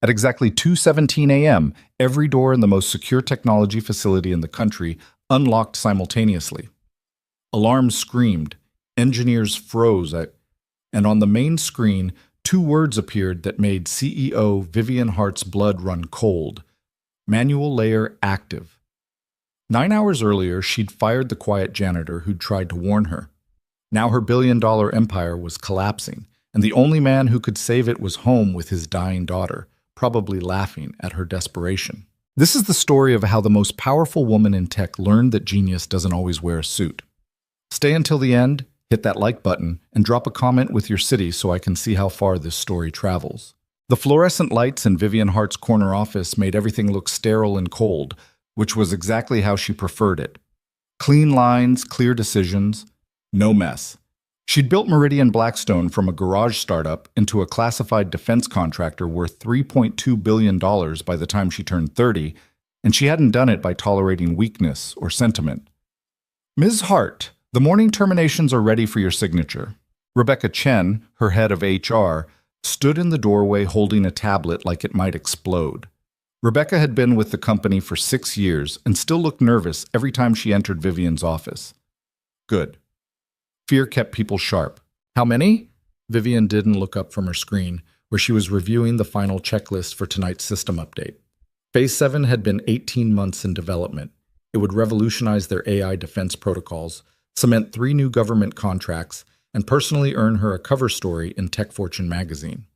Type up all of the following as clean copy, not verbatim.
At exactly 2:17 a.m., every door in the most secure technology facility in the country unlocked simultaneously. Alarms screamed, engineers froze, and on the main screen, two words appeared that made CEO Vivian Hart's blood run cold: manual layer active. 9 hours earlier, she'd fired the quiet janitor who'd tried to warn her. Now her billion-dollar empire was collapsing, and the only man who could save it was home with his dying daughter, probably laughing at her desperation. This is the story of how the most powerful woman in tech learned that genius doesn't always wear a suit. Stay until the end, hit that like button, and drop a comment with your city so I can see how far this story travels. The fluorescent lights in Vivian Hart's corner office made everything look sterile and cold, which was exactly how she preferred it. Clean lines, clear decisions, no mess. She'd built Meridian Blackstone from a garage startup into a classified defense contractor worth $3.2 billion by the time she turned 30, and she hadn't done it by tolerating weakness or sentiment. Ms. Hart, the morning terminations are ready for your signature. Rebecca Chen, her head of HR, stood in the doorway holding a tablet like it might explode. Rebecca had been with the company for 6 years and still looked nervous every time she entered Vivian's office. Good. Fear kept people sharp. How many? Vivian didn't look up from her screen, where she was reviewing the final checklist for tonight's system update. Phase 7 had been 18 months in development. It would revolutionize their AI defense protocols, cement 3 new government contracts, and personally earn her a cover story in Tech Fortune magazine.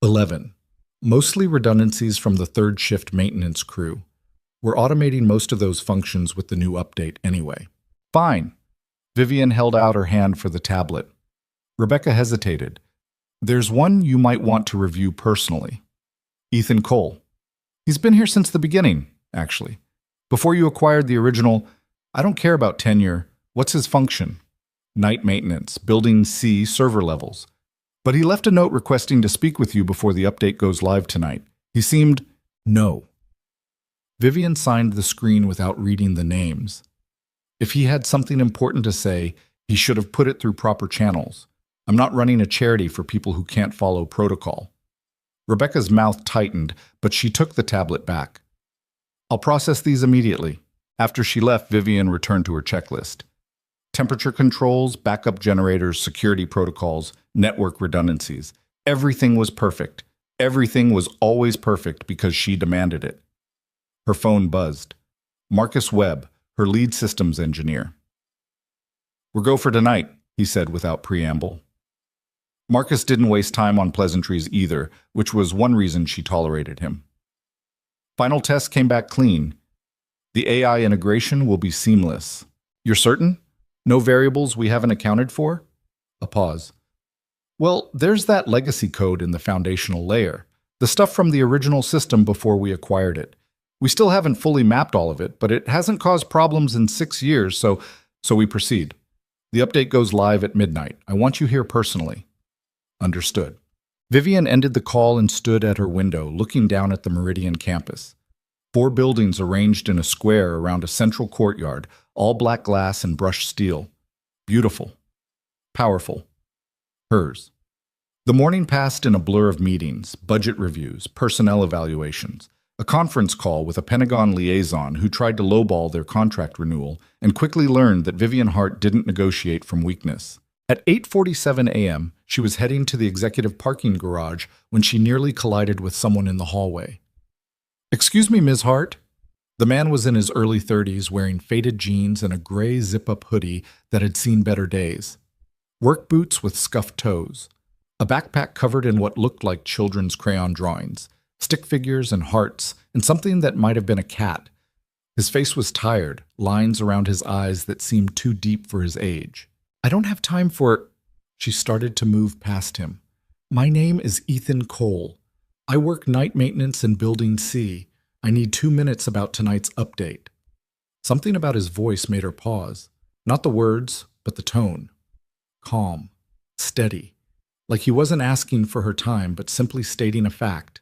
11. Mostly redundancies from the third shift maintenance crew. We're automating most of those functions with the new update anyway. Fine. Vivian held out her hand for the tablet. Rebecca hesitated. There's one you might want to review personally. Ethan Cole. He's been here since the beginning, actually. Before you acquired the original, I don't care about tenure. What's his function? Night maintenance, building C server levels. But he left a note requesting to speak with you before the update goes live tonight. He seemed... No. Vivian signed the screen without reading the names. If he had something important to say, he should have put it through proper channels. I'm not running a charity for people who can't follow protocol. Rebecca's mouth tightened, but she took the tablet back. I'll process these immediately. After she left, Vivian returned to her checklist. Temperature controls, backup generators, security protocols, network redundancies. Everything was perfect. Everything was always perfect because she demanded it. Her phone buzzed. Marcus Webb, her lead systems engineer. We're go for tonight, he said without preamble. Marcus didn't waste time on pleasantries either, which was one reason she tolerated him. Final tests came back clean. The AI integration will be seamless. You're certain? No variables we haven't accounted for? A pause. Well, there's that legacy code in the foundational layer, the stuff from the original system before we acquired it. We still haven't fully mapped all of it, but it hasn't caused problems in 6 years, so we proceed. The update goes live at midnight. I want you here personally. Understood. Vivian ended the call and stood at her window, looking down at the Meridian campus. 4 buildings arranged in a square around a central courtyard, all black glass and brushed steel. Beautiful. Powerful. Hers. The morning passed in a blur of meetings, budget reviews, personnel evaluations, a conference call with a Pentagon liaison who tried to lowball their contract renewal and quickly learned that Vivian Hart didn't negotiate from weakness. At 8:47 a.m., she was heading to the executive parking garage when she nearly collided with someone in the hallway. Excuse me, Ms. Hart? The man was in his early 30s, wearing faded jeans and a gray zip-up hoodie that had seen better days. Work boots with scuffed toes. A backpack covered in what looked like children's crayon drawings, stick figures and hearts, and something that might have been a cat. His face was tired, lines around his eyes that seemed too deep for his age. I don't have time for... She started to move past him. My name is Ethan Cole. I work night maintenance in Building C. I need 2 minutes about tonight's update. Something about his voice made her pause. Not the words, but the tone. Calm. Steady. Like he wasn't asking for her time, but simply stating a fact.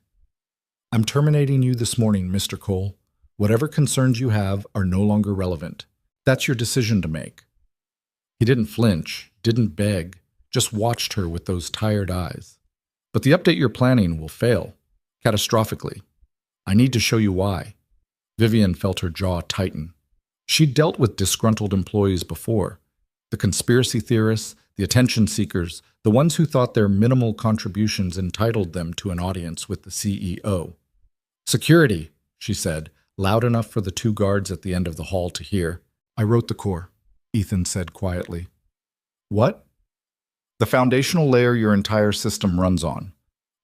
I'm terminating you this morning, Mr. Cole. Whatever concerns you have are no longer relevant. That's your decision to make. He didn't flinch, didn't beg, just watched her with those tired eyes. But the update you're planning will fail. Catastrophically. I need to show you why. Vivian felt her jaw tighten. She'd dealt with disgruntled employees before. The conspiracy theorists, the attention seekers, the ones who thought their minimal contributions entitled them to an audience with the CEO. Security, she said, loud enough for the two guards at the end of the hall to hear. I wrote the core, Ethan said quietly. What? The foundational layer your entire system runs on.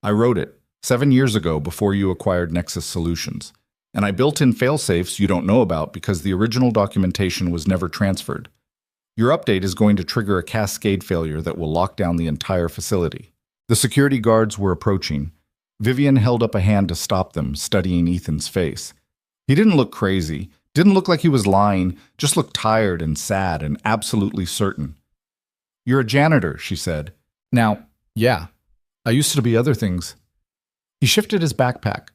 I wrote it 7 years ago before you acquired Nexus Solutions. And I built in failsafes you don't know about because the original documentation was never transferred. Your update is going to trigger a cascade failure that will lock down the entire facility. The security guards were approaching. Vivian held up a hand to stop them, studying Ethan's face. He didn't look crazy, didn't look like he was lying, just looked tired and sad and absolutely certain. You're a janitor, she said. Now, yeah, I used to be other things. He shifted his backpack.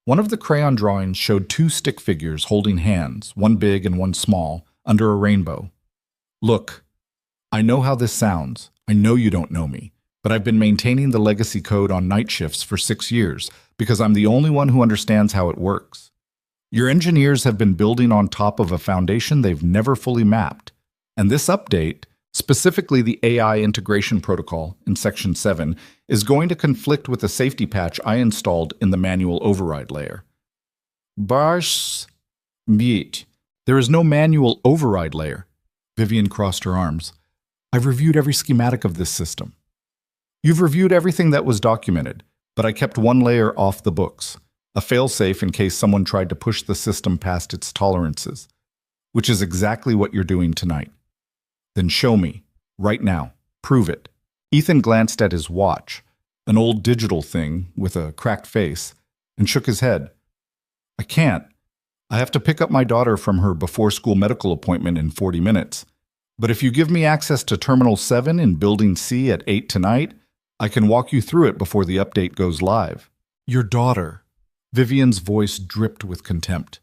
One of the crayon drawings showed two stick figures holding hands, one big and one small, under a rainbow. Look, I know how this sounds. I know you don't know me, but I've been maintaining the legacy code on night shifts for 6 years because I'm the only one who understands how it works. Your engineers have been building on top of a foundation they've never fully mapped, and this update, specifically the AI integration protocol in Section 7, is going to conflict with the safety patch I installed in the manual override layer. Bars beat. There is no manual override layer. Vivian crossed her arms. I've reviewed every schematic of this system. You've reviewed everything that was documented, but I kept one layer off the books, a failsafe in case someone tried to push the system past its tolerances, which is exactly what you're doing tonight. Then show me, right now. Prove it. Ethan glanced at his watch, an old digital thing with a cracked face, and shook his head. I can't. I have to pick up my daughter from her before-school medical appointment in 40 minutes. But if you give me access to Terminal 7 in Building C at 8 tonight, I can walk you through it before the update goes live. Your daughter. Vivian's voice dripped with contempt.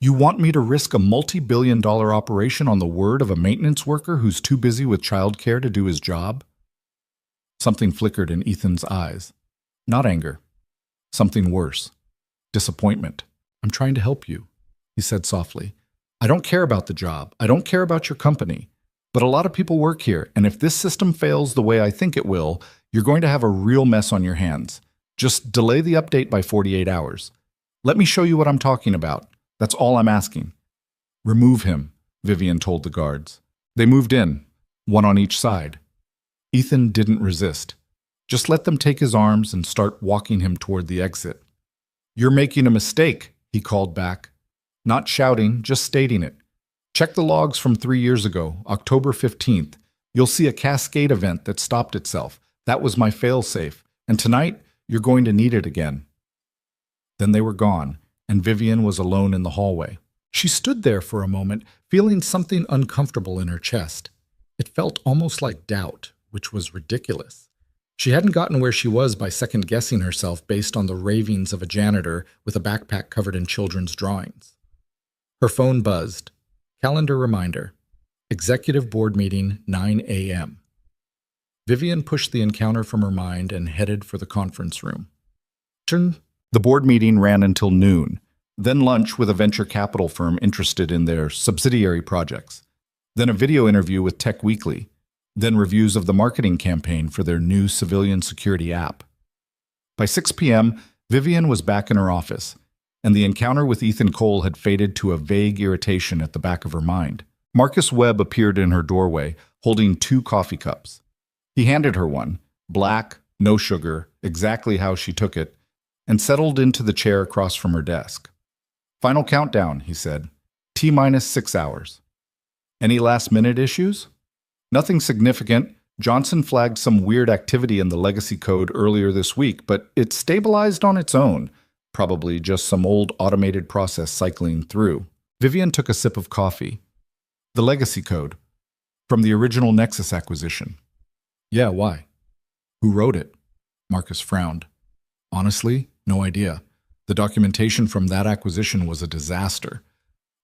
You want me to risk a multi-billion-dollar operation on the word of a maintenance worker who's too busy with childcare to do his job? Something flickered in Ethan's eyes. Not anger. Something worse. Disappointment. I'm trying to help you, he said softly. I don't care about the job. I don't care about your company. But a lot of people work here, and if this system fails the way I think it will, you're going to have a real mess on your hands. Just delay the update by 48 hours. Let me show you what I'm talking about. That's all I'm asking. Remove him, Vivian told the guards. They moved in, one on each side. Ethan didn't resist. Just let them take his arms and start walking him toward the exit. You're making a mistake, he called back. Not shouting, just stating it. Check the logs from 3 years ago, October 15th. You'll see a cascade event that stopped itself. That was my failsafe. And tonight, you're going to need it again. Then they were gone, and Vivian was alone in the hallway. She stood there for a moment, feeling something uncomfortable in her chest. It felt almost like doubt, which was ridiculous. She hadn't gotten where she was by second-guessing herself based on the ravings of a janitor with a backpack covered in children's drawings. Her phone buzzed. Calendar reminder. Executive board meeting, 9 a.m. Vivian pushed the encounter from her mind and headed for the conference room. The board meeting ran until noon, then lunch with a venture capital firm interested in their subsidiary projects, then a video interview with Tech Weekly, then reviews of the marketing campaign for their new civilian security app. By 6 p.m., Vivian was back in her office, and the encounter with Ethan Cole had faded to a vague irritation at the back of her mind. Marcus Webb appeared in her doorway, holding 2 coffee cups. He handed her one, black, no sugar, exactly how she took it, and settled into the chair across from her desk. Final countdown, he said. T-minus 6 hours. Any last-minute issues? Nothing significant. Johnson flagged some weird activity in the legacy code earlier this week, but it stabilized on its own. Probably just some old automated process cycling through. Vivian took a sip of coffee. The legacy code. From the original Nexus acquisition. Yeah, why? Who wrote it? Marcus frowned. Honestly, no idea. The documentation from that acquisition was a disaster.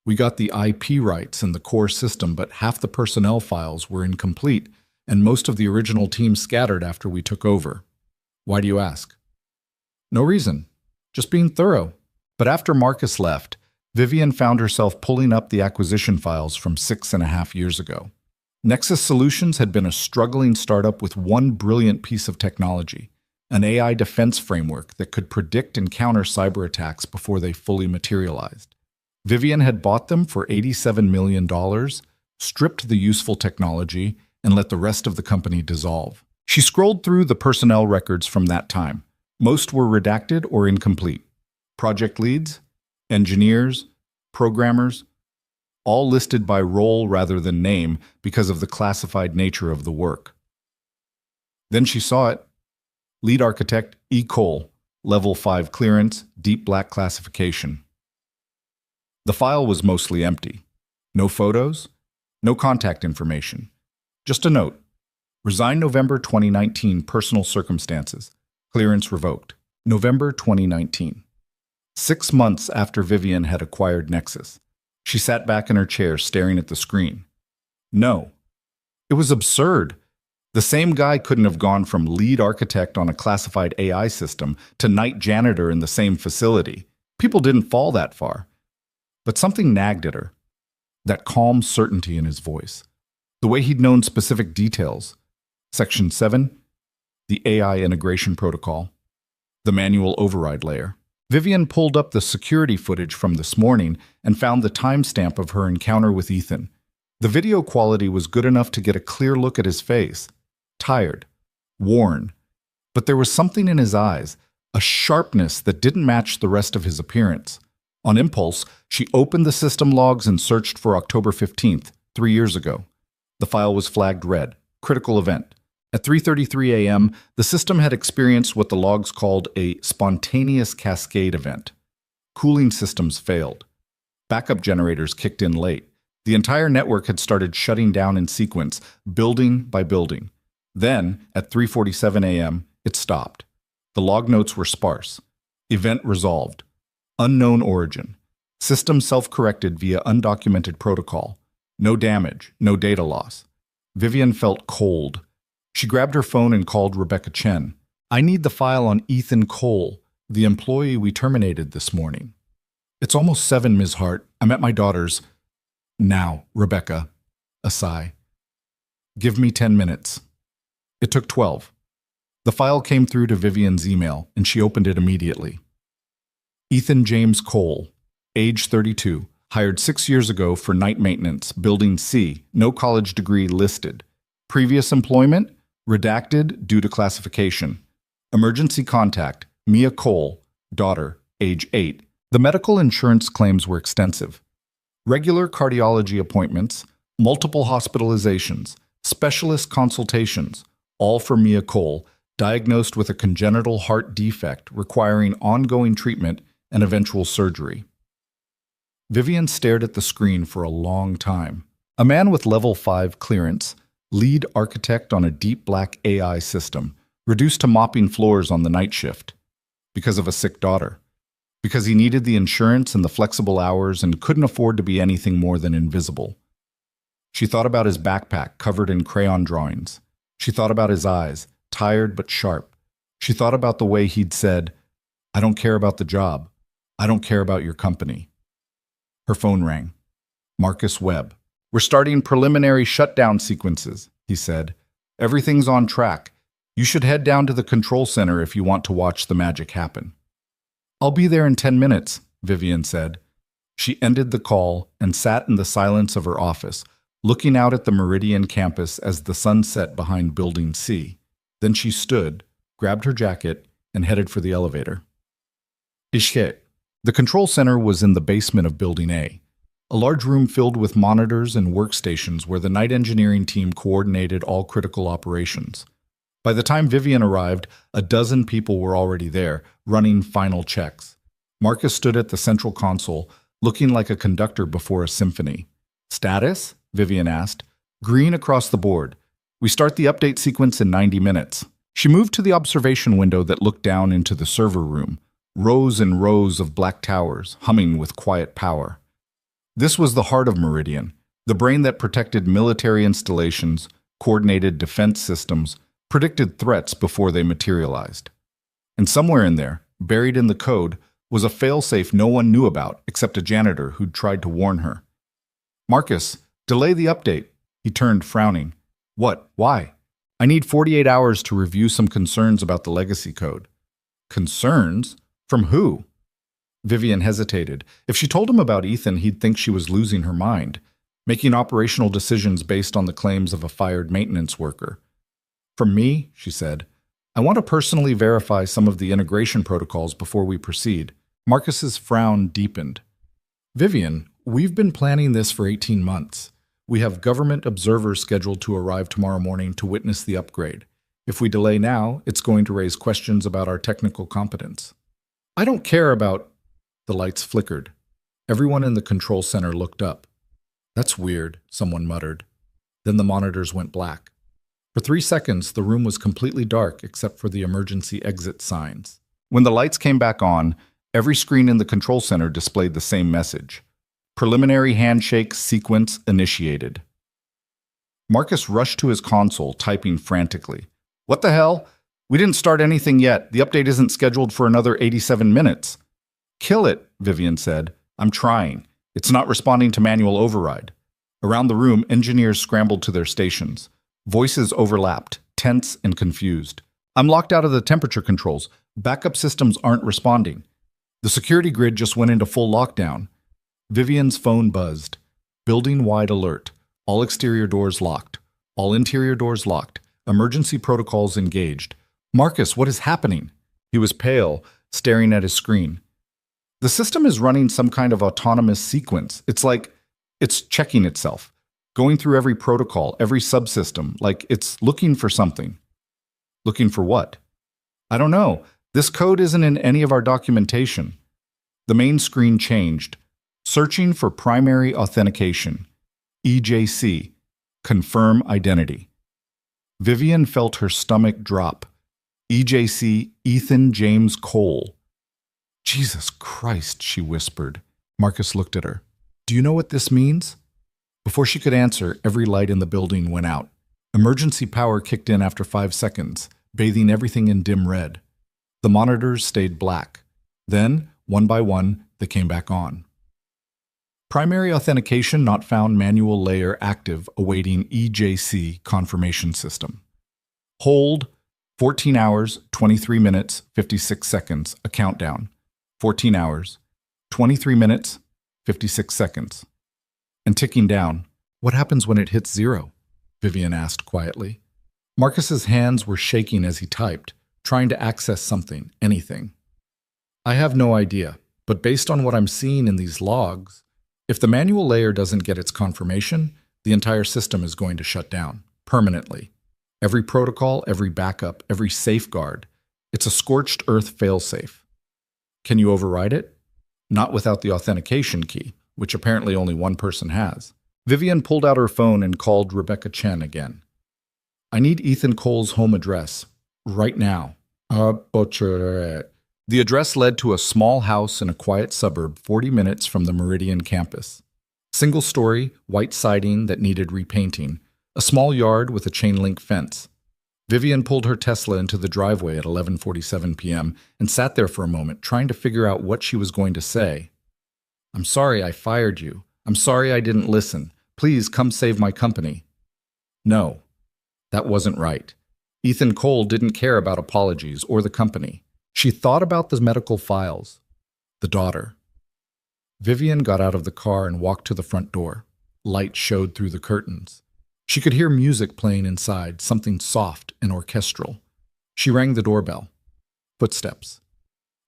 We got the IP rights and the core system, but half the personnel files were incomplete, and most of the original team scattered after we took over. Why do you ask? No reason. just being thorough. But after Marcus left, Vivian found herself pulling up the acquisition files from 6.5 years ago. Nexus Solutions had been a struggling startup with one brilliant piece of technology, an AI defense framework that could predict and counter cyber attacks before they fully materialized. Vivian had bought them for $87 million, stripped the useful technology, and let the rest of the company dissolve. She scrolled through the personnel records from that time. Most were redacted or incomplete. Project leads, engineers, programmers, all listed by role rather than name because of the classified nature of the work. Then she saw it. Lead architect E. Cole, level 5 clearance, deep black classification. The file was mostly empty. No photos, no contact information. Just a note. Resigned November 2019, personal circumstances. Clearance revoked. November 2019. 6 months after Vivian had acquired Nexus. She sat back in her chair staring at the screen. No. It was absurd. The same guy couldn't have gone from lead architect on a classified AI system to night janitor in the same facility. People didn't fall that far. But something nagged at her. That calm certainty in his voice. The way he'd known specific details. Section 7, the AI integration protocol. The manual override layer. Vivian pulled up the security footage from this morning and found the timestamp of her encounter with Ethan. The video quality was good enough to get a clear look at his face. Tired, worn, but there was something in his eyes, a sharpness that didn't match the rest of his appearance. On impulse, she opened the system logs and searched for October 15th, 3 years ago. The file was flagged red, critical event. At 3:33 a.m., the system had experienced what the logs called a spontaneous cascade event. Cooling systems failed. Backup generators kicked in late. The entire network had started shutting down in sequence, building by building. Then, at 3:47 a.m., it stopped. The log notes were sparse. Event resolved. Unknown origin. System self-corrected via undocumented protocol. No damage, no data loss. Vivian felt cold. She grabbed her phone and called Rebecca Chen. I need the file on Ethan Cole, the employee we terminated this morning. It's almost 7, Ms. Hart. I'm at my daughter's. Now, Rebecca. A sigh. Give me 10 minutes. It took 12. The file came through to Vivian's email, and she opened it immediately. Ethan James Cole, age 32, hired 6 years ago for night maintenance, Building C, no college degree listed. Previous employment? Redacted due to classification. Emergency contact, Mia Cole, daughter, age 8. The medical insurance claims were extensive. Regular cardiology appointments, multiple hospitalizations, specialist consultations, all for Mia Cole, diagnosed with a congenital heart defect requiring ongoing treatment and eventual surgery. Vivian stared at the screen for a long time. A man with level 5 clearance, lead architect on a deep black AI system, reduced to mopping floors on the night shift. Because of a sick daughter. Because he needed the insurance and the flexible hours and couldn't afford to be anything more than invisible. She thought about his backpack covered in crayon drawings. She thought about his eyes, tired but sharp. She thought about the way he'd said, I don't care about the job. I don't care about your company. Her phone rang. Marcus Webb. We're starting preliminary shutdown sequences, he said. Everything's on track. You should head down to the control center if you want to watch the magic happen. I'll be there in 10 minutes, Vivian said. She ended the call and sat in the silence of her office, looking out at the Meridian campus as the sun set behind Building C. Then she stood, grabbed her jacket, and headed for the elevator. Ishke. The control center was in the basement of Building A, a large room filled with monitors and workstations where the night engineering team coordinated all critical operations. By the time Vivian arrived, a dozen people were already there, running final checks. Marcus stood at the central console, looking like a conductor before a symphony. Status? Vivian asked. Green across the board. We start the update sequence in 90 minutes. She moved to the observation window that looked down into the server room, rows and rows of black towers, humming with quiet power. This was the heart of Meridian, the brain that protected military installations, coordinated defense systems, predicted threats before they materialized. And somewhere in there, buried in the code, was a failsafe no one knew about except a janitor who'd tried to warn her. Marcus, delay the update. He turned, frowning. What? Why? I need 48 hours to review some concerns about the legacy code. Concerns? From who? Vivian hesitated. If she told him about Ethan, he'd think she was losing her mind, making operational decisions based on the claims of a fired maintenance worker. From me, she said. I want to personally verify some of the integration protocols before we proceed. Marcus's frown deepened. Vivian, we've been planning this for 18 months. We have government observers scheduled to arrive tomorrow morning to witness the upgrade. If we delay now, it's going to raise questions about our technical competence. I don't care about... The lights flickered. Everyone in the control center looked up. That's weird, someone muttered. Then the monitors went black. For 3 seconds, the room was completely dark except for the emergency exit signs. When the lights came back on, every screen in the control center displayed the same message. Preliminary handshake sequence initiated. Marcus rushed to his console, typing frantically. What the hell? We didn't start anything yet. The update isn't scheduled for another 87 minutes. Kill it, Vivian said. I'm trying. It's not responding to manual override. Around the room, engineers scrambled to their stations. Voices overlapped, tense and confused. I'm locked out of the temperature controls. Backup systems aren't responding. The security grid just went into full lockdown. Vivian's phone buzzed. Building-wide alert. All exterior doors locked. All interior doors locked. Emergency protocols engaged. Marcus, what is happening? He was pale, staring at his screen. The system is running some kind of autonomous sequence. It's like it's checking itself, going through every protocol, every subsystem, like it's looking for something. Looking for what? I don't know. This code isn't in any of our documentation. The main screen changed. Searching for primary authentication. EJC. Confirm identity. Vivian felt her stomach drop. EJC Ethan James Cole. Jesus Christ, she whispered. Marcus looked at her. Do you know what this means? Before she could answer, every light in the building went out. Emergency power kicked in after 5 seconds, bathing everything in dim red. The monitors stayed black. Then, one by one, they came back on. Primary authentication not found, manual layer active, awaiting EJC confirmation system. Hold 14 hours, 23 minutes, 56 seconds, a countdown. 14 hours, 23 minutes, 56 seconds. And ticking down. What happens when it hits 0? Vivian asked quietly. Marcus's hands were shaking as he typed, trying to access something, anything. I have no idea, but based on what I'm seeing in these logs, if the manual layer doesn't get its confirmation, the entire system is going to shut down, permanently. Every protocol, every backup, every safeguard. It's a scorched earth failsafe. Can you override it? Not without the authentication key, which apparently only one person has. Vivian pulled out her phone and called Rebecca Chen again. I need Ethan Cole's home address, right now. The address led to a small house in a quiet suburb 40 minutes from the Meridian campus. Single story, white siding that needed repainting, a small yard with a chain-link fence. Vivian pulled her Tesla into the driveway at 11:47 p.m. and sat there for a moment, trying to figure out what she was going to say. I'm sorry I fired you. I'm sorry I didn't listen. Please come save my company. No, that wasn't right. Ethan Cole didn't care about apologies or the company. She thought about the medical files. The daughter. Vivian got out of the car and walked to the front door. Light showed through the curtains. She could hear music playing inside, something soft and orchestral. She rang the doorbell. Footsteps.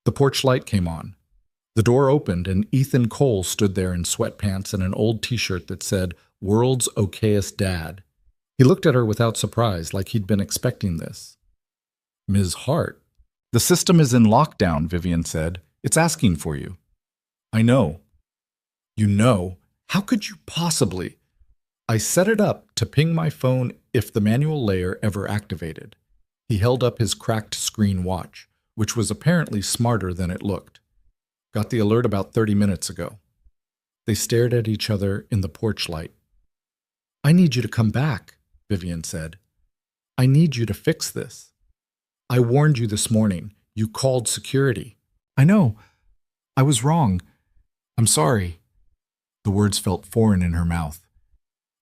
The porch light came on. The door opened and Ethan Cole stood there in sweatpants and an old t-shirt that said, World's Okayest Dad. He looked at her without surprise, like he'd been expecting this. Ms. Hart. The system is in lockdown, Vivian said. It's asking for you. I know. You know? How could you possibly? I set it up to ping my phone if the manual layer ever activated. He held up his cracked screen watch, which was apparently smarter than it looked. Got the alert about 30 minutes ago. They stared at each other in the porch light. I need you to come back, Vivian said. I need you to fix this. I warned you this morning. You called security. I know. I was wrong. I'm sorry. The words felt foreign in her mouth.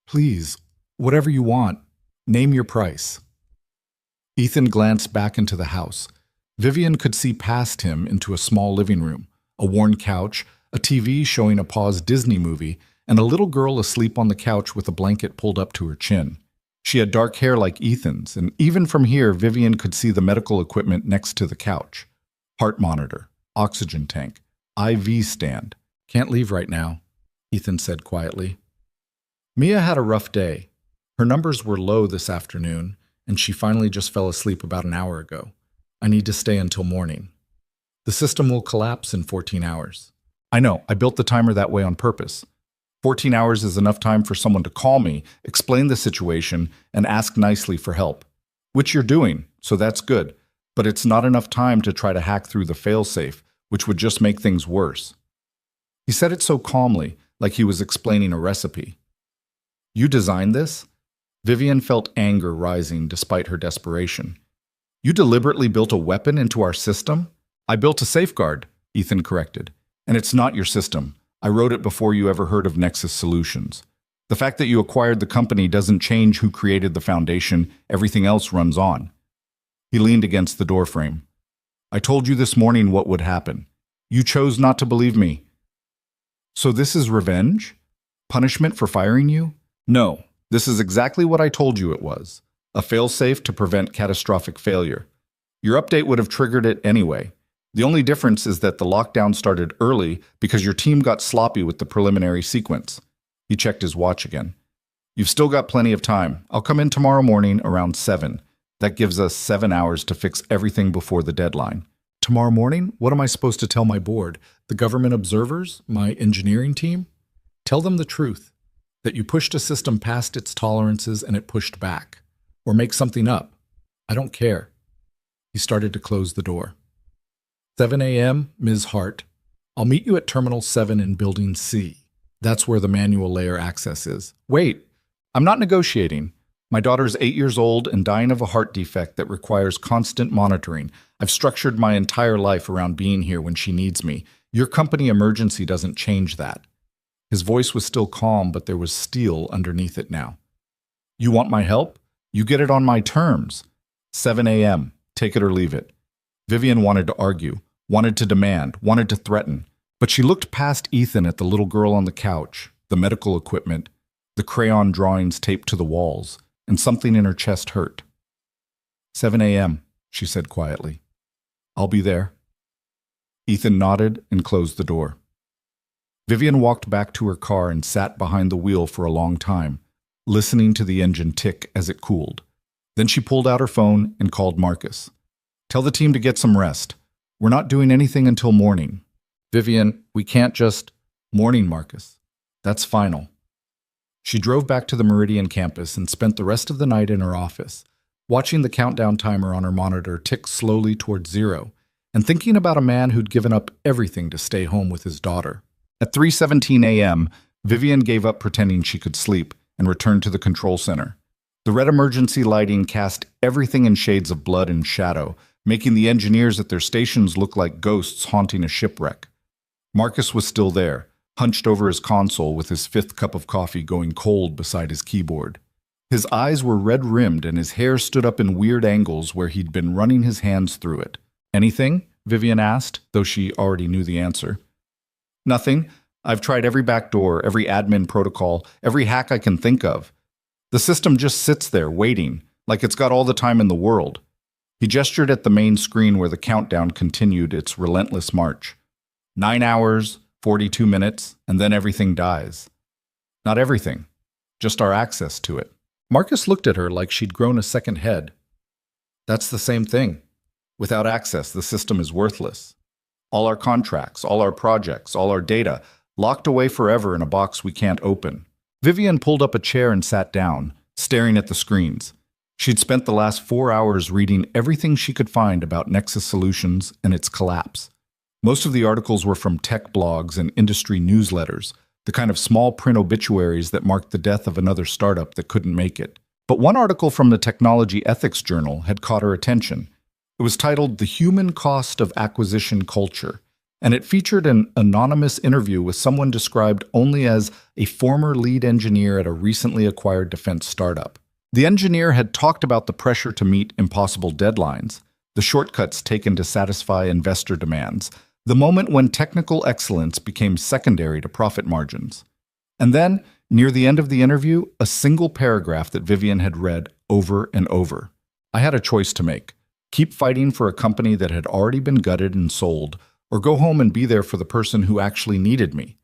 Please, whatever you want, name your price. Ethan glanced back into the house. Vivian could see past him into a small living room, a worn couch, a TV showing a paused Disney movie, and a little girl asleep on the couch with a blanket pulled up to her chin. She had dark hair like Ethan's, and even from here, Vivian could see the medical equipment next to the couch. Heart monitor, oxygen tank, IV stand. Can't leave right now, Ethan said quietly. Mia had a rough day. Her numbers were low this afternoon, and she finally just fell asleep about an hour ago. I need to stay until morning. The system will collapse in 14 hours. I know, I built the timer that way on purpose. 14 hours is enough time for someone to call me, explain the situation, and ask nicely for help. Which you're doing, so that's good. But it's not enough time to try to hack through the failsafe, which would just make things worse. He said it so calmly, like he was explaining a recipe. You designed this? Vivian felt anger rising despite her desperation. You deliberately built a weapon into our system? I built a safeguard, Ethan corrected. And it's not your system. I wrote it before you ever heard of Nexus Solutions. The fact that you acquired the company doesn't change who created the foundation. Everything else runs on. He leaned against the doorframe. I told you this morning what would happen. You chose not to believe me. So this is revenge? Punishment for firing you? No, this is exactly what I told you it was. A failsafe to prevent catastrophic failure. Your update would have triggered it anyway. The only difference is that the lockdown started early because your team got sloppy with the preliminary sequence. He checked his watch again. You've still got plenty of time. I'll come in tomorrow morning around 7. That gives us 7 hours to fix everything before the deadline. Tomorrow morning? What am I supposed to tell my board? The government observers? My engineering team? Tell them the truth. That you pushed a system past its tolerances and it pushed back. Or make something up. I don't care. He started to close the door. 7 a.m., Ms. Hart. I'll meet you at Terminal 7 in Building C. That's where the manual layer access is. Wait, I'm not negotiating. My daughter's 8 years old and dying of a heart defect that requires constant monitoring. I've structured my entire life around being here when she needs me. Your company emergency doesn't change that. His voice was still calm, but there was steel underneath it now. You want my help? You get it on my terms. 7 a.m. Take it or leave it. Vivian wanted to argue, wanted to demand, wanted to threaten, but she looked past Ethan at the little girl on the couch, the medical equipment, the crayon drawings taped to the walls, and something in her chest hurt. 7 a.m., she said quietly. I'll be there. Ethan nodded and closed the door. Vivian walked back to her car and sat behind the wheel for a long time, listening to the engine tick as it cooled. Then she pulled out her phone and called Marcus. Tell the team to get some rest. We're not doing anything until morning. Vivian, we can't just... Morning, Marcus. That's final. She drove back to the Meridian campus and spent the rest of the night in her office, watching the countdown timer on her monitor tick slowly towards 0, and thinking about a man who'd given up everything to stay home with his daughter. At 3:17 a.m., Vivian gave up pretending she could sleep and returned to the control center. The red emergency lighting cast everything in shades of blood and shadow, making the engineers at their stations look like ghosts haunting a shipwreck. Marcus was still there, hunched over his console with his 5th cup of coffee going cold beside his keyboard. His eyes were red-rimmed and his hair stood up in weird angles where he'd been running his hands through it. Anything? Vivian asked, though she already knew the answer. Nothing. I've tried every backdoor, every admin protocol, every hack I can think of. The system just sits there, waiting, like it's got all the time in the world. He gestured at the main screen where the countdown continued its relentless march. 9 hours, 42 minutes, and then everything dies. Not everything, just our access to it. Marcus looked at her like she'd grown a second head. That's the same thing. Without access, the system is worthless. All our contracts, all our projects, all our data, locked away forever in a box we can't open. Vivian pulled up a chair and sat down, staring at the screens. She'd spent the last 4 hours reading everything she could find about Nexus Solutions and its collapse. Most of the articles were from tech blogs and industry newsletters, the kind of small print obituaries that marked the death of another startup that couldn't make it. But one article from the Technology Ethics Journal had caught her attention. It was titled The Human Cost of Acquisition Culture, and it featured an anonymous interview with someone described only as a former lead engineer at a recently acquired defense startup. The engineer had talked about the pressure to meet impossible deadlines, the shortcuts taken to satisfy investor demands, the moment when technical excellence became secondary to profit margins. And then, near the end of the interview, a single paragraph that Vivian had read over and over. I had a choice to make: keep fighting for a company that had already been gutted and sold, or go home and be there for the person who actually needed me.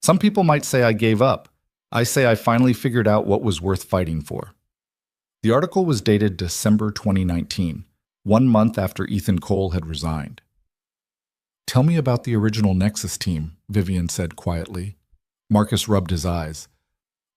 Some people might say I gave up. I say I finally figured out what was worth fighting for. The article was dated December 2019, 1 month after Ethan Cole had resigned. "Tell me about the original Nexus team," Vivian said quietly. Marcus rubbed his eyes.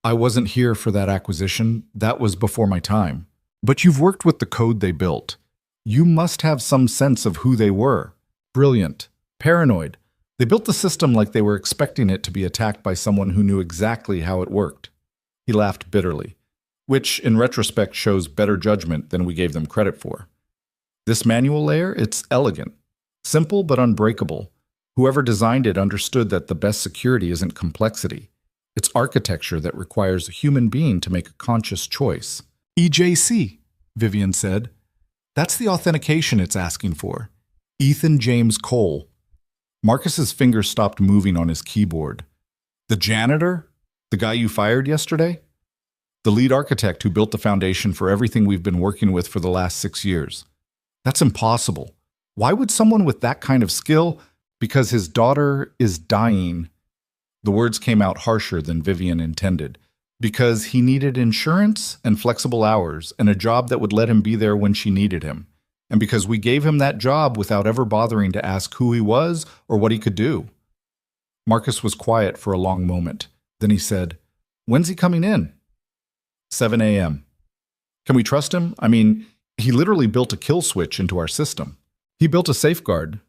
"I wasn't here for that acquisition. That was before my time. But you've worked with the code they built. You must have some sense of who they were. Brilliant. Paranoid. They built the system like they were expecting it to be attacked by someone who knew exactly how it worked." He laughed bitterly, which in retrospect shows better judgment than we gave them credit for. "This manual layer, it's elegant. Simple but unbreakable. Whoever designed it understood that the best security isn't complexity. It's architecture that requires a human being to make a conscious choice." "EJC," Vivian said. "That's the authentication it's asking for. Ethan James Cole." Marcus's fingers stopped moving on his keyboard. "The janitor? The guy you fired yesterday? The lead architect who built the foundation for everything we've been working with for the last 6 years. That's impossible. Why would someone with that kind of skill? Because his daughter is dying." The words came out harsher than Vivian intended. "Because he needed insurance and flexible hours and a job that would let him be there when she needed him. And because we gave him that job without ever bothering to ask who he was or what he could do." Marcus was quiet for a long moment. Then he said, "When's he coming in?" 7 a.m. "Can we trust him? I mean, he literally built a kill switch into our system. He built a safeguard."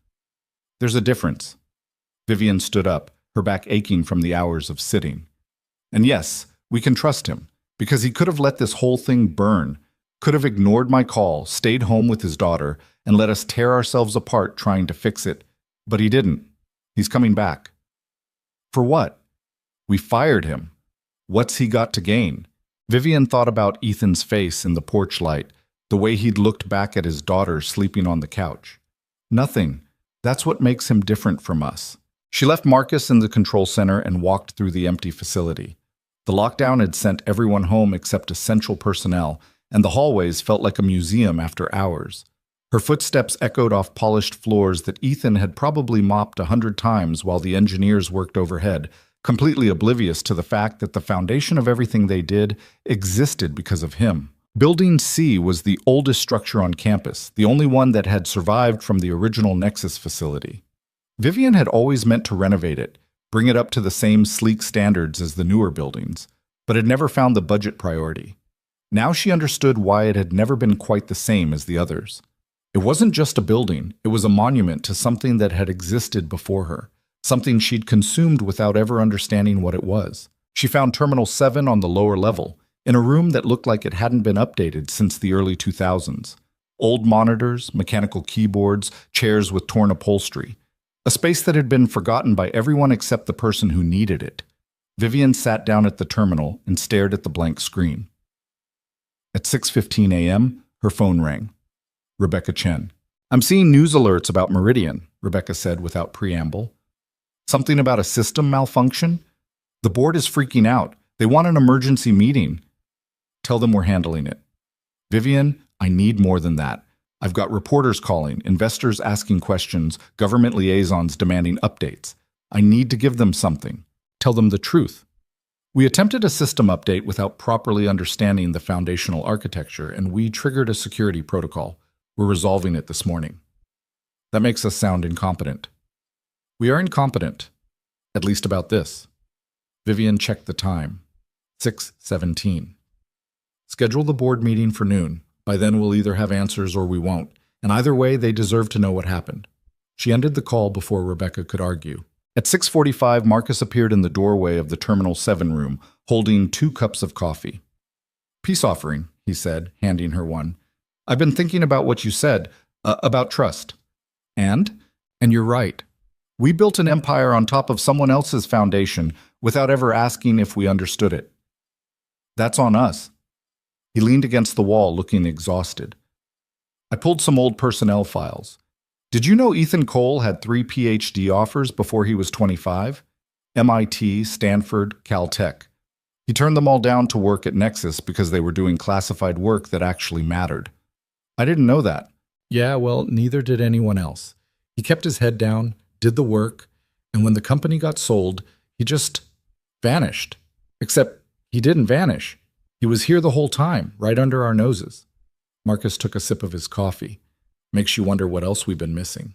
"There's a difference." Vivian stood up, her back aching from the hours of sitting. "And yes, we can trust him, because he could have let this whole thing burn, could have ignored my call, stayed home with his daughter, and let us tear ourselves apart trying to fix it. But he didn't. He's coming back." "For what?" "We fired him. What's he got to gain?" Vivian thought about Ethan's face in the porch light, the way he'd looked back at his daughter sleeping on the couch. "Nothing. That's what makes him different from us." She left Marcus in the control center and walked through the empty facility. The lockdown had sent everyone home except essential personnel, and the hallways felt like a museum after hours. Her footsteps echoed off polished floors that Ethan had probably mopped 100 times while the engineers worked overhead, completely oblivious to the fact that the foundation of everything they did existed because of him. Building C was the oldest structure on campus, the only one that had survived from the original Nexus facility. Vivian had always meant to renovate it, bring it up to the same sleek standards as the newer buildings, but had never found the budget priority. Now she understood why it had never been quite the same as the others. It wasn't just a building, it was a monument to something that had existed before her, something she'd consumed without ever understanding what it was. She found Terminal 7 on the lower level, in a room that looked like it hadn't been updated since the early 2000s. Old monitors, mechanical keyboards, chairs with torn upholstery. A space that had been forgotten by everyone except the person who needed it. Vivian sat down at the terminal and stared at the blank screen. At 6:15 a.m., her phone rang. Rebecca Chen. "I'm seeing news alerts about Meridian," Rebecca said without preamble. "Something about a system malfunction? The board is freaking out. They want an emergency meeting." "Tell them we're handling it." "Vivian, I need more than that. I've got reporters calling, investors asking questions, government liaisons demanding updates. I need to give them something. Tell them the truth." "We attempted a system update without properly understanding the foundational architecture, and we triggered a security protocol. We're resolving it this morning." "That makes us sound incompetent." "We are incompetent. At least about this." Vivian checked the time. 6:17. "Schedule the board meeting for noon. By then we'll either have answers or we won't, and either way they deserve to know what happened." She ended the call before Rebecca could argue. At 6:45, Marcus appeared in the doorway of the Terminal 7 room, holding 2 cups of coffee. "Peace offering," he said, handing her one. "I've been thinking about what you said. About trust. And? And you're right. We built an empire on top of someone else's foundation without ever asking if we understood it. That's on us. He leaned against the wall, looking exhausted. I pulled some old personnel files. Did you know Ethan Cole had 3 PhD offers before he was 25? MIT, Stanford, Caltech. He turned them all down to work at Nexus because they were doing classified work that actually mattered. I didn't know that. Yeah, well, neither did anyone else. He kept his head down, did the work, and when the company got sold, he just vanished. Except he didn't vanish. He was here the whole time, right under our noses. Marcus took a sip of his coffee. Makes you wonder what else we've been missing.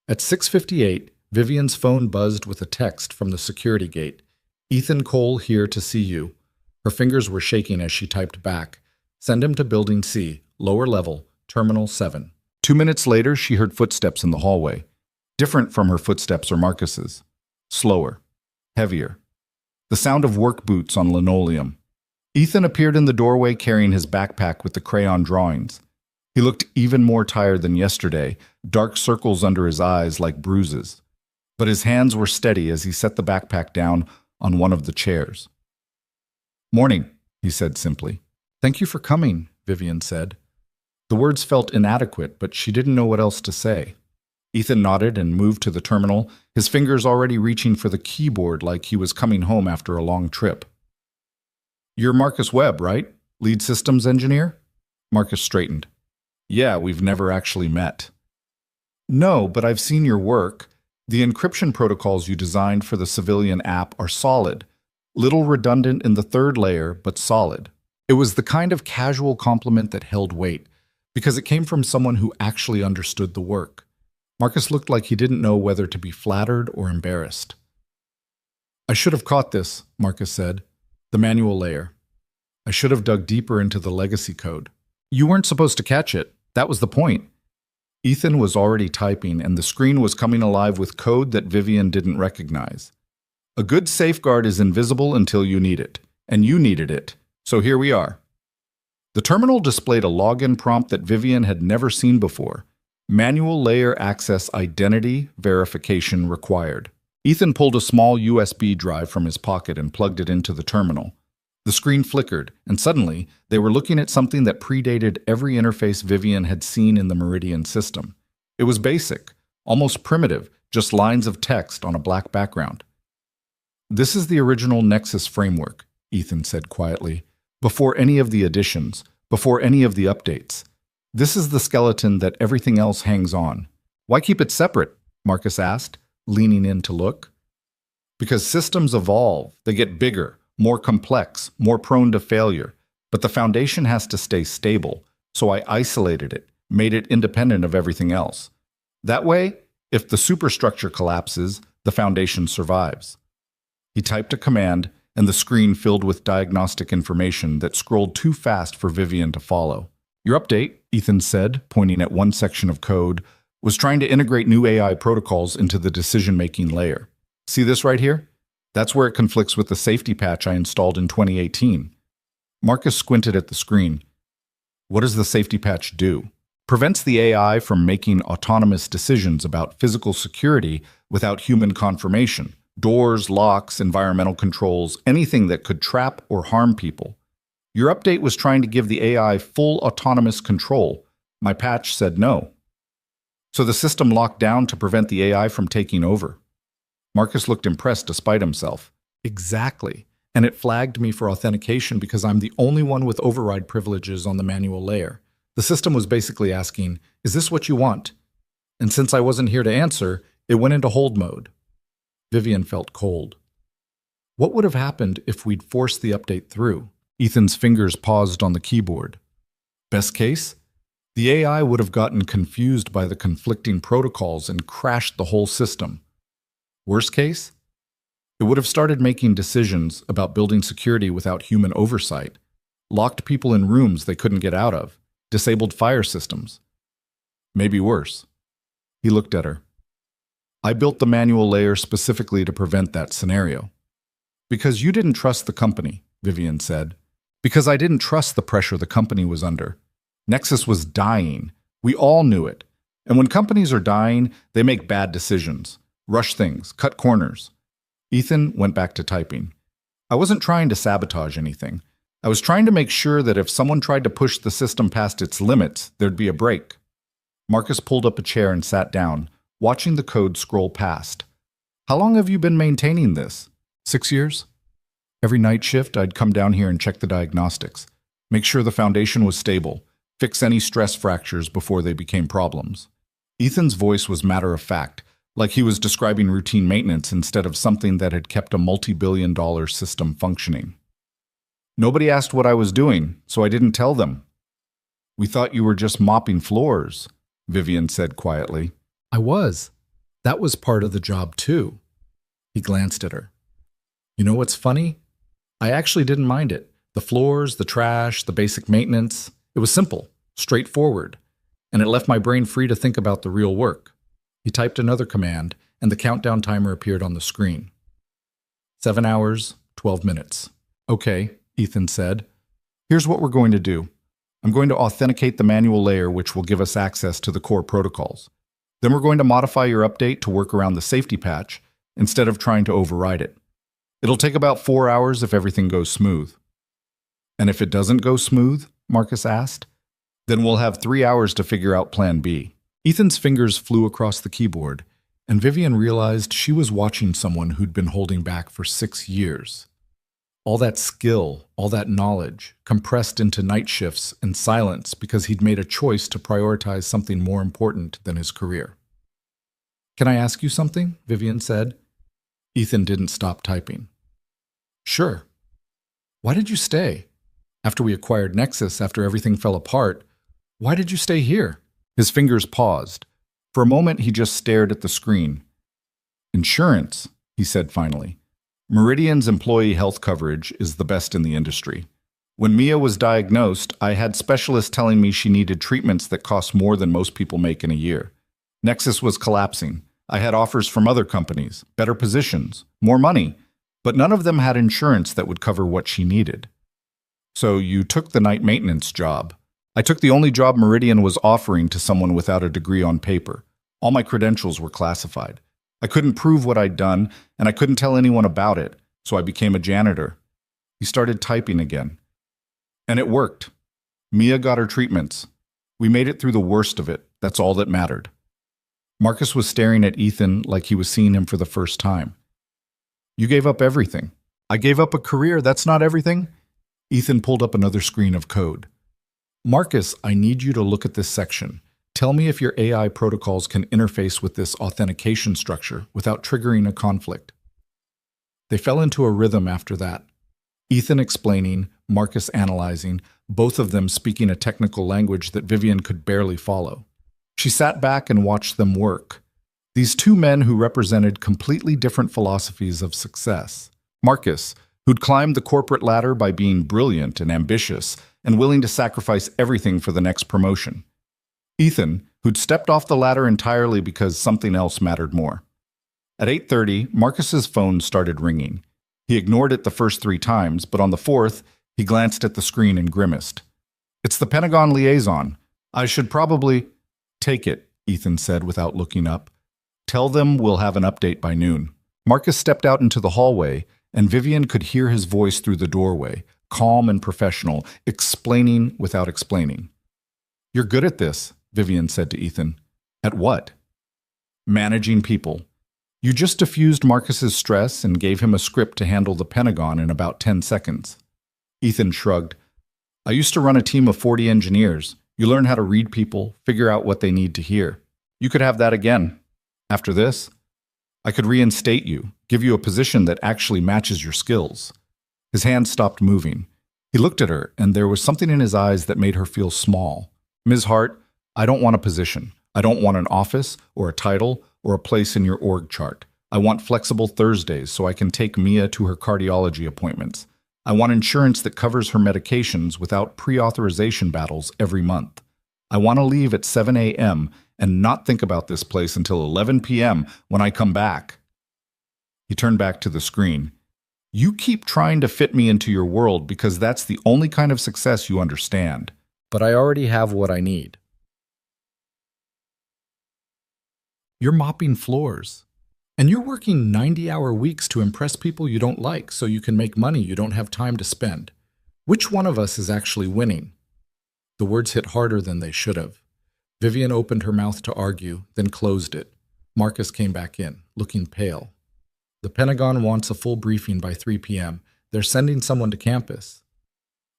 At 6:58, Vivian's phone buzzed with a text from the security gate. Ethan Cole here to see you. Her fingers were shaking as she typed back. Send him to Building C, lower level, Terminal 7. 2 minutes later, she heard footsteps in the hallway. Different from her footsteps or Marcus's. Slower. Heavier. The sound of work boots on linoleum. Ethan appeared in the doorway carrying his backpack with the crayon drawings. He looked even more tired than yesterday, dark circles under his eyes like bruises. But his hands were steady as he set the backpack down on one of the chairs. Morning, he said simply. Thank you for coming, Vivian said. The words felt inadequate, but she didn't know what else to say. Ethan nodded and moved to the terminal, his fingers already reaching for the keyboard like he was coming home after a long trip. You're Marcus Webb, right? Lead systems engineer? Marcus straightened. Yeah, we've never actually met. No, but I've seen your work. The encryption protocols you designed for the civilian app are solid. Little redundant in the third layer, but solid. It was the kind of casual compliment that held weight, because it came from someone who actually understood the work. Marcus looked like he didn't know whether to be flattered or embarrassed. I should have caught this, Marcus said. The manual layer. I should have dug deeper into the legacy code. You weren't supposed to catch it. That was the point. Ethan was already typing, and the screen was coming alive with code that Vivian didn't recognize. A good safeguard is invisible until you need it, and you needed it, so here we are. The terminal displayed a login prompt that Vivian had never seen before. Manual layer access identity verification required. Ethan pulled a small USB drive from his pocket and plugged it into the terminal. The screen flickered, and suddenly, they were looking at something that predated every interface Vivian had seen in the Meridian system. It was basic, almost primitive, just lines of text on a black background. This is the original Nexus framework, Ethan said quietly, before any of the additions, before any of the updates. This is the skeleton that everything else hangs on. Why keep it separate? Marcus asked, leaning in to look. Because systems evolve, they get bigger, more complex, more prone to failure, but the foundation has to stay stable, so I isolated it, made it independent of everything else. That way, if the superstructure collapses, the foundation survives. He typed a command, and the screen filled with diagnostic information that scrolled too fast for Vivian to follow. Your update, Ethan said, pointing at one section of code, was trying to integrate new AI protocols into the decision-making layer. See this right here? That's where it conflicts with the safety patch I installed in 2018. Marcus squinted at the screen. What does the safety patch do? Prevents the AI from making autonomous decisions about physical security without human confirmation. Doors, locks, environmental controls, anything that could trap or harm people. Your update was trying to give the AI full autonomous control. My patch said no. So the system locked down to prevent the AI from taking over. Marcus looked impressed despite himself. Exactly. And it flagged me for authentication because I'm the only one with override privileges on the manual layer. The system was basically asking, is this what you want? And since I wasn't here to answer, it went into hold mode. Vivian felt cold. What would have happened if we'd forced the update through? Ethan's fingers paused on the keyboard. Best case? The AI would have gotten confused by the conflicting protocols and crashed the whole system. Worst case? It would have started making decisions about building security without human oversight, locked people in rooms they couldn't get out of, disabled fire systems. Maybe worse. He looked at her. I built the manual layer specifically to prevent that scenario. Because you didn't trust the company, Vivian said. Because I didn't trust the pressure the company was under. Nexus was dying. We all knew it. And when companies are dying, they make bad decisions, rush things, cut corners. Ethan went back to typing. I wasn't trying to sabotage anything. I was trying to make sure that if someone tried to push the system past its limits, there'd be a break. Marcus pulled up a chair and sat down, watching the code scroll past. How long have you been maintaining this? 6 years? Every night shift, I'd come down here and check the diagnostics, make sure the foundation was stable, fix any stress fractures before they became problems. Ethan's voice was matter-of-fact, like he was describing routine maintenance instead of something that had kept a multi-billion-dollar system functioning. Nobody asked what I was doing, so I didn't tell them. We thought you were just mopping floors, Vivian said quietly. I was. That was part of the job too. He glanced at her. You know what's funny? I actually didn't mind it. The floors, the trash, the basic maintenance. It was simple, straightforward, and it left my brain free to think about the real work. He typed another command, and the countdown timer appeared on the screen. 7 hours, 12 minutes. Okay, Ethan said. Here's what we're going to do. I'm going to authenticate the manual layer, which will give us access to the core protocols. Then we're going to modify your update to work around the safety patch instead of trying to override it. It'll take about 4 hours if everything goes smooth. And if it doesn't go smooth, Marcus asked, then we'll have 3 hours to figure out plan B. Ethan's fingers flew across the keyboard, and Vivian realized she was watching someone who'd been holding back for 6 years. All that skill, all that knowledge, compressed into night shifts and silence because he'd made a choice to prioritize something more important than his career. Can I ask you something? Vivian said. Ethan didn't stop typing. Sure. Why did you stay? After we acquired Nexus, after everything fell apart, why did you stay here? His fingers paused. For a moment, he just stared at the screen. Insurance, he said finally. Meridian's employee health coverage is the best in the industry. When Mia was diagnosed, I had specialists telling me she needed treatments that cost more than most people make in a year. Nexus was collapsing. I had offers from other companies, better positions, more money, but none of them had insurance that would cover what she needed. So you took the night maintenance job. I took the only job Meridian was offering to someone without a degree on paper. All my credentials were classified. I couldn't prove what I'd done, and I couldn't tell anyone about it, so I became a janitor. He started typing again. And it worked. Mia got her treatments. We made it through the worst of it. That's all that mattered. Marcus was staring at Ethan like he was seeing him for the first time. You gave up everything. I gave up a career. That's not everything. Ethan pulled up another screen of code. Marcus, I need you to look at this section. Tell me if your AI protocols can interface with this authentication structure without triggering a conflict. They fell into a rhythm after that. Ethan explaining, Marcus analyzing, both of them speaking a technical language that Vivian could barely follow. She sat back and watched them work. These two men who represented completely different philosophies of success. Marcus, who'd climbed the corporate ladder by being brilliant and ambitious and willing to sacrifice everything for the next promotion. Ethan, who'd stepped off the ladder entirely because something else mattered more. At 8:30, Marcus's phone started ringing. He ignored it the first 3 times, but on the 4th, he glanced at the screen and grimaced. It's the Pentagon liaison. I should probably... Take it, Ethan said without looking up. Tell them we'll have an update by noon. Marcus stepped out into the hallway, and Vivian could hear his voice through the doorway, calm and professional, explaining without explaining. You're good at this, Vivian said to Ethan. At what? Managing people. You just diffused Marcus's stress and gave him a script to handle the Pentagon in about 10 seconds. Ethan shrugged. I used to run a team of 40 engineers. You learn how to read people, figure out what they need to hear. You could have that again. After this, I could reinstate you, give you a position that actually matches your skills. His hand stopped moving. He looked at her, and there was something in his eyes that made her feel small. Ms. Hart, I don't want a position. I don't want an office or a title or a place in your org chart. I want flexible Thursdays so I can take Mia to her cardiology appointments. I want insurance that covers her medications without pre-authorization battles every month. I want to leave at 7 a.m. and not think about this place until 11 p.m. when I come back. He turned back to the screen. You keep trying to fit me into your world because that's the only kind of success you understand. But I already have what I need. You're mopping floors. And you're working 90-hour weeks to impress people you don't like so you can make money you don't have time to spend. Which one of us is actually winning? The words hit harder than they should have. Vivian opened her mouth to argue, then closed it. Marcus came back in, looking pale. The Pentagon wants a full briefing by 3 p.m. They're sending someone to campus.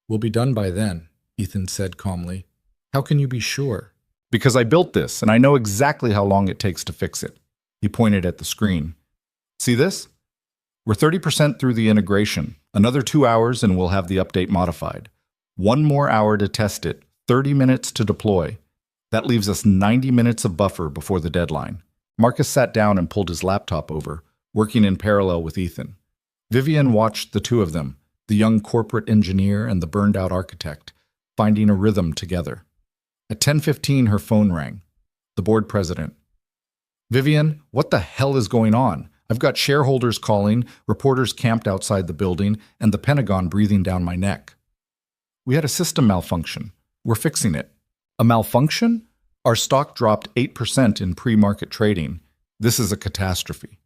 We'll be done by then, Ethan said calmly. How can you be sure? Because I built this, and I know exactly how long it takes to fix it. He pointed at the screen. See this? We're 30% through the integration. Another 2 hours and we'll have the update modified. 1 more hour to test it, 30 minutes to deploy. That leaves us 90 minutes of buffer before the deadline. Marcus sat down and pulled his laptop over, working in parallel with Ethan. Vivian watched the two of them, the young corporate engineer and the burned-out architect, finding a rhythm together. At 10:15, her phone rang. The board president. Vivian, what the hell is going on? I've got shareholders calling, reporters camped outside the building, and the Pentagon breathing down my neck. We had a system malfunction. We're fixing it. A malfunction? Our stock dropped 8% in pre-market trading. This is a catastrophe.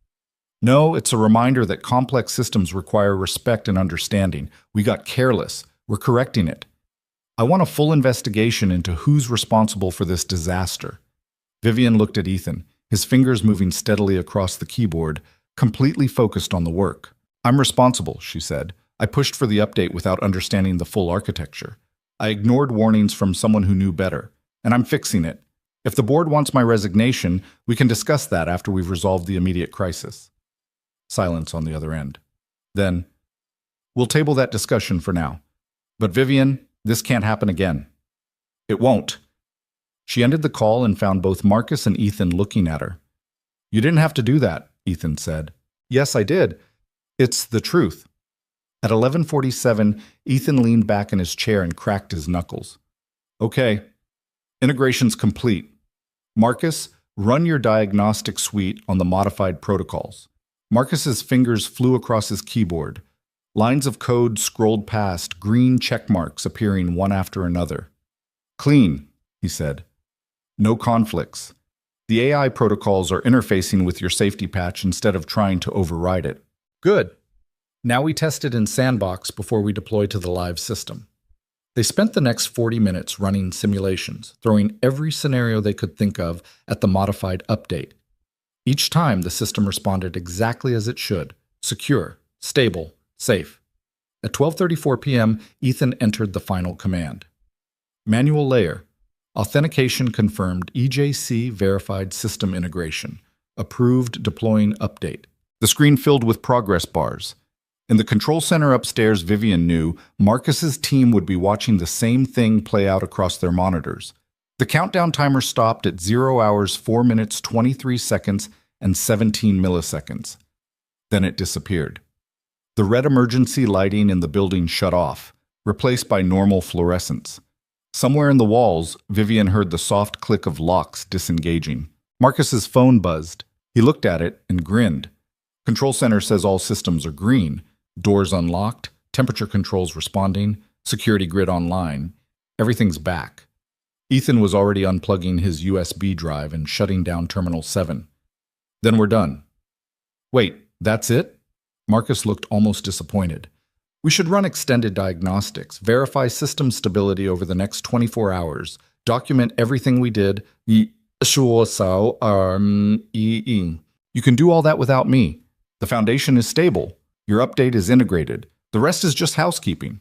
No, it's a reminder that complex systems require respect and understanding. We got careless. We're correcting it. I want a full investigation into who's responsible for this disaster. Vivian looked at Ethan, his fingers moving steadily across the keyboard, completely focused on the work. I'm responsible, she said. I pushed for the update without understanding the full architecture. I ignored warnings from someone who knew better, and I'm fixing it. If the board wants my resignation, we can discuss that after we've resolved the immediate crisis. Silence on the other end. Then, we'll table that discussion for now. But Vivian, this can't happen again. It won't. She ended the call and found both Marcus and Ethan looking at her. You didn't have to do that, Ethan said. Yes, I did. It's the truth. At 11:47, Ethan leaned back in his chair and cracked his knuckles. Okay, integration's complete. Marcus, run your diagnostic suite on the modified protocols. Marcus's fingers flew across his keyboard. Lines of code scrolled past, green check marks appearing one after another. Clean, he said. No conflicts. The AI protocols are interfacing with your safety patch instead of trying to override it. Good. Now we test it in Sandbox before we deploy to the live system. They spent the next 40 minutes running simulations, throwing every scenario they could think of at the modified update. Each time, the system responded exactly as it should: secure, stable, safe. At 12:34 p.m., Ethan entered the final command. Manual layer. Authentication confirmed EJC verified system integration. Approved deploying update. The screen filled with progress bars. In the control center upstairs, Vivian knew Marcus's team would be watching the same thing play out across their monitors. The countdown timer stopped at 0 hours, 4 minutes, 23 seconds, and 17 milliseconds. Then it disappeared. The red emergency lighting in the building shut off, replaced by normal fluorescence. Somewhere in the walls, Vivian heard the soft click of locks disengaging. Marcus's phone buzzed. He looked at it and grinned. Control center says all systems are green. Doors unlocked, temperature controls responding, security grid online. Everything's back. Ethan was already unplugging his USB drive and shutting down Terminal 7. Then we're done. Wait, that's it? Marcus looked almost disappointed. We should run extended diagnostics, verify system stability over the next 24 hours, document everything we did. You can do all that without me. The foundation is stable. Your update is integrated. The rest is just housekeeping.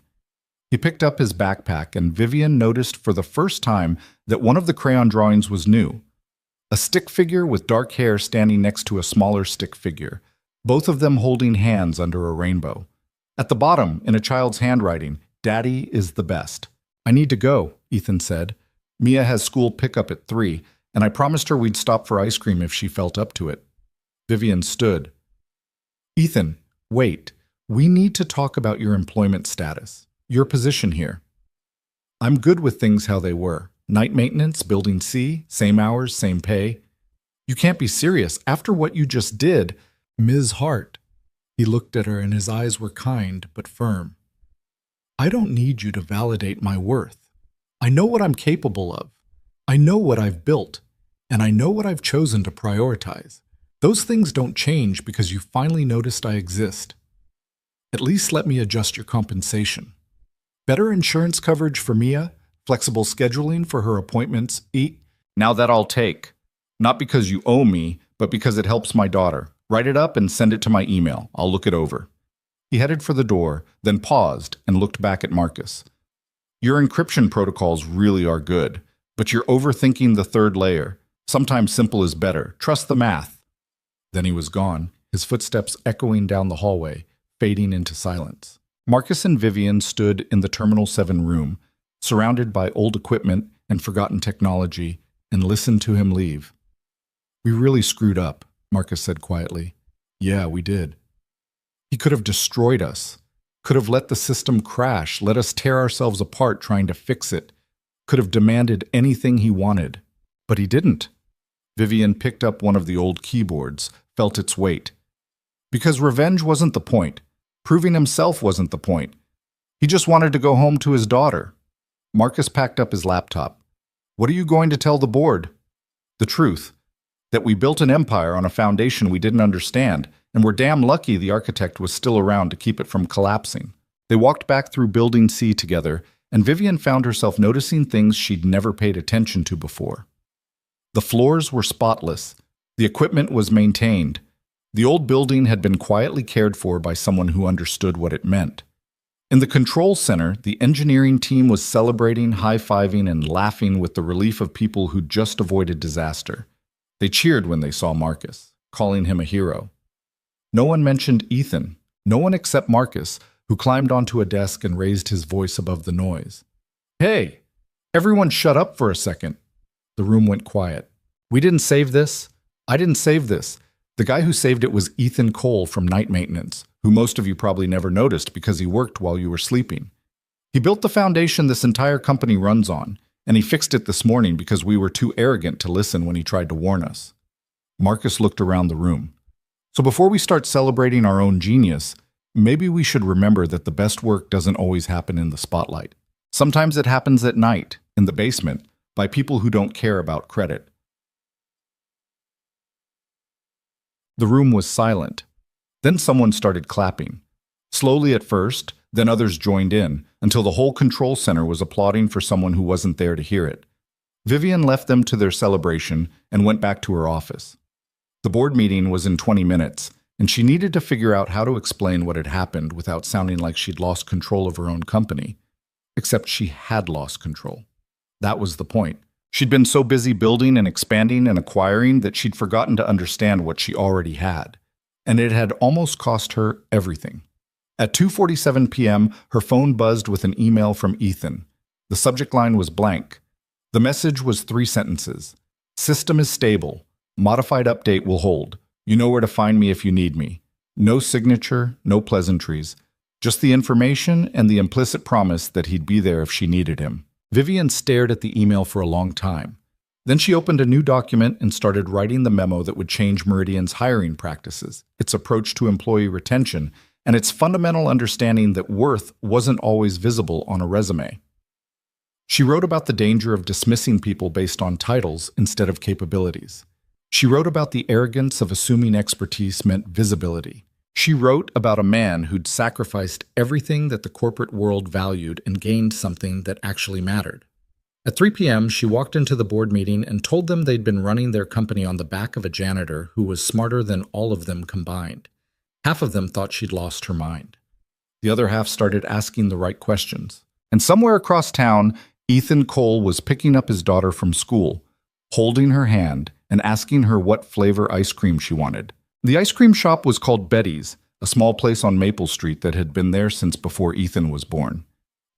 He picked up his backpack, and Vivian noticed for the first time that one of the crayon drawings was new. A stick figure with dark hair standing next to a smaller stick figure, both of them holding hands under a rainbow. At the bottom, in a child's handwriting, Daddy is the best. I need to go, Ethan said. Mia has school pickup at 3, and I promised her we'd stop for ice cream if she felt up to it. Vivian stood. Ethan, wait. We need to talk about your employment status, your position here. I'm good with things how they were. Night maintenance, building C, same hours, same pay. You can't be serious. After what you just did, Ms. Hart. He looked at her and his eyes were kind but firm. I don't need you to validate my worth. I know what I'm capable of. I know what I've built. And I know what I've chosen to prioritize. Those things don't change because you finally noticed I exist. At least let me adjust your compensation. Better insurance coverage for Mia, flexible scheduling for her appointments, Now that I'll take. Not because you owe me, but because it helps my daughter. Write it up and send it to my email. I'll look it over. He headed for the door, then paused and looked back at Marcus. Your encryption protocols really are good, but you're overthinking the third layer. Sometimes simple is better. Trust the math. Then he was gone, his footsteps echoing down the hallway, fading into silence. Marcus and Vivian stood in the Terminal 7 room, surrounded by old equipment and forgotten technology, and listened to him leave. We really screwed up, Marcus said quietly. Yeah, we did. He could have destroyed us, could have let the system crash, let us tear ourselves apart trying to fix it, could have demanded anything he wanted. But he didn't. Vivian picked up one of the old keyboards, felt its weight. Because revenge wasn't the point. Proving himself wasn't the point. He just wanted to go home to his daughter. Marcus packed up his laptop. What are you going to tell the board? The truth. That we built an empire on a foundation we didn't understand, and we're damn lucky the architect was still around to keep it from collapsing. They walked back through Building C together, and Vivian found herself noticing things she'd never paid attention to before. The floors were spotless. The equipment was maintained. The old building had been quietly cared for by someone who understood what it meant. In the control center, the engineering team was celebrating, high-fiving, and laughing with the relief of people who'd just avoided disaster. They cheered when they saw Marcus, calling him a hero. No one mentioned Ethan, no one except Marcus, who climbed onto a desk and raised his voice above the noise. Hey, everyone shut up for a second. The room went quiet. We didn't save this. I didn't save this. The guy who saved it was Ethan Cole from Night Maintenance, who most of you probably never noticed because he worked while you were sleeping. He built the foundation this entire company runs on, and he fixed it this morning because we were too arrogant to listen when he tried to warn us. Marcus looked around the room. So before we start celebrating our own genius, maybe we should remember that the best work doesn't always happen in the spotlight. Sometimes it happens at night, in the basement, by people who don't care about credit. The room was silent. Then someone started clapping. Slowly at first, then others joined in, until the whole control center was applauding for someone who wasn't there to hear it. Vivian left them to their celebration and went back to her office. The board meeting was in 20 minutes, and she needed to figure out how to explain what had happened without sounding like she'd lost control of her own company. Except she had lost control. That was the point. She'd been so busy building and expanding and acquiring that she'd forgotten to understand what she already had. And it had almost cost her everything. At 2:47 p.m., her phone buzzed with an email from Ethan. The subject line was blank. The message was 3 sentences. System is stable. Modified update will hold. You know where to find me if you need me. No signature, no pleasantries. Just the information and the implicit promise that he'd be there if she needed him. Vivian stared at the email for a long time. Then she opened a new document and started writing the memo that would change Meridian's hiring practices, its approach to employee retention, and its fundamental understanding that worth wasn't always visible on a resume. She wrote about the danger of dismissing people based on titles instead of capabilities. She wrote about the arrogance of assuming expertise meant visibility. She wrote about a man who'd sacrificed everything that the corporate world valued and gained something that actually mattered. At 3 p.m., she walked into the board meeting and told them they'd been running their company on the back of a janitor who was smarter than all of them combined. Half of them thought she'd lost her mind. The other half started asking the right questions. And somewhere across town, Ethan Cole was picking up his daughter from school, holding her hand and asking her what flavor ice cream she wanted. The ice cream shop was called Betty's, a small place on Maple Street that had been there since before Ethan was born.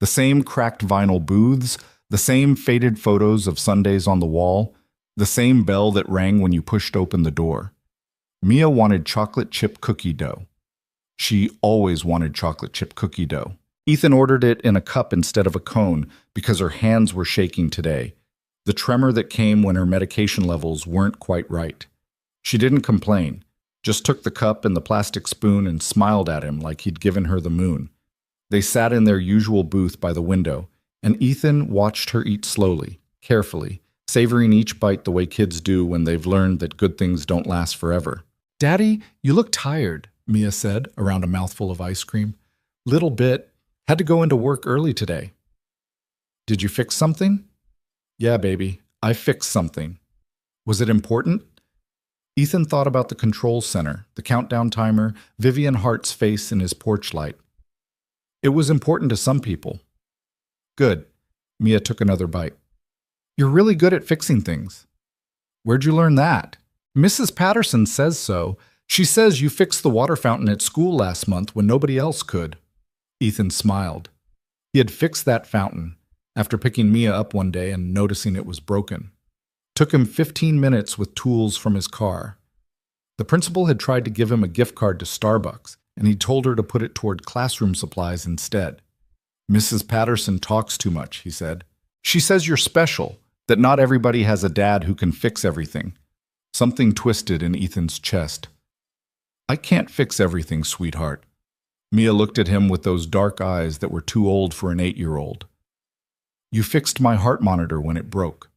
The same cracked vinyl booths, the same faded photos of Sundays on the wall, the same bell that rang when you pushed open the door. Mia wanted chocolate chip cookie dough. She always wanted chocolate chip cookie dough. Ethan ordered it in a cup instead of a cone because her hands were shaking today, the tremor that came when her medication levels weren't quite right. She didn't complain, just took the cup and the plastic spoon and smiled at him like he'd given her the moon. They sat in their usual booth by the window, and Ethan watched her eat slowly, carefully, savoring each bite the way kids do when they've learned that good things don't last forever. "Daddy, you look tired," Mia said around a mouthful of ice cream. "Little bit. Had to go into work early today." "Did you fix something?" "Yeah, baby, I fixed something." "Was it important?" Ethan thought about the control center, the countdown timer, Vivian Hart's face in his porch light. "It was important to some people." "Good." Mia took another bite. "You're really good at fixing things." "Where'd you learn that?" "Mrs. Patterson says so. She says you fixed the water fountain at school last month when nobody else could." Ethan smiled. He had fixed that fountain after picking Mia up one day and noticing it was broken. Took him 15 minutes with tools from his car. The principal had tried to give him a gift card to Starbucks, and he told her to put it toward classroom supplies instead. "Mrs. Patterson talks too much," he said. "She says you're special, that not everybody has a dad who can fix everything." Something twisted in Ethan's chest. "I can't fix everything, sweetheart." Mia looked at him with those dark eyes that were too old for an 8-year-old. "You fixed my heart monitor when it broke.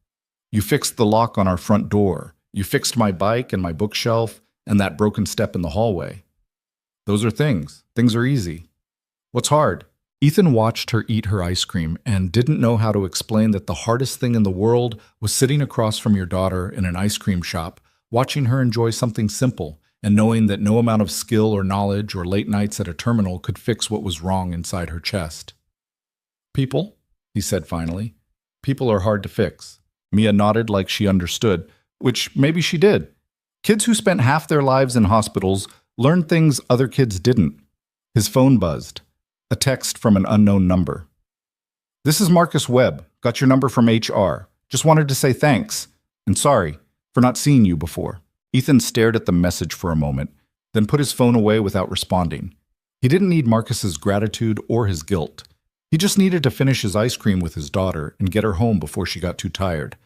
You fixed the lock on our front door. You fixed my bike and my bookshelf and that broken step in the hallway. Those are things. Things are easy. What's hard?" Ethan watched her eat her ice cream and didn't know how to explain that the hardest thing in the world was sitting across from your daughter in an ice cream shop, watching her enjoy something simple, and knowing that no amount of skill or knowledge or late nights at a terminal could fix what was wrong inside her chest. "People," he said finally. "People are hard to fix." Mia nodded like she understood, which maybe she did. Kids who spent half their lives in hospitals learned things other kids didn't. His phone buzzed. A text from an unknown number. "This is Marcus Webb. Got your number from HR. Just wanted to say thanks. And sorry for not seeing you before." Ethan stared at the message for a moment, then put his phone away without responding. He didn't need Marcus's gratitude or his guilt. He just needed to finish his ice cream with his daughter and get her home before she got too tired.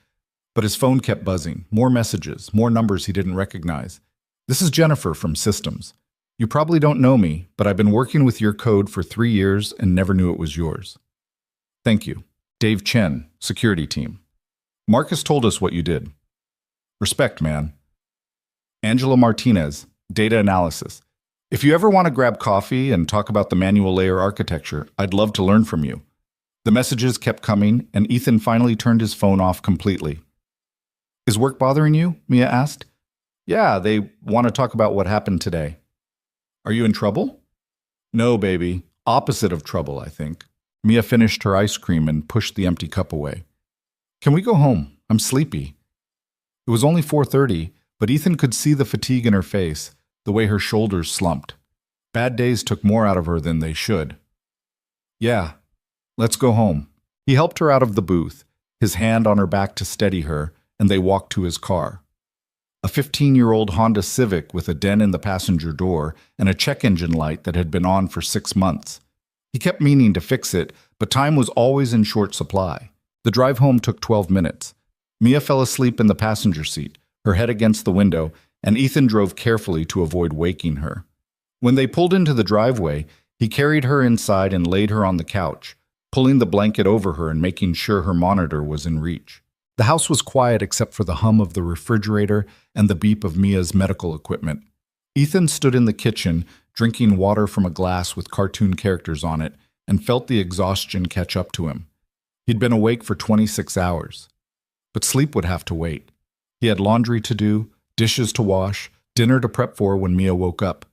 But his phone kept buzzing. More messages, more numbers he didn't recognize. "This is Jennifer from Systems. You probably don't know me, but I've been working with your code for 3 years and never knew it was yours. Thank you. Dave Chen, security team. Marcus told us what you did. Respect, man. Angela Martinez, data analysis. If you ever want to grab coffee and talk about the manual layer architecture, I'd love to learn from you." The messages kept coming, and Ethan finally turned his phone off completely. "Is work bothering you?" Mia asked. "Yeah, they want to talk about what happened today." "Are you in trouble?" "No, baby. Opposite of trouble, I think." Mia finished her ice cream and pushed the empty cup away. "Can we go home? I'm sleepy." It was only 4:30, but Ethan could see the fatigue in her face, the way her shoulders slumped. Bad days took more out of her than they should. "Yeah, let's go home." He helped her out of the booth, his hand on her back to steady her, and they walked to his car. A 15-year-old Honda Civic with a dent in the passenger door and a check engine light that had been on for 6 months. He kept meaning to fix it, but time was always in short supply. The drive home took 12 minutes. Mia fell asleep in the passenger seat, her head against the window, and Ethan drove carefully to avoid waking her. When they pulled into the driveway, he carried her inside and laid her on the couch, pulling the blanket over her and making sure her monitor was in reach. The house was quiet except for the hum of the refrigerator and the beep of Mia's medical equipment. Ethan stood in the kitchen, drinking water from a glass with cartoon characters on it, and felt the exhaustion catch up to him. He'd been awake for 26 hours. But sleep would have to wait. He had laundry to do, dishes to wash, dinner to prep for when Mia woke up.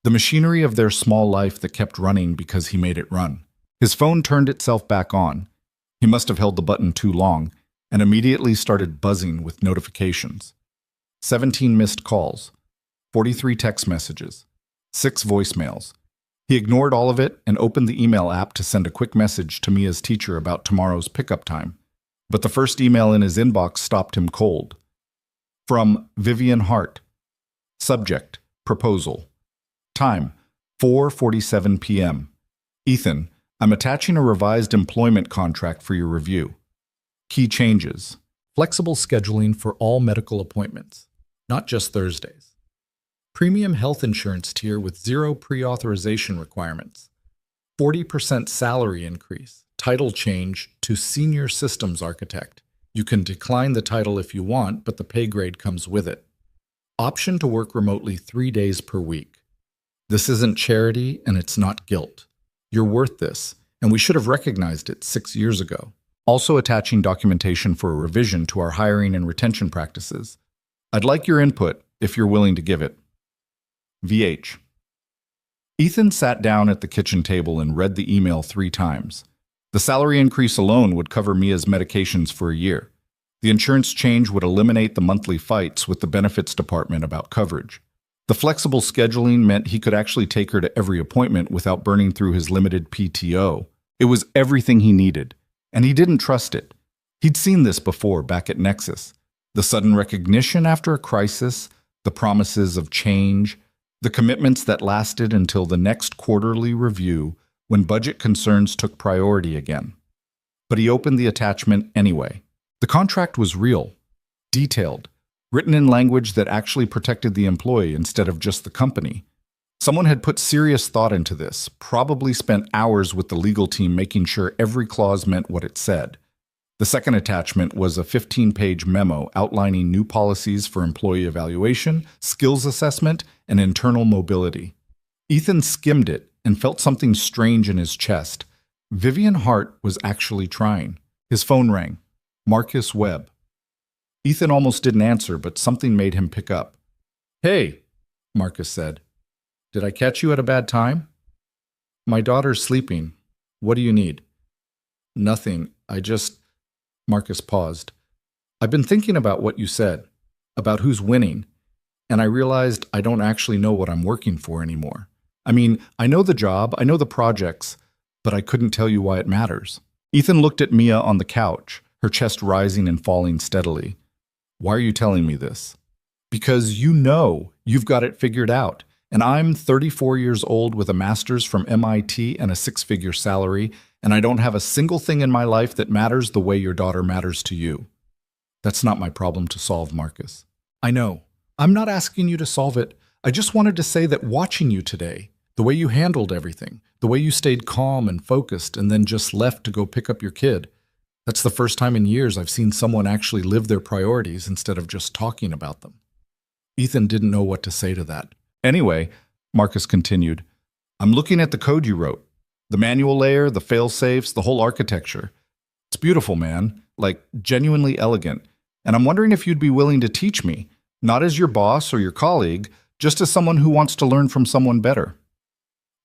The machinery of their small life that kept running because he made it run. His phone turned itself back on. He must have held the button too long, and immediately started buzzing with notifications. 17 missed calls, 43 text messages, 6 voicemails. He ignored all of it and opened the email app to send a quick message to Mia's teacher about tomorrow's pickup time. But the first email in his inbox stopped him cold. From Vivian Hart. Subject, proposal. Time, 4:47 p.m. Ethan, I'm attaching a revised employment contract for your review. Key changes. Flexible scheduling for all medical appointments, not just Thursdays. Premium health insurance tier with 0 pre-authorization requirements. 40% salary increase, title change to Senior Systems Architect. You can decline the title if you want, but the pay grade comes with it. Option to work remotely 3 days per week. This isn't charity and it's not guilt. You're worth this, and we should have recognized it 6 years ago. Also attaching documentation for a revision to our hiring and retention practices. I'd like your input if you're willing to give it. VH. Ethan sat down at the kitchen table and read the email 3 times. The salary increase alone would cover Mia's medications for a year. The insurance change would eliminate the monthly fights with the benefits department about coverage. The flexible scheduling meant he could actually take her to every appointment without burning through his limited PTO. It was everything he needed, and he didn't trust it. He'd seen this before back at Nexus. The sudden recognition after a crisis, the promises of change, the commitments that lasted until the next quarterly review when budget concerns took priority again. But he opened the attachment anyway. The contract was real, detailed, written in language that actually protected the employee instead of just the company. Someone had put serious thought into this, probably spent hours with the legal team making sure every clause meant what it said. The second attachment was a 15-page memo outlining new policies for employee evaluation, skills assessment, and internal mobility. Ethan skimmed it and felt something strange in his chest. Vivian Hart was actually trying. His phone rang. Marcus Webb. Ethan almost didn't answer, but something made him pick up. "Hey," Marcus said. "Did I catch you at a bad time?" "My daughter's sleeping. What do you need?" "Nothing. Marcus paused. "I've been thinking about what you said, about who's winning, and I realized I don't actually know what I'm working for anymore. I mean, I know the job, I know the projects, but I couldn't tell you why it matters." Ethan looked at Mia on the couch, her chest rising and falling steadily. "Why are you telling me this?" "Because you know you've got it figured out, and I'm 34 years old with a master's from MIT and a 6-figure salary, and I don't have a single thing in my life that matters the way your daughter matters to you." "That's not my problem to solve, Marcus." "I know. I'm not asking you to solve it. I just wanted to say that watching you today, the way you handled everything, the way you stayed calm and focused and then just left to go pick up your kid, that's the first time in years I've seen someone actually live their priorities instead of just talking about them." Ethan didn't know what to say to that. "Anyway," Marcus continued, "I'm looking at the code you wrote. The manual layer, the fail-safes, the whole architecture. It's beautiful, man. Like, genuinely elegant. And I'm wondering if you'd be willing to teach me, not as your boss or your colleague, just as someone who wants to learn from someone better."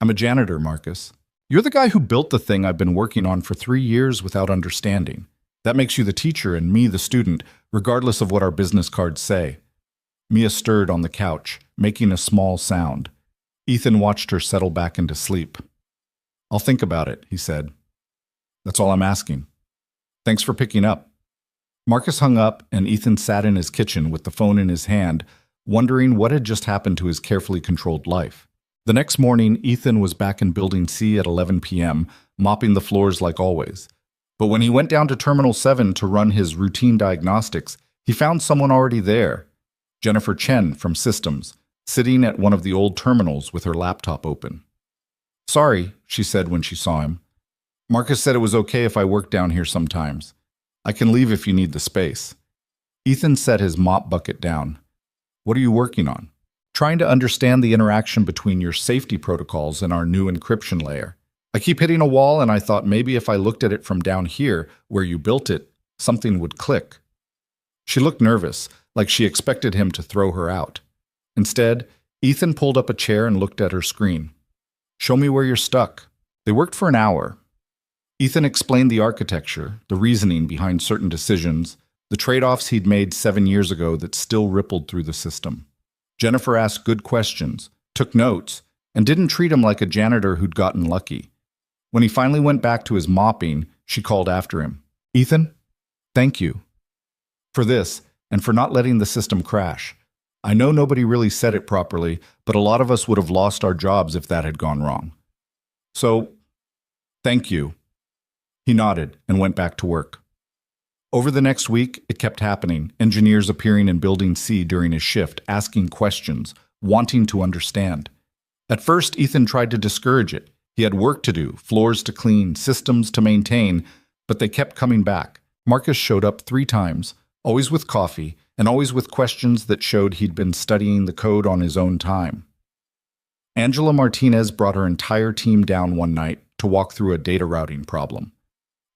"I'm a janitor, Marcus. You're the guy who built the thing I've been working on for 3 years without understanding. That makes you the teacher and me the student, regardless of what our business cards say." Mia stirred on the couch, making a small sound. Ethan watched her settle back into sleep. "I'll think about it," he said. "That's all I'm asking. Thanks for picking up." Marcus hung up, and Ethan sat in his kitchen with the phone in his hand, wondering what had just happened to his carefully controlled life. The next morning, Ethan was back in Building C at 11 p.m., mopping the floors like always. But when he went down to Terminal 7 to run his routine diagnostics, he found someone already there. Jennifer Chen from Systems, sitting at one of the old terminals with her laptop open. "Sorry," she said when she saw him. "Marcus said it was okay if I worked down here sometimes. I can leave if you need the space." Ethan set his mop bucket down. "What are you working on?" "Trying to understand the interaction between your safety protocols and our new encryption layer. I keep hitting a wall, and I thought maybe if I looked at it from down here, where you built it, something would click." She looked nervous, like she expected him to throw her out. Instead, Ethan pulled up a chair and looked at her screen. "Show me where you're stuck." They worked for an hour. Ethan explained the architecture, the reasoning behind certain decisions, the trade-offs he'd made 7 years ago that still rippled through the system. Jennifer asked good questions, took notes, and didn't treat him like a janitor who'd gotten lucky. When he finally went back to his mopping, she called after him. "Ethan, thank you for this and for not letting the system crash. I know nobody really said it properly, but a lot of us would have lost our jobs if that had gone wrong. So, thank you." He nodded and went back to work. Over the next week, it kept happening, engineers appearing in Building C during his shift, asking questions, wanting to understand. At first, Ethan tried to discourage it. He had work to do, floors to clean, systems to maintain, but they kept coming back. Marcus showed up 3 times, always with coffee, and always with questions that showed he'd been studying the code on his own time. Angela Martinez brought her entire team down one night to walk through a data routing problem.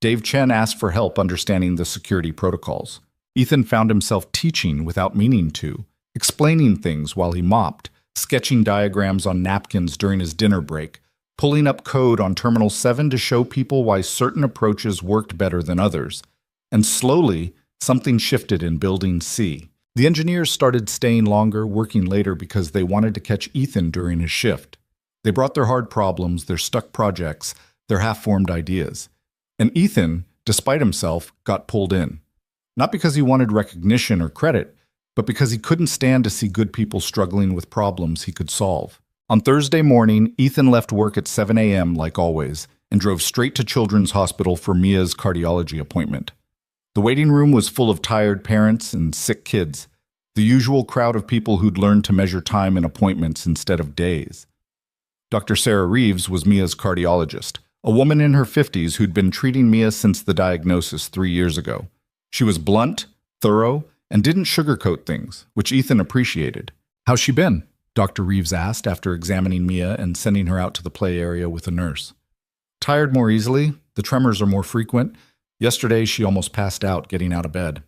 Dave Chen asked for help understanding the security protocols. Ethan found himself teaching without meaning to, explaining things while he mopped, sketching diagrams on napkins during his dinner break, pulling up code on Terminal 7 to show people why certain approaches worked better than others. And slowly, something shifted in Building C. The engineers started staying longer, working later because they wanted to catch Ethan during his shift. They brought their hard problems, their stuck projects, their half-formed ideas. And Ethan, despite himself, got pulled in. Not because he wanted recognition or credit, but because he couldn't stand to see good people struggling with problems he could solve. On Thursday morning, Ethan left work at 7 a.m. like always, and drove straight to Children's Hospital for Mia's cardiology appointment. The waiting room was full of tired parents and sick kids, the usual crowd of people who'd learned to measure time in appointments instead of days. Dr. Sarah Reeves was Mia's cardiologist, a woman in her 50s who'd been treating Mia since the diagnosis 3 years ago. She was blunt, thorough, and didn't sugarcoat things, which Ethan appreciated. "How's she been?" Dr. Reeves asked after examining Mia and sending her out to the play area with a nurse. "Tired more easily, the tremors are more frequent. Yesterday she almost passed out getting out of bed."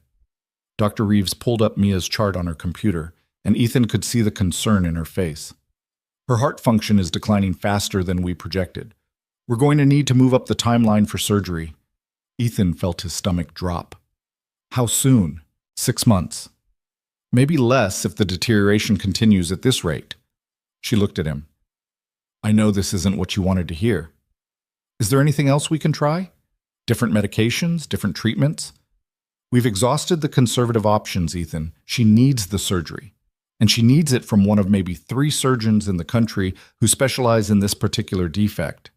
Dr. Reeves pulled up Mia's chart on her computer, and Ethan could see the concern in her face. "Her heart function is declining faster than we projected. We're going to need to move up the timeline for surgery." Ethan felt his stomach drop. "How soon?" 6 months. "Maybe less if the deterioration continues at this rate." She looked at him. "I know this isn't what you wanted to hear. Is there anything else we can try? Different medications, different treatments?" "We've exhausted the conservative options, Ethan. She needs the surgery. And she needs it from one of maybe 3 surgeons in the country who specialize in this particular defect."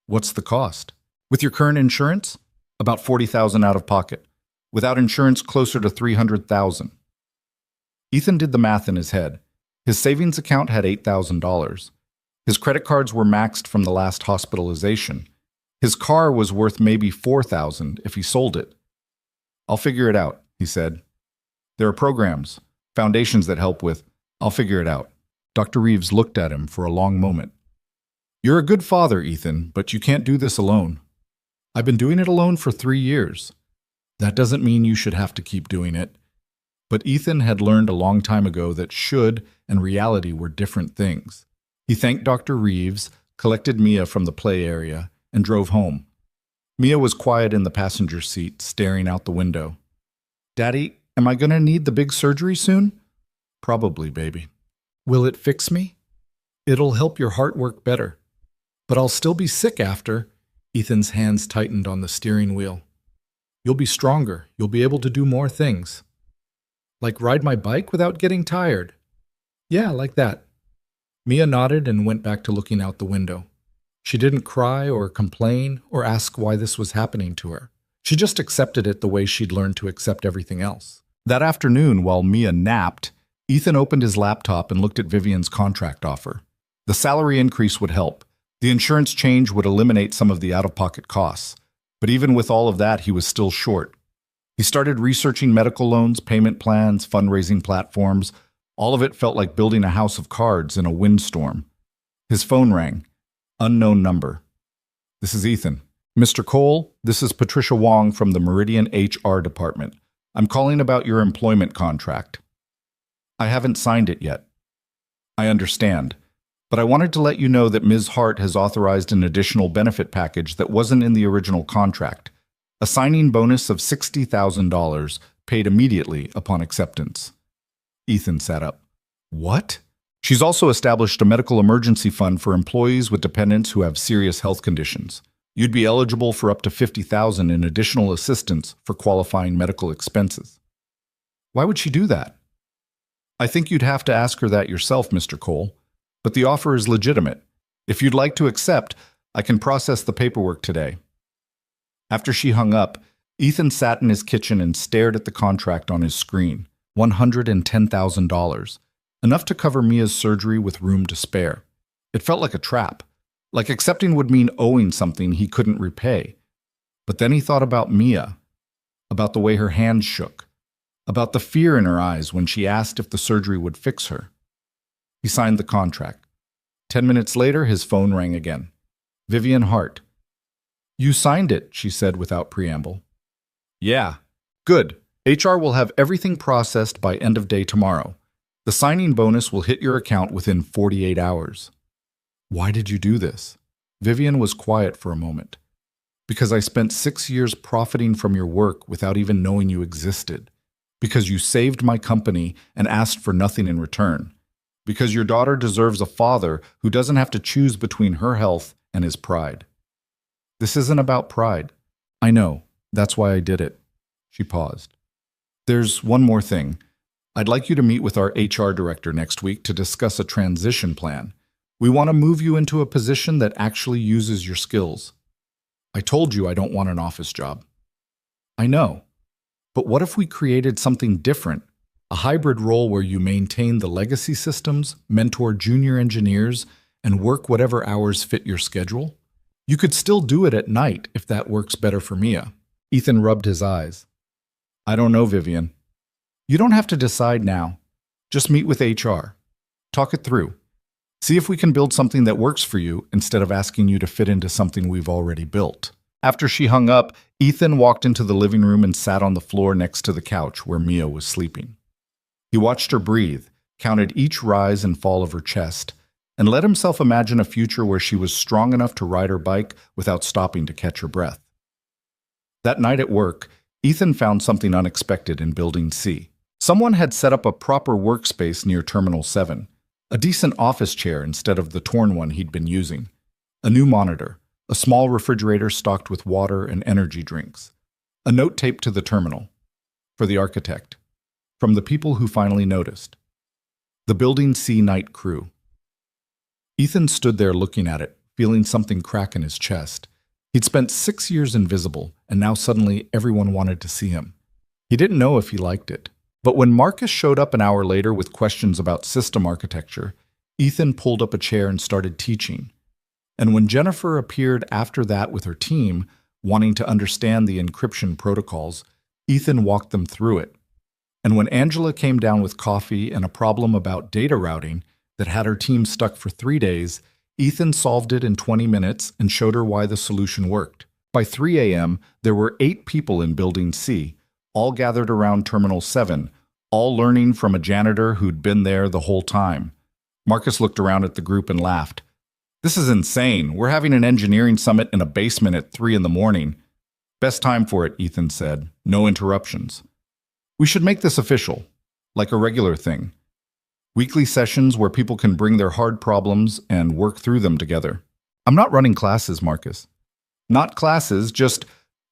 "What's the cost?" "With your current insurance? About $40,000 out of pocket. Without insurance, closer to $300,000. Ethan did the math in his head. His savings account had $8,000. His credit cards were maxed from the last hospitalization. His car was worth maybe $4,000 if he sold it. "I'll figure it out," he said. "There are programs, foundations that help with. I'll figure it out." Dr. Reeves looked at him for a long moment. "You're a good father, Ethan, but you can't do this alone. I've been doing it alone for 3 years. That doesn't mean you should have to keep doing it." But Ethan had learned a long time ago that should and reality were different things. He thanked Dr. Reeves, collected Mia from the play area, and drove home. Mia was quiet in the passenger seat, staring out the window. "Daddy, am I going to need the big surgery soon?" "Probably, baby." "Will it fix me?" "It'll help your heart work better. But I'll still be sick after." Ethan's hands tightened on the steering wheel. "You'll be stronger. You'll be able to do more things." "Like ride my bike without getting tired?" "Yeah, like that." Mia nodded and went back to looking out the window. She didn't cry or complain or ask why this was happening to her. She just accepted it the way she'd learned to accept everything else. That afternoon, while Mia napped, Ethan opened his laptop and looked at Vivian's contract offer. The salary increase would help. The insurance change would eliminate some of the out-of-pocket costs. But even with all of that, he was still short. He started researching medical loans, payment plans, fundraising platforms. All of it felt like building a house of cards in a windstorm. His phone rang. Unknown number. "This is Ethan." "Mr. Cole, this is Patricia Wong from the Meridian HR department. I'm calling about your employment contract." "I haven't signed it yet." "I understand. But I wanted to let you know that Ms. Hart has authorized an additional benefit package that wasn't in the original contract. A signing bonus of $60,000 paid immediately upon acceptance." Ethan sat up. "What?" "She's also established a medical emergency fund for employees with dependents who have serious health conditions. You'd be eligible for up to $50,000 in additional assistance for qualifying medical expenses." "Why would she do that?" "I think you'd have to ask her that yourself, Mr. Cole. But the offer is legitimate. If you'd like to accept, I can process the paperwork today." After she hung up, Ethan sat in his kitchen and stared at the contract on his screen. $110,000. Enough to cover Mia's surgery with room to spare. It felt like a trap. Like accepting would mean owing something he couldn't repay. But then he thought about Mia. about the way her hands shook, about the fear in her eyes when she asked if the surgery would fix her. He signed the contract. 10 minutes later, his phone rang again. Vivian Hart. "You signed it," she said without preamble. "Yeah. Good. HR will have everything processed by end of day tomorrow. The signing bonus will hit your account within 48 hours. "Why did you do this?" Vivian was quiet for a moment. "Because I spent 6 years profiting from your work without even knowing you existed. Because you saved my company and asked for nothing in return. Because your daughter deserves a father who doesn't have to choose between her health and his pride." "This isn't about pride." "I know. That's why I did it." She paused. "There's one more thing. I'd like you to meet with our HR director next week to discuss a transition plan. We want to move you into a position that actually uses your skills." "I told you I don't want an office job." "I know. But what if we created something different? A hybrid role where you maintain the legacy systems, mentor junior engineers, and work whatever hours fit your schedule? You could still do it at night if that works better for Mia." Ethan rubbed his eyes. "I don't know, Vivian. You don't have to decide now. Just meet with HR. Talk it through. See if we can build something that works for you instead of asking you to fit into something we've already built." After she hung up, Ethan walked into the living room and sat on the floor next to the couch where Mia was sleeping. He watched her breathe, counted each rise and fall of her chest, and let himself imagine a future where she was strong enough to ride her bike without stopping to catch her breath. That night at work, Ethan found something unexpected in Building C. Someone had set up a proper workspace near Terminal 7, a decent office chair instead of the torn one he'd been using, a new monitor, a small refrigerator stocked with water and energy drinks, a note taped to the terminal. For the architect. From the people who finally noticed. The Building C night crew. Ethan stood there looking at it, feeling something crack in his chest. He'd spent 6 years invisible, and now suddenly everyone wanted to see him. He didn't know if he liked it. But when Marcus showed up an hour later with questions about system architecture, Ethan pulled up a chair and started teaching. And when Jennifer appeared after that with her team, wanting to understand the encryption protocols, Ethan walked them through it. And when Angela came down with coffee and a problem about data routing that had her team stuck for 3 days, Ethan solved it in 20 minutes and showed her why the solution worked. By 3 a.m., there were 8 people in Building C, all gathered around Terminal 7, all learning from a janitor who'd been there the whole time. Marcus looked around at the group and laughed. "This is insane. We're having an engineering summit in a basement at 3 in the morning. "Best time for it," Ethan said. "No interruptions." "We should make this official, like a regular thing. Weekly sessions where people can bring their hard problems and work through them together." "I'm not running classes, Marcus." "Not classes, just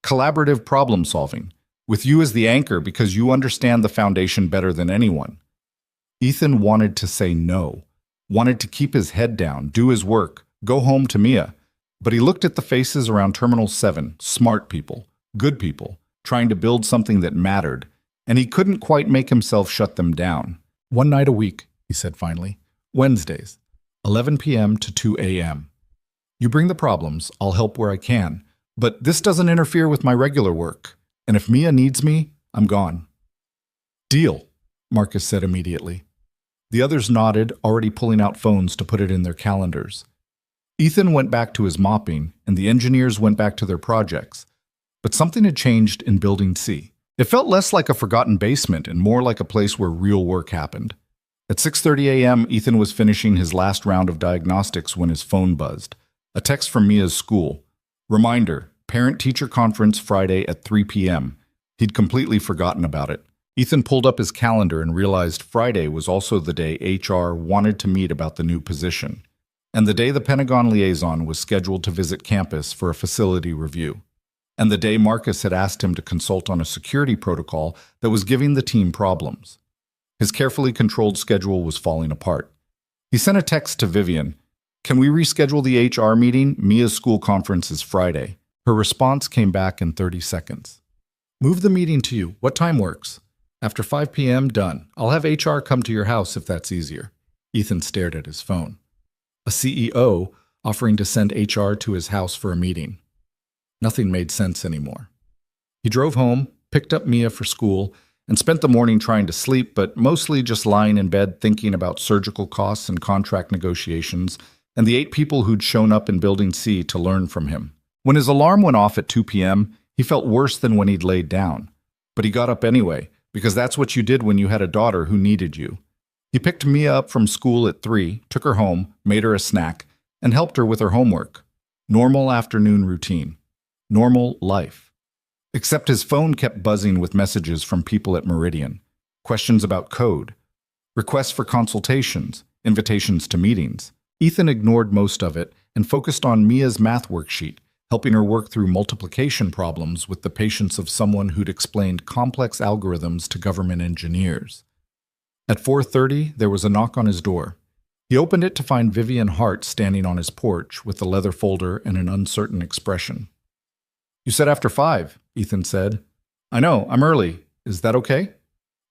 collaborative problem solving, with you as the anchor because you understand the foundation better than anyone." Ethan wanted to say no, wanted to keep his head down, do his work, go home to Mia. But he looked at the faces around Terminal 7, smart people, good people, trying to build something that mattered, and he couldn't quite make himself shut them down. "One night a week," he said finally. "Wednesdays, 11 p.m. to 2 a.m. You bring the problems, I'll help where I can, but this doesn't interfere with my regular work, and if Mia needs me, I'm gone." "Deal," Marcus said immediately. The others nodded, already pulling out phones to put it in their calendars. Ethan went back to his mopping, and the engineers went back to their projects. But something had changed in Building C. It felt less like a forgotten basement and more like a place where real work happened. At 6:30 a.m., Ethan was finishing his last round of diagnostics when his phone buzzed. A text from Mia's school. Reminder, parent-teacher conference Friday at 3 p.m. He'd completely forgotten about it. Ethan pulled up his calendar and realized Friday was also the day HR wanted to meet about the new position, and the day the Pentagon liaison was scheduled to visit campus for a facility review, and the day Marcus had asked him to consult on a security protocol that was giving the team problems. His carefully controlled schedule was falling apart. He sent a text to Vivian. "Can we reschedule the HR meeting? Mia's school conference is Friday." Her response came back in 30 seconds. "Move the meeting to you. What time works?" "After 5 p.m., done. I'll have HR come to your house if that's easier." Ethan stared at his phone. A CEO offering to send HR to his house for a meeting. Nothing made sense anymore. He drove home, picked up Mia for school, and spent the morning trying to sleep, but mostly just lying in bed thinking about surgical costs and contract negotiations, and the 8 people who'd shown up in Building C to learn from him. When his alarm went off at 2 p.m., he felt worse than when he'd laid down. But he got up anyway, because that's what you did when you had a daughter who needed you. He picked Mia up from school at 3, took her home, made her a snack, and helped her with her homework. Normal afternoon routine. Normal life. Except his phone kept buzzing with messages from people at Meridian. Questions about code. Requests for consultations. Invitations to meetings. Ethan ignored most of it and focused on Mia's math worksheet, helping her work through multiplication problems with the patience of someone who'd explained complex algorithms to government engineers. At 4:30, there was a knock on his door. He opened it to find Vivian Hart standing on his porch with a leather folder and an uncertain expression. "You said after 5, Ethan said. "I know, I'm early. Is that okay?"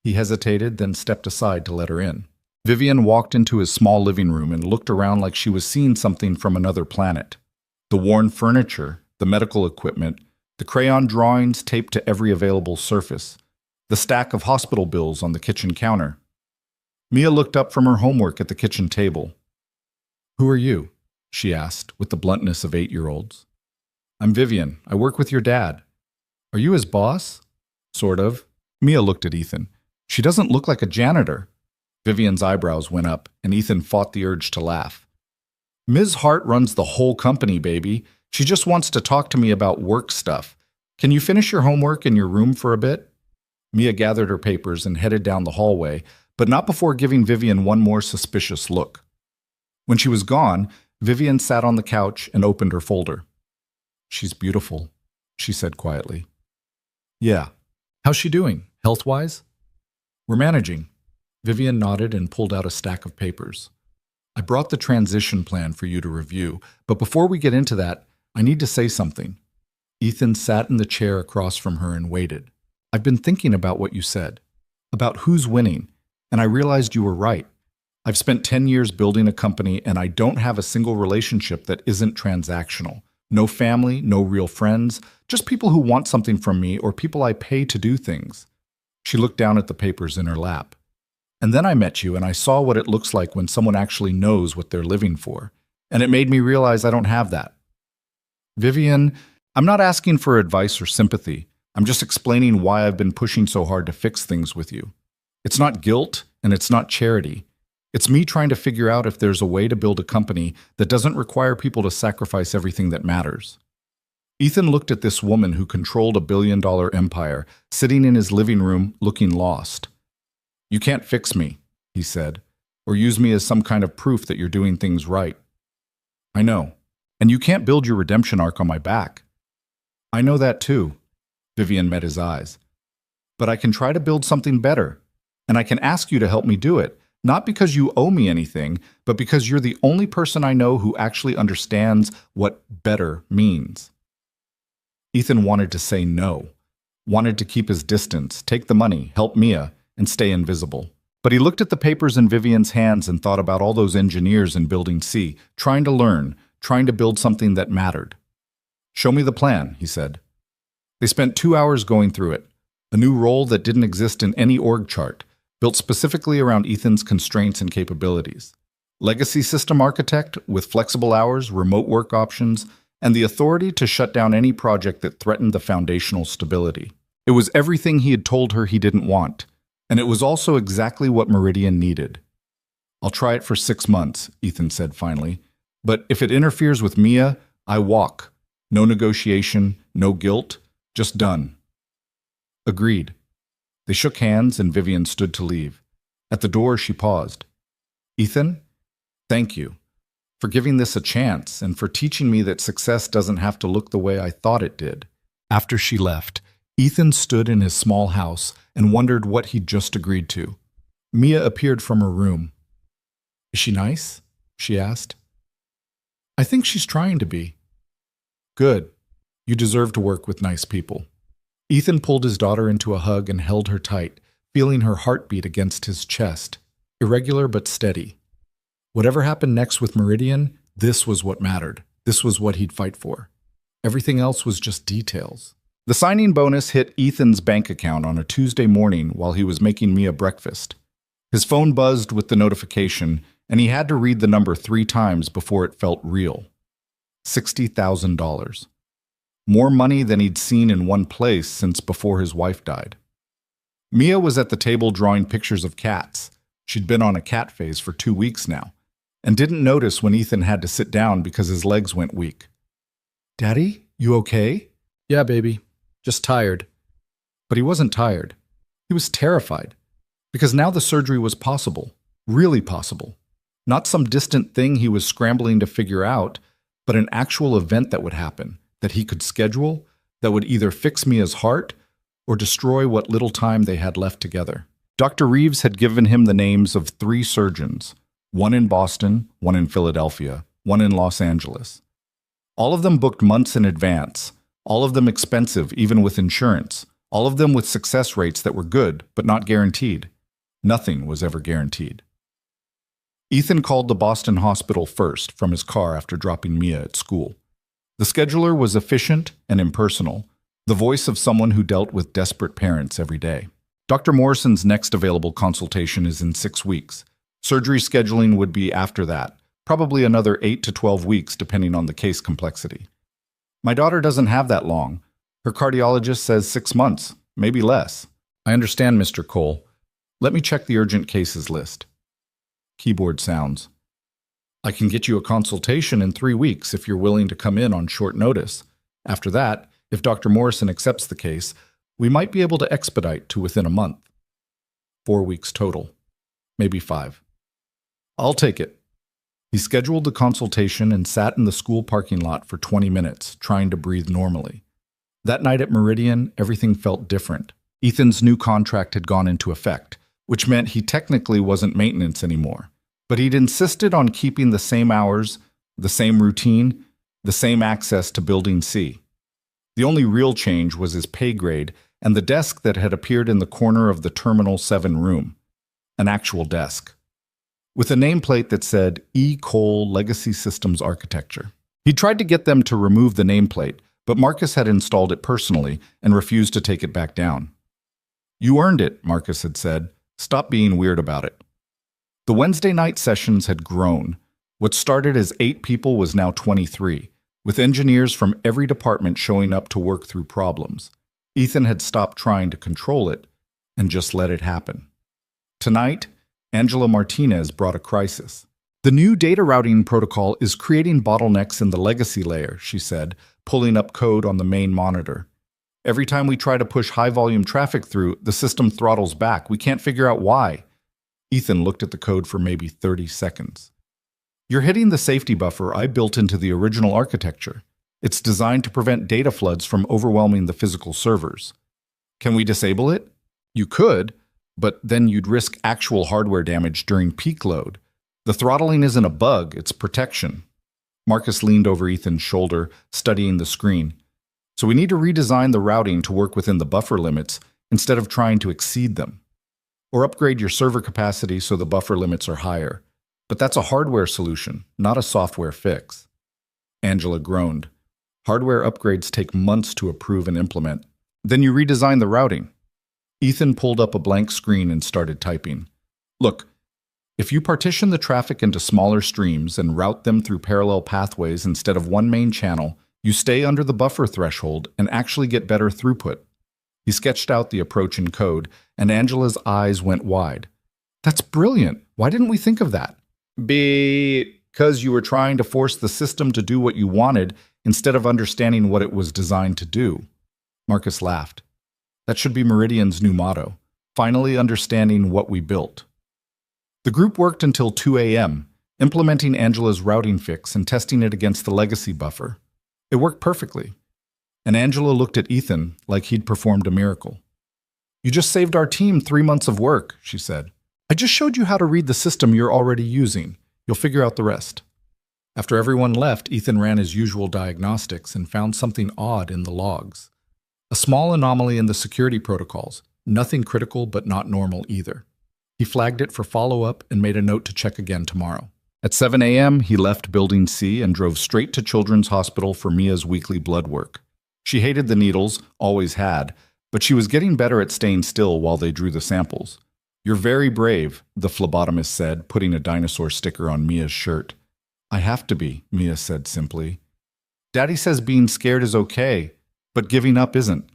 He hesitated, then stepped aside to let her in. Vivian walked into his small living room and looked around like she was seeing something from another planet. The worn furniture, the medical equipment, the crayon drawings taped to every available surface, the stack of hospital bills on the kitchen counter. Mia looked up from her homework at the kitchen table. "Who are you?" she asked, with the bluntness of 8-year-olds. "I'm Vivian. I work with your dad." "Are you his boss?" "Sort of." Mia looked at Ethan. "She doesn't look like a janitor." Vivian's eyebrows went up, and Ethan fought the urge to laugh. "Ms. Hart runs the whole company, baby. She just wants to talk to me about work stuff. Can you finish your homework in your room for a bit?" Mia gathered her papers and headed down the hallway, but not before giving Vivian one more suspicious look. When she was gone, Vivian sat on the couch and opened her folder. "She's beautiful," she said quietly. "Yeah. How's she doing, health-wise?" "We're managing." Vivian nodded and pulled out a stack of papers. "I brought the transition plan for you to review, but before we get into that, I need to say something." Ethan sat in the chair across from her and waited. "I've been thinking about what you said, about who's winning, and I realized you were right. I've spent 10 years building a company, and I don't have a single relationship that isn't transactional. No family, no real friends, just people who want something from me or people I pay to do things." She looked down at the papers in her lap. "And then I met you and I saw what it looks like when someone actually knows what they're living for. And it made me realize I don't have that." "Vivian, I'm not asking for advice or sympathy. I'm just explaining why I've been pushing so hard to fix things with you. It's not guilt and it's not charity. It's me trying to figure out if there's a way to build a company that doesn't require people to sacrifice everything that matters." Ethan looked at this woman who controlled a billion-dollar empire, sitting in his living room looking lost. "You can't fix me," he said, "or use me as some kind of proof that you're doing things right." "I know. And you can't build your redemption arc on my back." "I know that too." Vivian met his eyes. "But I can try to build something better, and I can ask you to help me do it, not because you owe me anything, but because you're the only person I know who actually understands what better means." Ethan wanted to say no, wanted to keep his distance, take the money, help Mia, and stay invisible. But he looked at the papers in Vivian's hands and thought about all those engineers in Building C, trying to learn, trying to build something that mattered. "Show me the plan," he said. They spent 2 hours going through it, a new role that didn't exist in any org chart, built specifically around Ethan's constraints and capabilities. Legacy system architect with flexible hours, remote work options, and the authority to shut down any project that threatened the foundational stability. It was everything he had told her he didn't want, and it was also exactly what Meridian needed. "I'll try it for 6 months," Ethan said finally. "But if it interferes with Mia, I walk. No negotiation, no guilt, just done." Agreed. They shook hands and Vivian stood to leave. At the door, she paused. "Ethan, thank you for giving this a chance and for teaching me that success doesn't have to look the way I thought it did." After she left, Ethan stood in his small house and wondered what he'd just agreed to. Mia appeared from her room. "Is she nice?" she asked. "I think she's trying to be." "Good. You deserve to work with nice people." Ethan pulled his daughter into a hug and held her tight, feeling her heartbeat against his chest, irregular but steady. Whatever happened next with Meridian, this was what mattered. This was what he'd fight for. Everything else was just details. The signing bonus hit Ethan's bank account on a Tuesday morning while he was making Mia breakfast. His phone buzzed with the notification, and he had to read the number 3 times before it felt real. $60,000. More money than he'd seen in one place since before his wife died. Mia was at the table drawing pictures of cats. She'd been on a cat phase for 2 weeks now, and didn't notice when Ethan had to sit down because his legs went weak. "Daddy, you okay?" "Yeah, baby. Just tired." But he wasn't tired. He was terrified, because now the surgery was possible, really possible. Not some distant thing he was scrambling to figure out, but an actual event that would happen, that he could schedule, that would either fix Mia's heart or destroy what little time they had left together. Dr. Reeves had given him the names of 3 surgeons, one in Boston, one in Philadelphia, one in Los Angeles. All of them booked months in advance, all of them expensive even with insurance, all of them with success rates that were good but not guaranteed. Nothing was ever guaranteed. Ethan called the Boston hospital first from his car after dropping Mia at school. The scheduler was efficient and impersonal, the voice of someone who dealt with desperate parents every day. Dr. Morrison's next available consultation is in 6 weeks. Surgery scheduling would be after that, probably another 8 to 12 weeks depending on the case complexity. "My daughter doesn't have that long. Her cardiologist says 6 months, maybe less." "I understand, Mr. Cole. Let me check the urgent cases list." Keyboard sounds. "I can get you a consultation in 3 weeks if you're willing to come in on short notice. After that, if Dr. Morrison accepts the case, we might be able to expedite to within a month." 4 weeks total. Maybe 5. "I'll take it." He scheduled the consultation and sat in the school parking lot for 20 minutes, trying to breathe normally. That night at Meridian, everything felt different. Ethan's new contract had gone into effect, which meant he technically wasn't maintenance anymore. But he'd insisted on keeping the same hours, the same routine, the same access to Building C. The only real change was his pay grade and the desk that had appeared in the corner of the Terminal 7 room. An actual desk, with a nameplate that said E. Cole Legacy Systems Architecture. He tried to get them to remove the nameplate, but Marcus had installed it personally and refused to take it back down. "You earned it," Marcus had said. "Stop being weird about it." The Wednesday night sessions had grown. What started as 8 people was now 23, with engineers from every department showing up to work through problems. Ethan had stopped trying to control it and just let it happen. Tonight, Angela Martinez brought a crisis. "The new data routing protocol is creating bottlenecks in the legacy layer," she said, pulling up code on the main monitor. "Every time we try to push high-volume traffic through, the system throttles back. We can't figure out why." Ethan looked at the code for maybe 30 seconds. "You're hitting the safety buffer I built into the original architecture. It's designed to prevent data floods from overwhelming the physical servers. Can we disable it? You could, but then you'd risk actual hardware damage during peak load. The throttling isn't a bug, it's protection." Marcus leaned over Ethan's shoulder, studying the screen. "So we need to redesign the routing to work within the buffer limits instead of trying to exceed them. Or upgrade your server capacity so the buffer limits are higher. But that's a hardware solution, not a software fix." Angela groaned. "Hardware upgrades take months to approve and implement. Then you redesign the routing." Ethan pulled up a blank screen and started typing. "Look, if you partition the traffic into smaller streams and route them through parallel pathways instead of one main channel, you stay under the buffer threshold and actually get better throughput." He sketched out the approach in code, and Angela's eyes went wide. "That's brilliant. Why didn't we think of that?" "Because you were trying to force the system to do what you wanted instead of understanding what it was designed to do." Marcus laughed. "That should be Meridian's new motto, finally understanding what we built." The group worked until 2 a.m., implementing Angela's routing fix and testing it against the legacy buffer. It worked perfectly, and Angela looked at Ethan like he'd performed a miracle. "You just saved our team 3 months of work," she said. "I just showed you how to read the system you're already using. You'll figure out the rest." After everyone left, Ethan ran his usual diagnostics and found something odd in the logs. A small anomaly in the security protocols, nothing critical but not normal either. He flagged it for follow-up and made a note to check again tomorrow. At 7 a.m., he left Building C and drove straight to Children's Hospital for Mia's weekly blood work. She hated the needles, always had, but she was getting better at staying still while they drew the samples. "You're very brave," the phlebotomist said, putting a dinosaur sticker on Mia's shirt. "I have to be," Mia said simply. "Daddy says being scared is okay, but giving up isn't."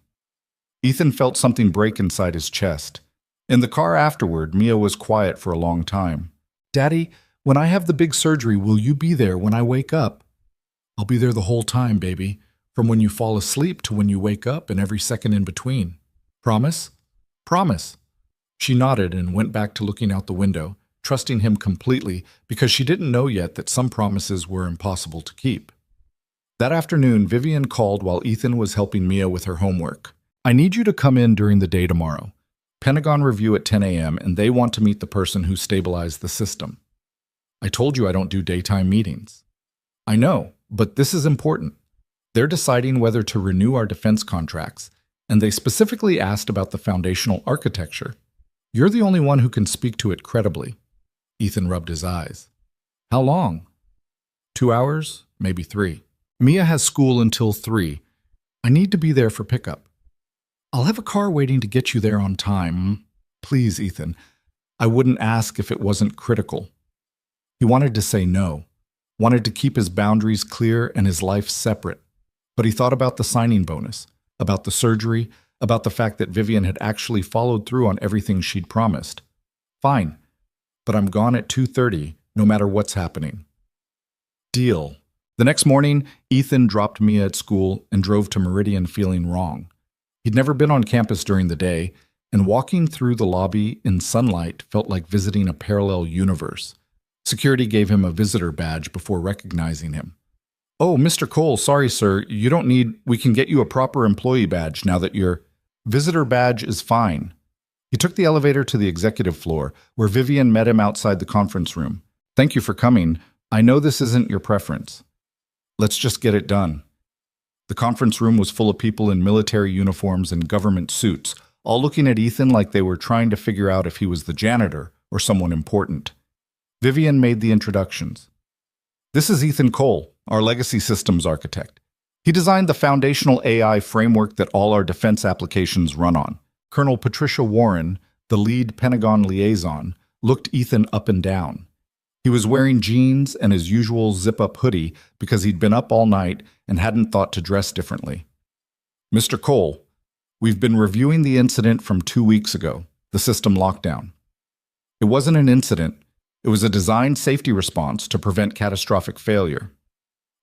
Ethan felt something break inside his chest. In the car afterward, Mia was quiet for a long time. "Daddy, when I have the big surgery, will you be there when I wake up?" "I'll be there the whole time, baby, from when you fall asleep to when you wake up and every second in between. Promise?" "Promise." She nodded and went back to looking out the window, trusting him completely because she didn't know yet that some promises were impossible to keep. That afternoon, Vivian called while Ethan was helping Mia with her homework. "I need you to come in during the day tomorrow. Pentagon review at 10 a.m. and they want to meet the person who stabilized the system." "I told you I don't do daytime meetings." "I know, but this is important. They're deciding whether to renew our defense contracts, and they specifically asked about the foundational architecture. You're the only one who can speak to it credibly." Ethan rubbed his eyes. "How long?" 2 hours, maybe 3. "Mia has school until 3. I need to be there for pickup." "I'll have a car waiting to get you there on time." "Please, Ethan. I wouldn't ask if it wasn't critical." He wanted to say no, wanted to keep his boundaries clear and his life separate. But he thought about the signing bonus, about the surgery, about the fact that Vivian had actually followed through on everything she'd promised. "Fine, but I'm gone at 2:30, no matter what's happening." Deal. The next morning, Ethan dropped Mia at school and drove to Meridian feeling wrong. He'd never been on campus during the day, and walking through the lobby in sunlight felt like visiting a parallel universe. Security gave him a visitor badge before recognizing him. "Oh, Mr. Cole, sorry, sir. We can get you a proper employee badge now that you're—" "Visitor badge is fine." He took the elevator to the executive floor, where Vivian met him outside the conference room. "Thank you for coming. I know this isn't your preference. Let's just get it done." The conference room was full of people in military uniforms and government suits, all looking at Ethan like they were trying to figure out if he was the janitor or someone important. Vivian made the introductions. "This is Ethan Cole, our legacy systems architect. He designed the foundational AI framework that all our defense applications run on." Colonel Patricia Warren, the lead Pentagon liaison, looked Ethan up and down. He was wearing jeans and his usual zip-up hoodie because he'd been up all night and hadn't thought to dress differently. "Mr. Cole, we've been reviewing the incident from 2 weeks ago, the system lockdown. It wasn't an incident. It was a designed safety response to prevent catastrophic failure.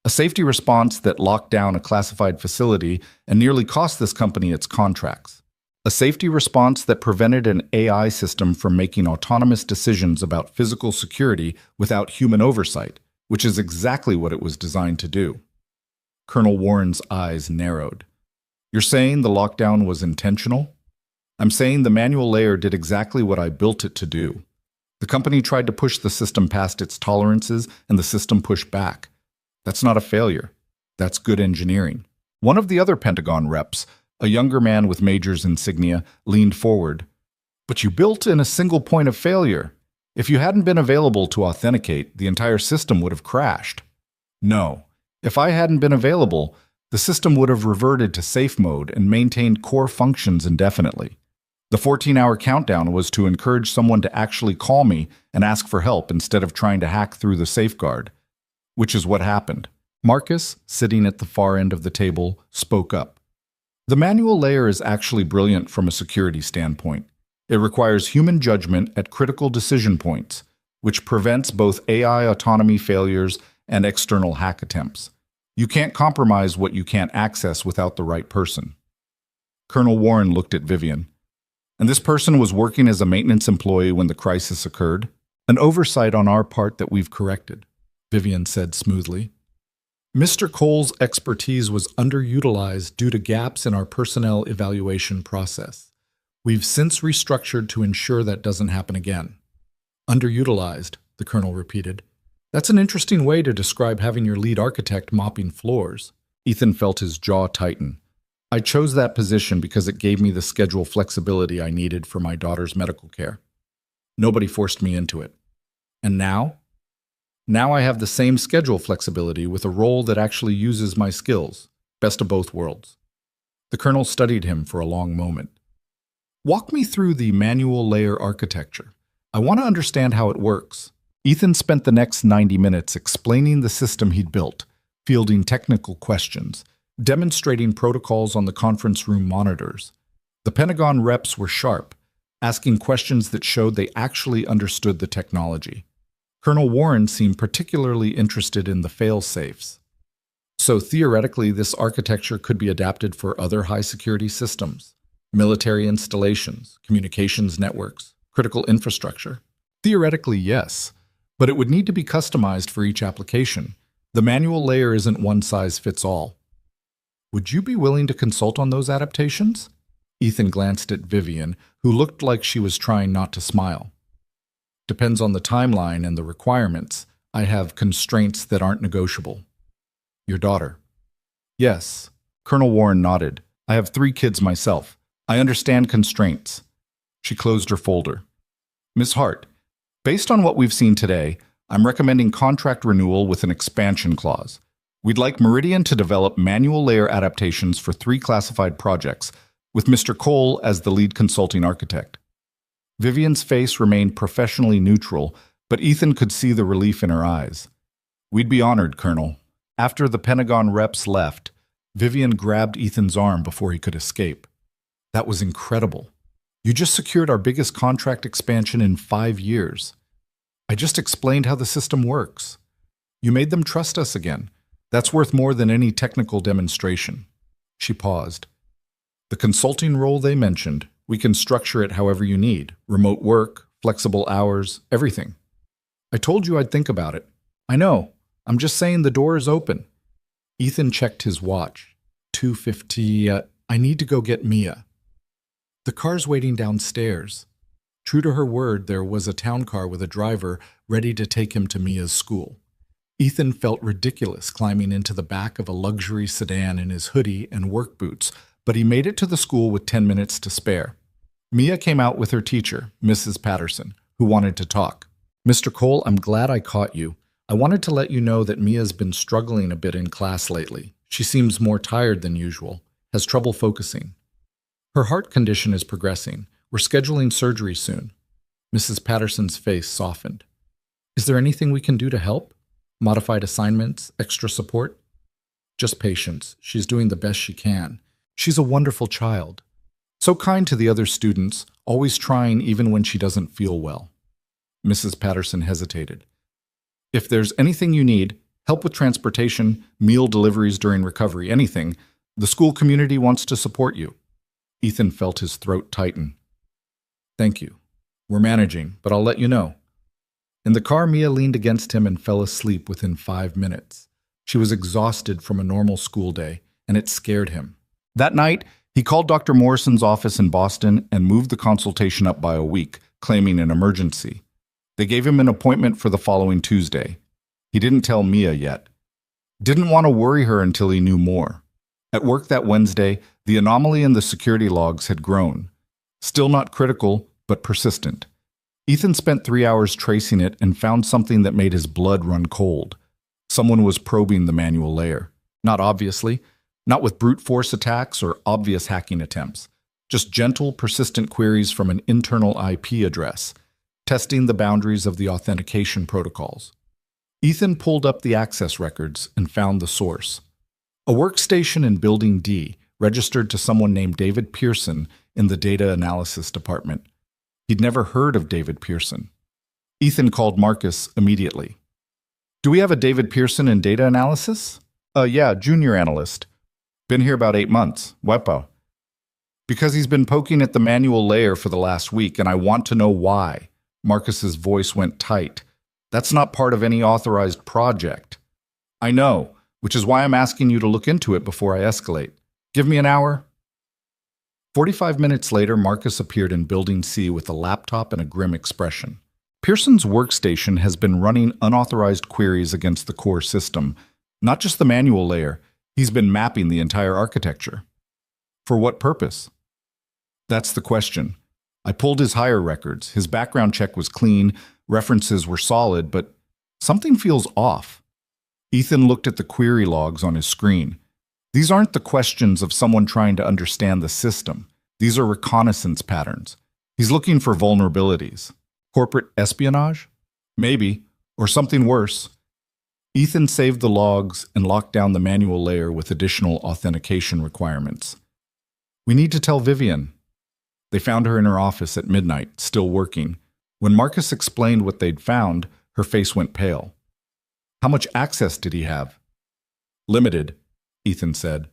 A safety response that locked down a classified facility and nearly cost this company its contracts. A safety response that prevented an AI system from making autonomous decisions about physical security without human oversight, which is exactly what it was designed to do." Colonel Warren's eyes narrowed. "You're saying the lockdown was intentional?" "I'm saying the manual layer did exactly what I built it to do. The company tried to push the system past its tolerances, and the system pushed back. That's not a failure. That's good engineering." One of the other Pentagon reps, a younger man with major's insignia, leaned forward. "But you built in a single point of failure. If you hadn't been available to authenticate, the entire system would have crashed." "No. If I hadn't been available, the system would have reverted to safe mode and maintained core functions indefinitely. The 14-hour countdown was to encourage someone to actually call me and ask for help instead of trying to hack through the safeguard, which is what happened." Marcus, sitting at the far end of the table, spoke up. "The manual layer is actually brilliant from a security standpoint. It requires human judgment at critical decision points, which prevents both AI autonomy failures and external hack attempts. You can't compromise what you can't access without the right person." Colonel Warren looked at Vivian. "And this person was working as a maintenance employee when the crisis occurred?" "An oversight on our part that we've corrected," Vivian said smoothly. "Mr. Cole's expertise was underutilized due to gaps in our personnel evaluation process. We've since restructured to ensure that doesn't happen again." "Underutilized," the colonel repeated. "That's an interesting way to describe having your lead architect mopping floors." Ethan felt his jaw tighten. "I chose that position because it gave me the schedule flexibility I needed for my daughter's medical care. Nobody forced me into it. And now? Now I have the same schedule flexibility with a role that actually uses my skills. Best of both worlds." The colonel studied him for a long moment. Walk me through the manual layer architecture. I want to understand how it works. Ethan spent the next 90 minutes explaining the system he'd built, fielding technical questions, demonstrating protocols on the conference room monitors. The Pentagon reps were sharp, asking questions that showed they actually understood the technology. Colonel Warren seemed particularly interested in the fail-safes. So theoretically, this architecture could be adapted for other high-security systems, military installations, communications networks, critical infrastructure. Theoretically, yes, but it would need to be customized for each application. The manual layer isn't one size fits all. Would you be willing to consult on those adaptations? Ethan glanced at Vivian, who looked like she was trying not to smile. Depends on the timeline and the requirements. I have constraints that aren't negotiable. Your daughter. Yes. Colonel Warren nodded. I have 3 kids myself. I understand constraints. She closed her folder. Miss Hart, based on what we've seen today, I'm recommending contract renewal with an expansion clause. We'd like Meridian to develop manual layer adaptations for 3 classified projects, with Mr. Cole as the lead consulting architect. Vivian's face remained professionally neutral, but Ethan could see the relief in her eyes. We'd be honored, Colonel. After the Pentagon reps left, Vivian grabbed Ethan's arm before he could escape. That was incredible. You just secured our biggest contract expansion in 5 years. I just explained how the system works. You made them trust us again. That's worth more than any technical demonstration. She paused. The consulting role they mentioned, we can structure it however you need. Remote work, flexible hours, everything. I told you I'd think about it. I know. I'm just saying the door is open. Ethan checked his watch. 2:50. I need to go get Mia. The car's waiting downstairs. True to her word, there was a town car with a driver ready to take him to Mia's school. Ethan felt ridiculous climbing into the back of a luxury sedan in his hoodie and work boots, but he made it to the school with 10 minutes to spare. Mia came out with her teacher, Mrs. Patterson, who wanted to talk. Mr. Cole, I'm glad I caught you. I wanted to let you know that Mia's been struggling a bit in class lately. She seems more tired than usual, has trouble focusing. Her heart condition is progressing. We're scheduling surgery soon. Mrs. Patterson's face softened. Is there anything we can do to help? Modified assignments? Extra support? Just patience. She's doing the best she can. She's a wonderful child. So kind to the other students, always trying even when she doesn't feel well. Mrs. Patterson hesitated. If there's anything you need, help with transportation, meal deliveries during recovery, anything, the school community wants to support you. Ethan felt his throat tighten. Thank you. We're managing, but I'll let you know. In the car, Mia leaned against him and fell asleep within 5 minutes. She was exhausted from a normal school day, and it scared him. That night, he called Dr. Morrison's office in Boston and moved the consultation up by a week, claiming an emergency. They gave him an appointment for the following Tuesday. He didn't tell Mia yet. Didn't want to worry her until he knew more. At work that Wednesday, the anomaly in the security logs had grown. Still not critical, but persistent. Ethan spent 3 hours tracing it and found something that made his blood run cold. Someone was probing the manual layer. Not obviously, not with brute force attacks or obvious hacking attempts. Just gentle, persistent queries from an internal IP address, testing the boundaries of the authentication protocols. Ethan pulled up the access records and found the source. A workstation in Building D, registered to someone named David Pearson in the data analysis department. He'd never heard of David Pearson. Ethan called Marcus immediately. Do we have a David Pearson in data analysis? Yeah, junior analyst. Been here about 8 months. Wepo. Because he's been poking at the manual layer for the last week, and I want to know why. Marcus's voice went tight. That's not part of any authorized project. I know, which is why I'm asking you to look into it before I escalate. Give me an hour. 45 minutes later, Marcus appeared in Building C with a laptop and a grim expression. Pearson's workstation has been running unauthorized queries against the core system, not just the manual layer. He's been mapping the entire architecture. For what purpose? That's the question. I pulled his hire records. His background check was clean, references were solid, but something feels off. Ethan looked at the query logs on his screen. These aren't the questions of someone trying to understand the system. These are reconnaissance patterns. He's looking for vulnerabilities. Corporate espionage? Maybe. Or something worse. Ethan saved the logs and locked down the manual layer with additional authentication requirements. We need to tell Vivian. They found her in her office at midnight, still working. When Marcus explained what they'd found, her face went pale. How much access did he have? Limited, Ethan said.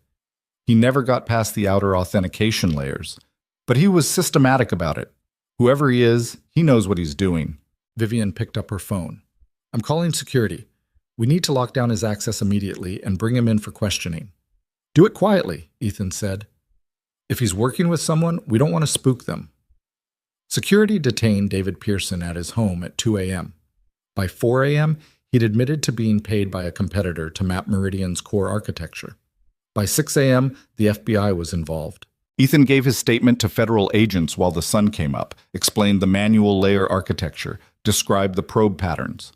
He never got past the outer authentication layers, but he was systematic about it. Whoever he is, he knows what he's doing. Vivian picked up her phone. I'm calling security. We need to lock down his access immediately and bring him in for questioning. Do it quietly, Ethan said. If he's working with someone, we don't want to spook them. Security detained David Pearson at his home at 2 a.m. By 4 a.m., he'd admitted to being paid by a competitor to map Meridian's core architecture. By 6 a.m., the FBI was involved. Ethan gave his statement to federal agents while the sun came up, explained the manual layer architecture, described the probe patterns.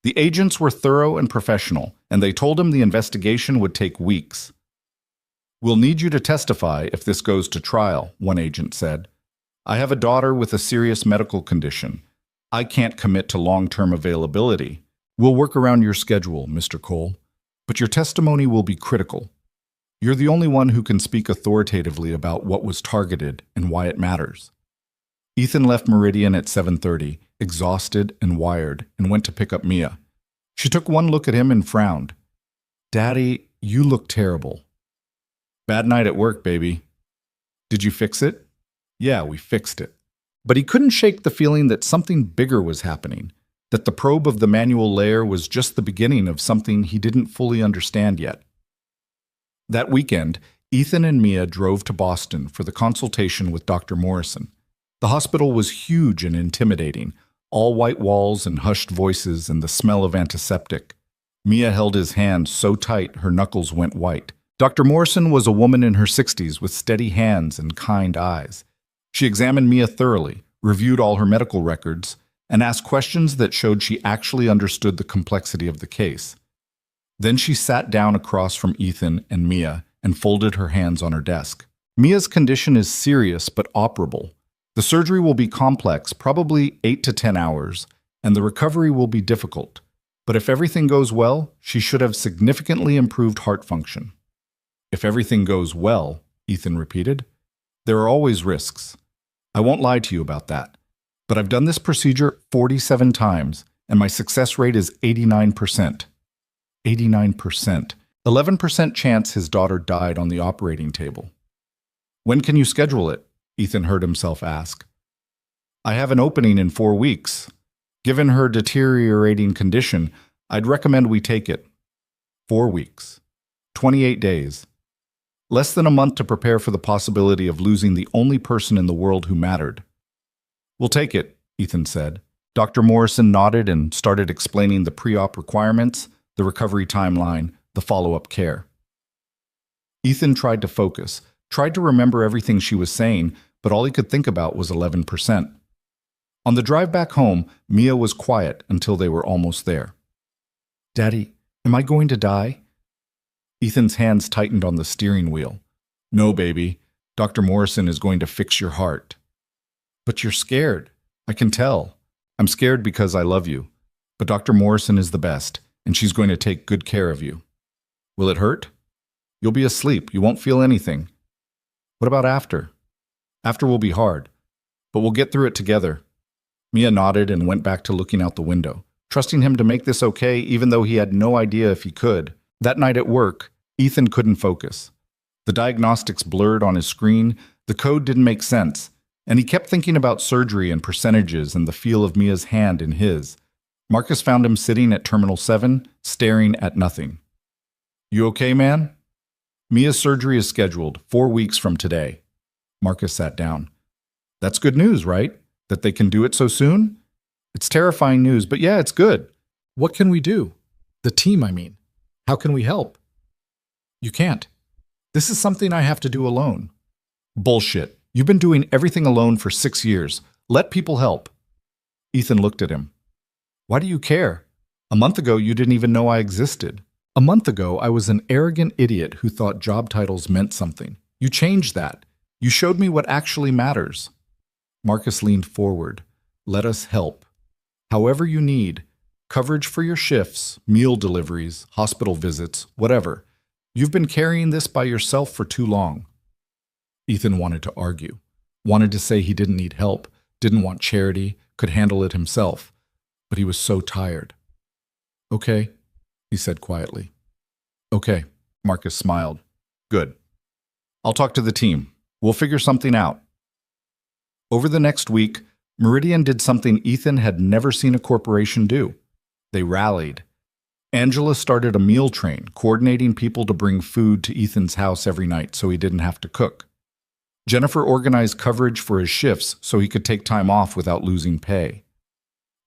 The agents were thorough and professional, and they told him the investigation would take weeks. We'll need you to testify if this goes to trial, one agent said. I have a daughter with a serious medical condition. I can't commit to long-term availability. We'll work around your schedule, Mr. Cole, but your testimony will be critical. You're the only one who can speak authoritatively about what was targeted and why it matters. Ethan left Meridian at 7:30, exhausted and wired, and went to pick up Mia. She took one look at him and frowned. Daddy, you look terrible. Bad night at work, baby. Did you fix it? Yeah, we fixed it. But he couldn't shake the feeling that something bigger was happening, that the probe of the manual layer was just the beginning of something he didn't fully understand yet. That weekend, Ethan and Mia drove to Boston for the consultation with Dr. Morrison. The hospital was huge and intimidating, all white walls and hushed voices and the smell of antiseptic. Mia held his hand so tight her knuckles went white. Dr. Morrison was a woman in her 60s with steady hands and kind eyes. She examined Mia thoroughly, reviewed all her medical records, and asked questions that showed she actually understood the complexity of the case. Then she sat down across from Ethan and Mia and folded her hands on her desk. Mia's condition is serious but operable. The surgery will be complex, probably 8 to 10 hours, and the recovery will be difficult. But if everything goes well, she should have significantly improved heart function. If everything goes well, Ethan repeated. There are always risks. I won't lie to you about that. But I've done this procedure 47 times, and my success rate is 89%. 89%. 11% chance his daughter died on the operating table. When can you schedule it? Ethan heard himself ask. I have an opening in 4 weeks. Given her deteriorating condition, I'd recommend we take it. 4 weeks. 28 days. Less than a month to prepare for the possibility of losing the only person in the world who mattered. We'll take it, Ethan said. Dr. Morrison nodded and started explaining the pre-op requirements, the recovery timeline, the follow-up care. Ethan tried to focus, tried to remember everything she was saying, but all he could think about was 11%. On the drive back home, Mia was quiet until they were almost there. Daddy, am I going to die? Ethan's hands tightened on the steering wheel. No, baby. Dr. Morrison is going to fix your heart. But you're scared. I can tell. I'm scared because I love you. But Dr. Morrison is the best, and she's going to take good care of you. Will it hurt? You'll be asleep. You won't feel anything. What about after? After will be hard, but we'll get through it together. Mia nodded and went back to looking out the window, trusting him to make this okay even though he had no idea if he could. That night at work, Ethan couldn't focus. The diagnostics blurred on his screen, the code didn't make sense, and he kept thinking about surgery and percentages and the feel of Mia's hand in his. Marcus found him sitting at Terminal 7, staring at nothing. You okay, man? Mia's surgery is scheduled 4 weeks from today. Marcus sat down. That's good news, right? That they can do it so soon? It's terrifying news, but yeah, it's good. What can we do? The team, I mean. How can we help? You can't. This is something I have to do alone. Bullshit. You've been doing everything alone for 6 years. Let people help. Ethan looked at him. Why do you care? A month ago, you didn't even know I existed. A month ago, I was an arrogant idiot who thought job titles meant something. You changed that. You showed me what actually matters. Marcus leaned forward. Let us help. However you need. Coverage for your shifts, meal deliveries, hospital visits, whatever. You've been carrying this by yourself for too long. Ethan wanted to argue. Wanted to say he didn't need help, didn't want charity, could handle it himself. But he was so tired. Okay, he said quietly. Okay, Marcus smiled. Good. I'll talk to the team. We'll figure something out. Over the next week, Meridian did something Ethan had never seen a corporation do. They rallied. Angela started a meal train, coordinating people to bring food to Ethan's house every night so he didn't have to cook. Jennifer organized coverage for his shifts so he could take time off without losing pay.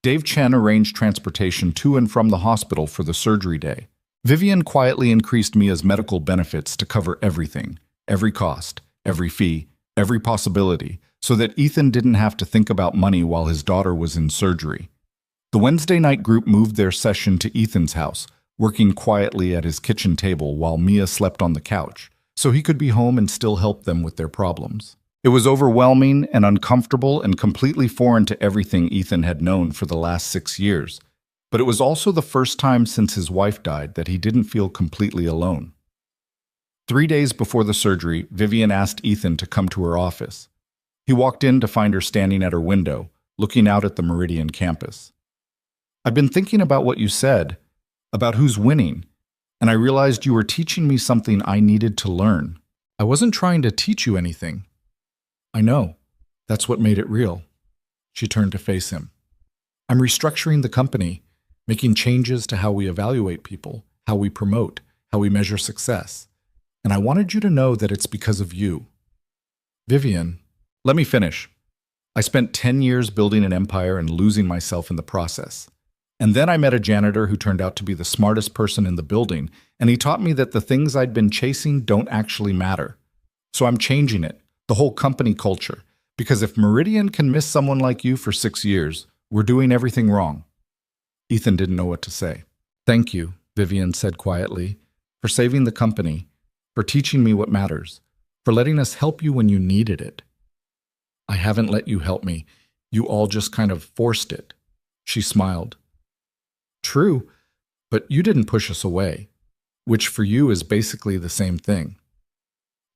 Dave Chen arranged transportation to and from the hospital for the surgery day. Vivian quietly increased Mia's medical benefits to cover everything, every cost, every fee, every possibility, so that Ethan didn't have to think about money while his daughter was in surgery. The Wednesday night group moved their session to Ethan's house, working quietly at his kitchen table while Mia slept on the couch, so he could be home and still help them with their problems. It was overwhelming and uncomfortable and completely foreign to everything Ethan had known for the last 6 years. But it was also the first time since his wife died that he didn't feel completely alone. 3 days before the surgery, Vivian asked Ethan to come to her office. He walked in to find her standing at her window, looking out at the Meridian campus. I've been thinking about what you said, about who's winning, and I realized you were teaching me something I needed to learn. I wasn't trying to teach you anything. I know. That's what made it real. She turned to face him. I'm restructuring the company, making changes to how we evaluate people, how we promote, how we measure success. And I wanted you to know that it's because of you. Vivian, let me finish. I spent 10 years building an empire and losing myself in the process. And then I met a janitor who turned out to be the smartest person in the building, and he taught me that the things I'd been chasing don't actually matter. So I'm changing it, the whole company culture, because if Meridian can miss someone like you for 6 years, we're doing everything wrong. Ethan didn't know what to say. Thank you, Vivian said quietly, for saving the company, for teaching me what matters, for letting us help you when you needed it. I haven't let you help me. You all just kind of forced it. She smiled. True, but you didn't push us away, which for you is basically the same thing.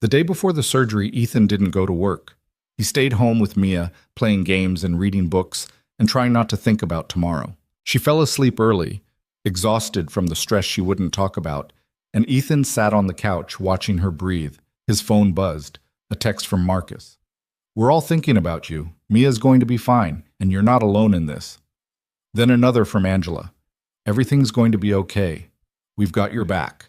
The day before the surgery, Ethan didn't go to work. He stayed home with Mia, playing games and reading books, and trying not to think about tomorrow. She fell asleep early, exhausted from the stress she wouldn't talk about, and Ethan sat on the couch watching her breathe. His phone buzzed, a text from Marcus. We're all thinking about you. Mia's going to be fine, and you're not alone in this. Then another from Angela. Everything's going to be okay. We've got your back.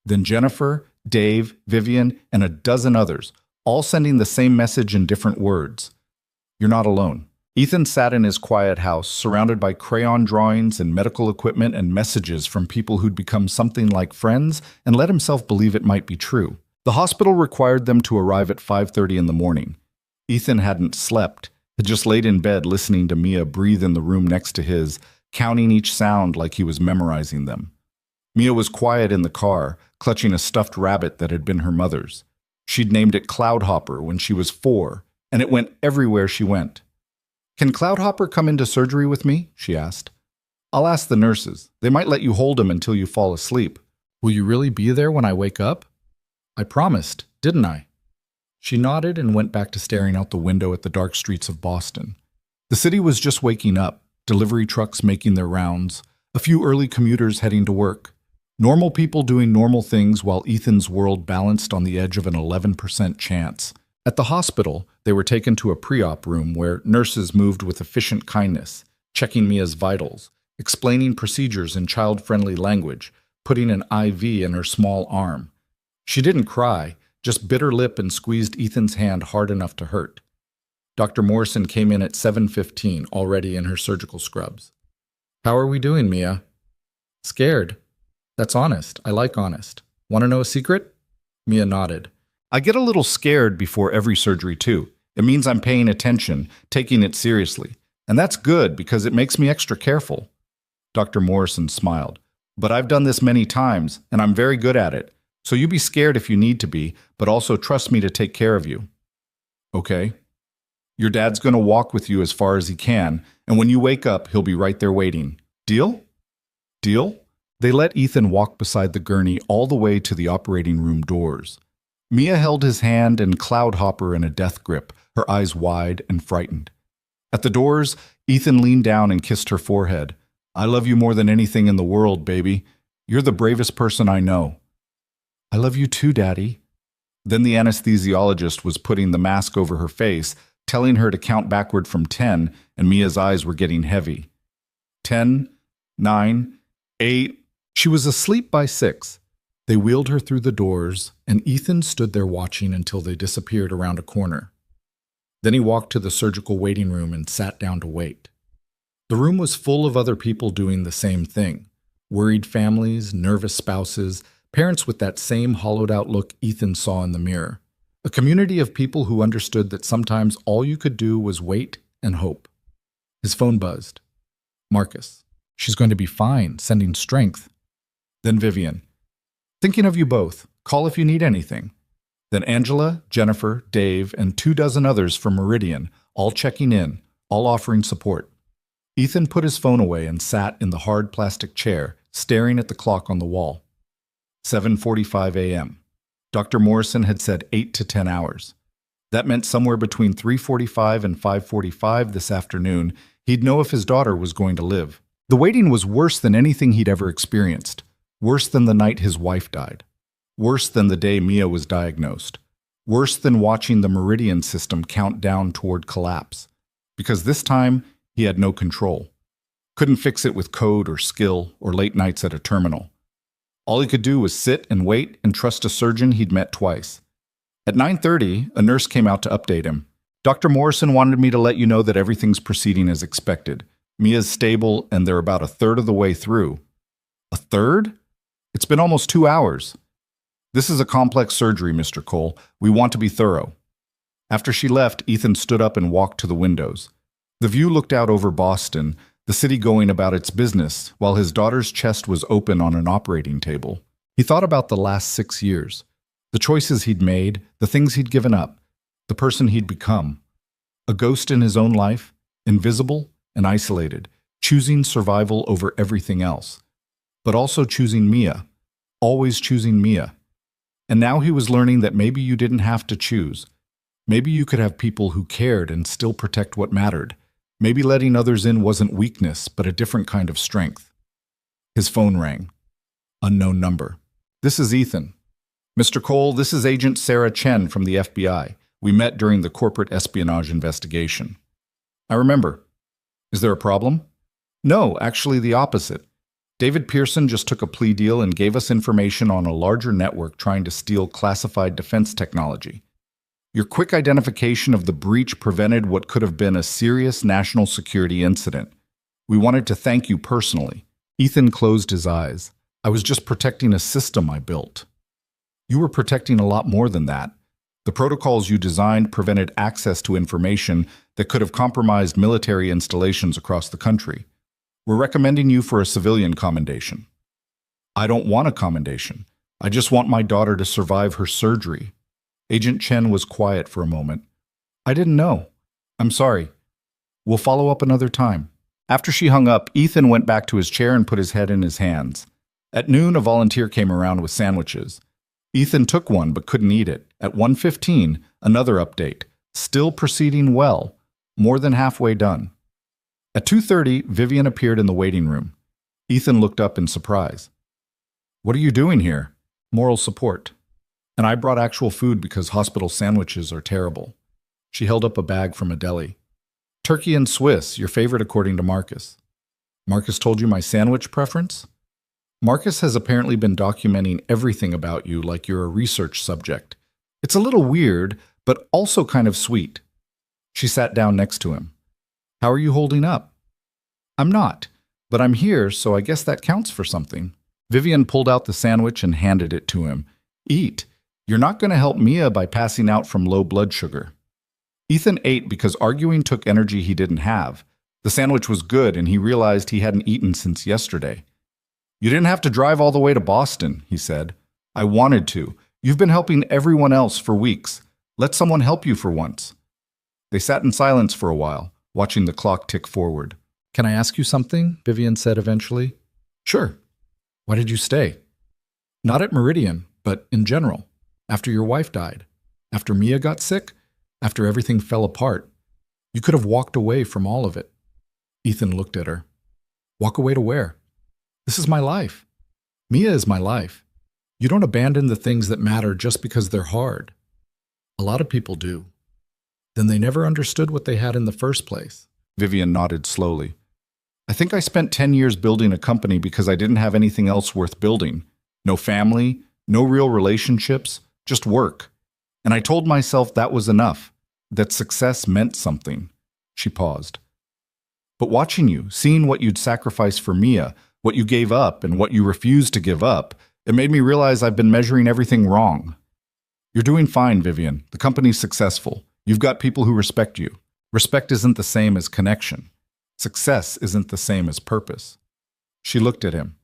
Then Jennifer, Dave, Vivian, and a dozen others, all sending the same message in different words. You're not alone. Ethan sat in his quiet house, surrounded by crayon drawings and medical equipment and messages from people who'd become something like friends, and let himself believe it might be true. The hospital required them to arrive at 5:30 in the morning. Ethan hadn't slept, had just laid in bed listening to Mia breathe in the room next to his, counting each sound like he was memorizing them. Mia was quiet in the car, clutching a stuffed rabbit that had been her mother's. She'd named it Cloudhopper when she was 4, and it went everywhere she went. Can Cloudhopper come into surgery with me? She asked. I'll ask the nurses. They might let you hold him until you fall asleep. Will you really be there when I wake up? I promised, didn't I? She nodded and went back to staring out the window at the dark streets of Boston. The city was just waking up, delivery trucks making their rounds, a few early commuters heading to work. Normal people doing normal things while Ethan's world balanced on the edge of an 11% chance. At the hospital, they were taken to a pre-op room where nurses moved with efficient kindness, checking Mia's vitals, explaining procedures in child-friendly language, putting an IV in her small arm. She didn't cry, just bit her lip and squeezed Ethan's hand hard enough to hurt. Dr. Morrison came in at 7:15, already in her surgical scrubs. How are we doing, Mia? Scared. That's honest. I like honest. Want to know a secret? Mia nodded. I get a little scared before every surgery, too. It means I'm paying attention, taking it seriously. And that's good because it makes me extra careful. Dr. Morrison smiled. But I've done this many times, and I'm very good at it. So you be scared if you need to be, but also trust me to take care of you. Okay? Your dad's going to walk with you as far as he can, and when you wake up, he'll be right there waiting. Deal? Deal? They let Ethan walk beside the gurney all the way to the operating room doors. Mia held his hand and Cloudhopper in a death grip, her eyes wide and frightened. At the doors, Ethan leaned down and kissed her forehead. I love you more than anything in the world, baby. You're the bravest person I know. I love you too, Daddy. Then the anesthesiologist was putting the mask over her face, telling her to count backward from 10, and Mia's eyes were getting heavy. 10, 9, 8. She was asleep by 6. They wheeled her through the doors, and Ethan stood there watching until they disappeared around a corner. Then he walked to the surgical waiting room and sat down to wait. The room was full of other people doing the same thing. Worried families, nervous spouses, parents with that same hollowed-out look Ethan saw in the mirror. A community of people who understood that sometimes all you could do was wait and hope. His phone buzzed. Marcus. She's going to be fine, sending strength. Then Vivian. Thinking of you both. Call if you need anything. Then Angela, Jennifer, Dave, and 24 others from Meridian, all checking in, all offering support. Ethan put his phone away and sat in the hard plastic chair, staring at the clock on the wall. 7:45 a.m. Dr. Morrison had said 8 to 10 hours. That meant somewhere between 3:45 and 5:45 this afternoon, he'd know if his daughter was going to live. The waiting was worse than anything he'd ever experienced. Worse than the night his wife died. Worse than the day Mia was diagnosed. Worse than watching the Meridian system count down toward collapse. Because this time, he had no control. Couldn't fix it with code or skill or late nights at a terminal. All he could do was sit and wait and trust a surgeon he'd met twice. At 9:30, a nurse came out to update him. Dr. Morrison wanted me to let you know that everything's proceeding as expected. Mia's stable, and they're about a third of the way through. A third? It's been almost 2 hours. This is a complex surgery, Mr. Cole. We want to be thorough. After she left, Ethan stood up and walked to the windows. The view looked out over Boston, the city going about its business, while his daughter's chest was open on an operating table. He thought about the last 6 years, the choices he'd made, the things he'd given up, the person he'd become. A ghost in his own life, invisible and isolated, choosing survival over everything else. But also choosing Mia, always choosing Mia. And now he was learning that maybe you didn't have to choose. Maybe you could have people who cared and still protect what mattered. Maybe letting others in wasn't weakness, but a different kind of strength. His phone rang. Unknown number. This is Ethan. Mr. Cole, this is Agent Sarah Chen from the FBI. We met during the corporate espionage investigation. I remember. Is there a problem? No, actually the opposite. David Pearson just took a plea deal and gave us information on a larger network trying to steal classified defense technology. Your quick identification of the breach prevented what could have been a serious national security incident. We wanted to thank you personally. Ethan closed his eyes. I was just protecting a system I built. You were protecting a lot more than that. The protocols you designed prevented access to information that could have compromised military installations across the country. We're recommending you for a civilian commendation. I don't want a commendation. I just want my daughter to survive her surgery. Agent Chen was quiet for a moment. I didn't know. I'm sorry. We'll follow up another time. After she hung up, Ethan went back to his chair and put his head in his hands. At noon, a volunteer came around with sandwiches. Ethan took one but couldn't eat it. At 1:15, another update. Still proceeding well. More than halfway done. At 2:30, Vivian appeared in the waiting room. Ethan looked up in surprise. What are you doing here? Moral support. And I brought actual food because hospital sandwiches are terrible. She held up a bag from a deli. Turkey and Swiss, your favorite according to Marcus. Marcus told you my sandwich preference? Marcus has apparently been documenting everything about you like you're a research subject. It's a little weird, but also kind of sweet. She sat down next to him. How are you holding up? I'm not, but I'm here, so I guess that counts for something. Vivian pulled out the sandwich and handed it to him. Eat. You're not going to help Mia by passing out from low blood sugar. Ethan ate because arguing took energy he didn't have. The sandwich was good, and he realized he hadn't eaten since yesterday. You didn't have to drive all the way to Boston, he said. I wanted to. You've been helping everyone else for weeks. Let someone help you for once. They sat in silence for a while, watching the clock tick forward. Can I ask you something? Vivian said eventually. Sure. Why did you stay? Not at Meridian, but in general. After your wife died. After Mia got sick. After everything fell apart. You could have walked away from all of it. Ethan looked at her. Walk away to where? This is my life. Mia is my life. You don't abandon the things that matter just because they're hard. A lot of people do. Then they never understood what they had in the first place. Vivian nodded slowly. I think I spent 10 years building a company because I didn't have anything else worth building. No family, no real relationships, just work. And I told myself that was enough, that success meant something. She paused. But watching you, seeing what you'd sacrificed for Mia, what you gave up and what you refused to give up, it made me realize I've been measuring everything wrong. You're doing fine, Vivian. The company's successful. You've got people who respect you. Respect isn't the same as connection. Success isn't the same as purpose. She looked at him.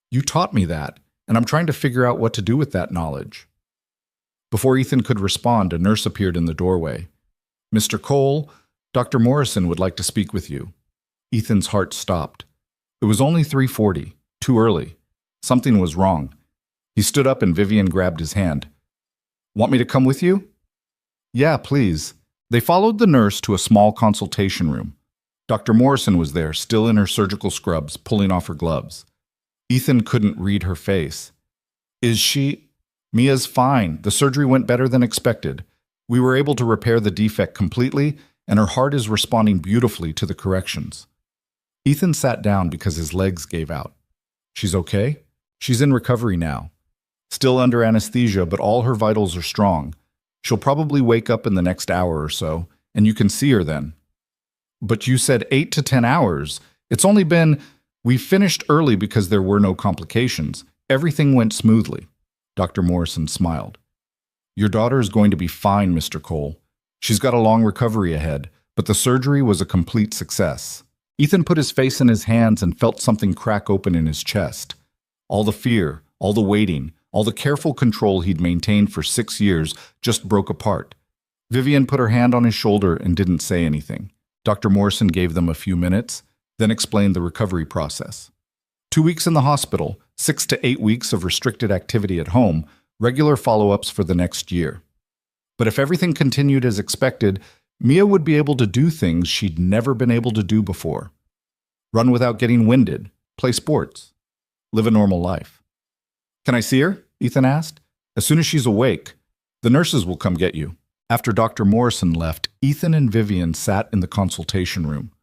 You taught me that, and I'm trying to figure out what to do with that knowledge. Before Ethan could respond, a nurse appeared in the doorway. Mr. Cole, Dr. Morrison would like to speak with you. Ethan's heart stopped. It was only 3:40, too early. Something was wrong. He stood up and Vivian grabbed his hand. Want me to come with you? Yeah, please. They followed the nurse to a small consultation room. Dr. Morrison was there, still in her surgical scrubs, pulling off her gloves. Ethan couldn't read her face. Is she? Mia's fine. The surgery went better than expected. We were able to repair the defect completely, and her heart is responding beautifully to the corrections. Ethan sat down because his legs gave out. She's okay? She's in recovery now. Still under anesthesia, but all her vitals are strong. She'll probably wake up in the next hour or so, and you can see her then. But you said 8 to 10 hours. It's only been... We finished early because there were no complications. Everything went smoothly. Dr. Morrison smiled. Your daughter is going to be fine, Mr. Cole. She's got a long recovery ahead, but the surgery was a complete success. Ethan put his face in his hands and felt something crack open in his chest. All the fear, all the waiting, all the careful control he'd maintained for 6 years just broke apart. Vivian put her hand on his shoulder and didn't say anything. Dr. Morrison gave them a few minutes, then explained the recovery process. 2 weeks in the hospital, 6 to 8 weeks of restricted activity at home, regular follow-ups for the next year. But if everything continued as expected, Mia would be able to do things she'd never been able to do before. Run without getting winded, play sports, live a normal life. Can I see her? Ethan asked. As soon as she's awake, the nurses will come get you. After Dr. Morrison left, Ethan and Vivian sat in the consultation room.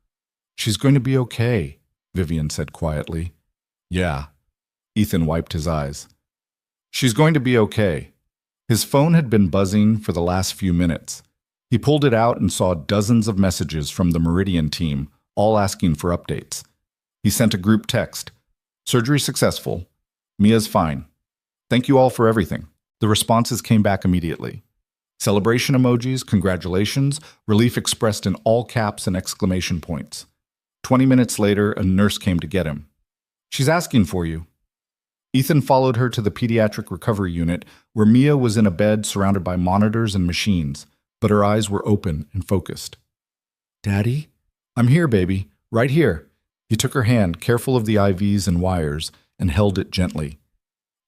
She's going to be okay, Vivian said quietly. Yeah. Ethan wiped his eyes. She's going to be okay. His phone had been buzzing for the last few minutes. He pulled it out and saw dozens of messages from the Meridian team, all asking for updates. He sent a group text. Surgery successful. Mia's fine. Thank you all for everything. The responses came back immediately. Celebration emojis, congratulations, relief expressed in all caps and exclamation points. 20 minutes later, a nurse came to get him. She's asking for you. Ethan followed her to the pediatric recovery unit, where Mia was in a bed surrounded by monitors and machines, but her eyes were open and focused. Daddy? I'm here, baby. Right here. He took her hand, careful of the IVs and wires, and held it gently.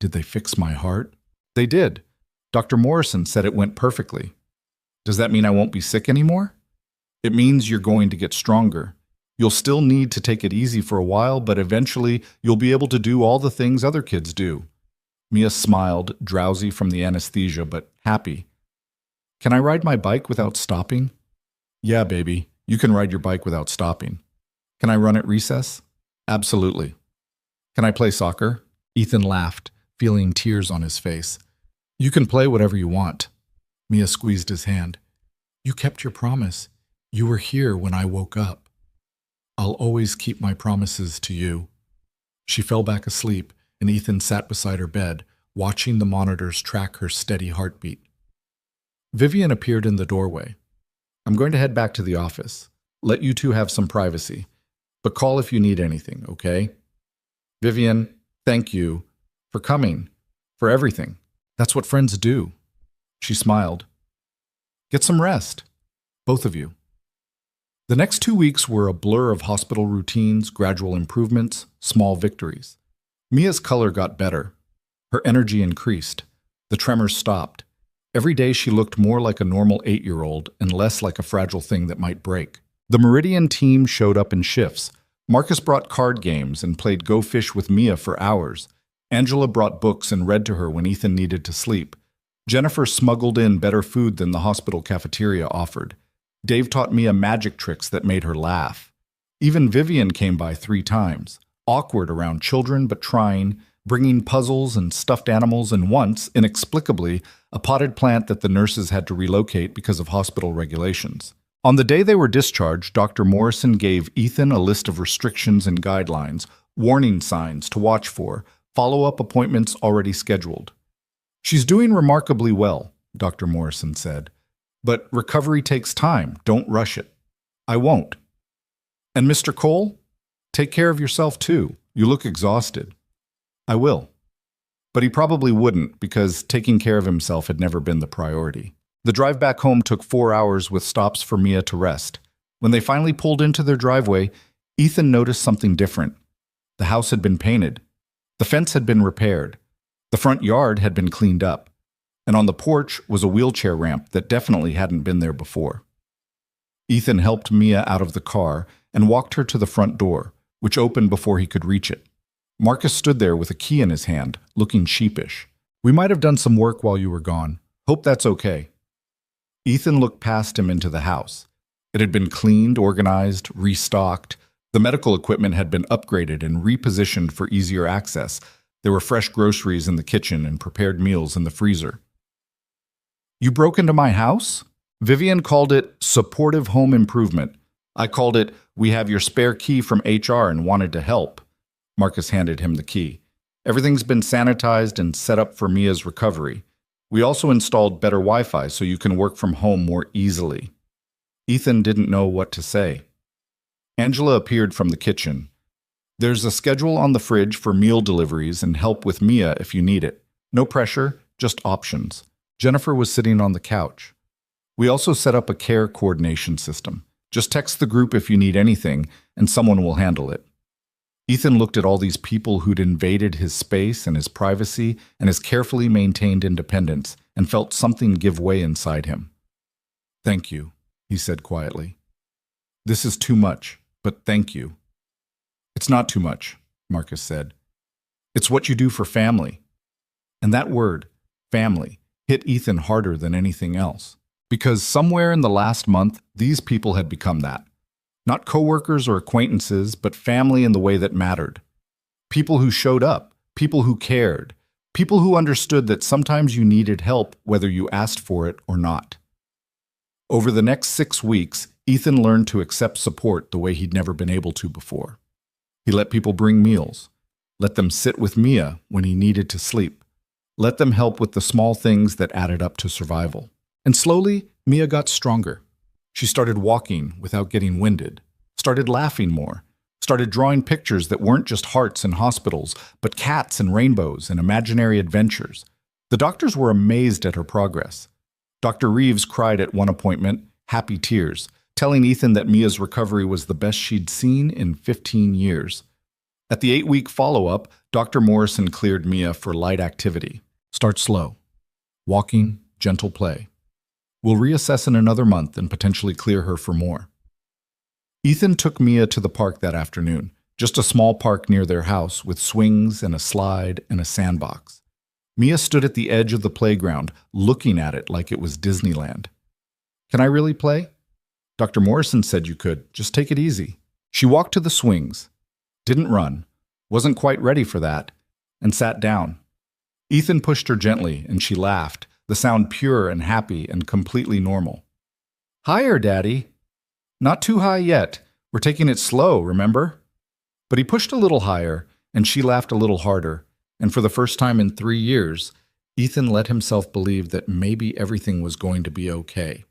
Did they fix my heart? They did. Dr. Morrison said it went perfectly. Does that mean I won't be sick anymore? It means you're going to get stronger. You'll still need to take it easy for a while, but eventually you'll be able to do all the things other kids do. Mia smiled, drowsy from the anesthesia, but happy. Can I ride my bike without stopping? Yeah, baby. You can ride your bike without stopping. Can I run at recess? Absolutely. Can I play soccer? Ethan laughed, feeling tears on his face. You can play whatever you want. Mia squeezed his hand. You kept your promise. You were here when I woke up. I'll always keep my promises to you. She fell back asleep, and Ethan sat beside her bed, watching the monitors track her steady heartbeat. Vivian appeared in the doorway. I'm going to head back to the office. Let you two have some privacy. But call if you need anything, okay? Vivian, Thank you for coming, for everything. That's what friends do. She smiled. Get some rest, both of you. The next 2 weeks were a blur of hospital routines, gradual improvements, small victories. Mia's color got better. Her energy increased. The tremors stopped. Every day she looked more like a normal 8-year-old and less like a fragile thing that might break. The Meridian team showed up in shifts. Marcus brought card games and played Go Fish with Mia for hours. Angela brought books and read to her when Ethan needed to sleep. Jennifer smuggled in better food than the hospital cafeteria offered. Dave taught Mia magic tricks that made her laugh. Even Vivian came by 3 times, awkward around children but trying, bringing puzzles and stuffed animals, and once, inexplicably, a potted plant that the nurses had to relocate because of hospital regulations. On the day they were discharged, Dr. Morrison gave Ethan a list of restrictions and guidelines, warning signs to watch for, follow-up appointments already scheduled. She's doing remarkably well, Dr. Morrison said. But recovery takes time. Don't rush it. I won't. And Mr. Cole, take care of yourself too. You look exhausted. I will. But he probably wouldn't, because taking care of himself had never been the priority. The drive back home took 4 hours with stops for Mia to rest. When they finally pulled into their driveway, Ethan noticed something different. The house had been painted. The fence had been repaired. The front yard had been cleaned up. And on the porch was a wheelchair ramp that definitely hadn't been there before. Ethan helped Mia out of the car and walked her to the front door, which opened before he could reach it. Marcus stood there with a key in his hand, looking sheepish. We might have done some work while you were gone. Hope that's okay. Ethan looked past him into the house. It had been cleaned, organized, restocked. The medical equipment had been upgraded and repositioned for easier access. There were fresh groceries in the kitchen and prepared meals in the freezer. You broke into my house? Vivian called it supportive home improvement. I called it, we have your spare key from HR and wanted to help. Marcus handed him the key. Everything's been sanitized and set up for Mia's recovery. We also installed better Wi-Fi so you can work from home more easily. Ethan didn't know what to say. Angela appeared from the kitchen. There's a schedule on the fridge for meal deliveries and help with Mia if you need it. No pressure, just options. Jennifer was sitting on the couch. We also set up a care coordination system. Just text the group if you need anything, and someone will handle it. Ethan looked at all these people who'd invaded his space and his privacy and his carefully maintained independence, and felt something give way inside him. Thank you, he said quietly. This is too much, but thank you. It's not too much, Marcus said. It's what you do for family. And that word, family, hit Ethan harder than anything else. Because somewhere in the last month, these people had become that. Not coworkers or acquaintances, but family in the way that mattered. People who showed up, people who cared, people who understood that sometimes you needed help whether you asked for it or not. Over the next 6 weeks, Ethan learned to accept support the way he'd never been able to before. He let people bring meals, let them sit with Mia when he needed to sleep, let them help with the small things that added up to survival. And slowly, Mia got stronger. She started walking without getting winded, started laughing more, started drawing pictures that weren't just hearts and hospitals, but cats and rainbows and imaginary adventures. The doctors were amazed at her progress. Dr. Reeves cried at one appointment, happy tears, telling Ethan that Mia's recovery was the best she'd seen in 15 years. At the 8-week follow-up, Dr. Morrison cleared Mia for light activity. Start slow. Walking, gentle play. We'll reassess in another month and potentially clear her for more. Ethan took Mia to the park that afternoon, just a small park near their house with swings and a slide and a sandbox. Mia stood at the edge of the playground, looking at it like it was Disneyland. Can I really play? Dr. Morrison said you could. Just take it easy. She walked to the swings, didn't run, wasn't quite ready for that, and sat down. Ethan pushed her gently, and she laughed, the sound pure and happy and completely normal. Higher, Daddy. Not too high yet. We're taking it slow, remember? But he pushed a little higher, and she laughed a little harder, and for the first time in 3 years, Ethan let himself believe that maybe everything was going to be okay.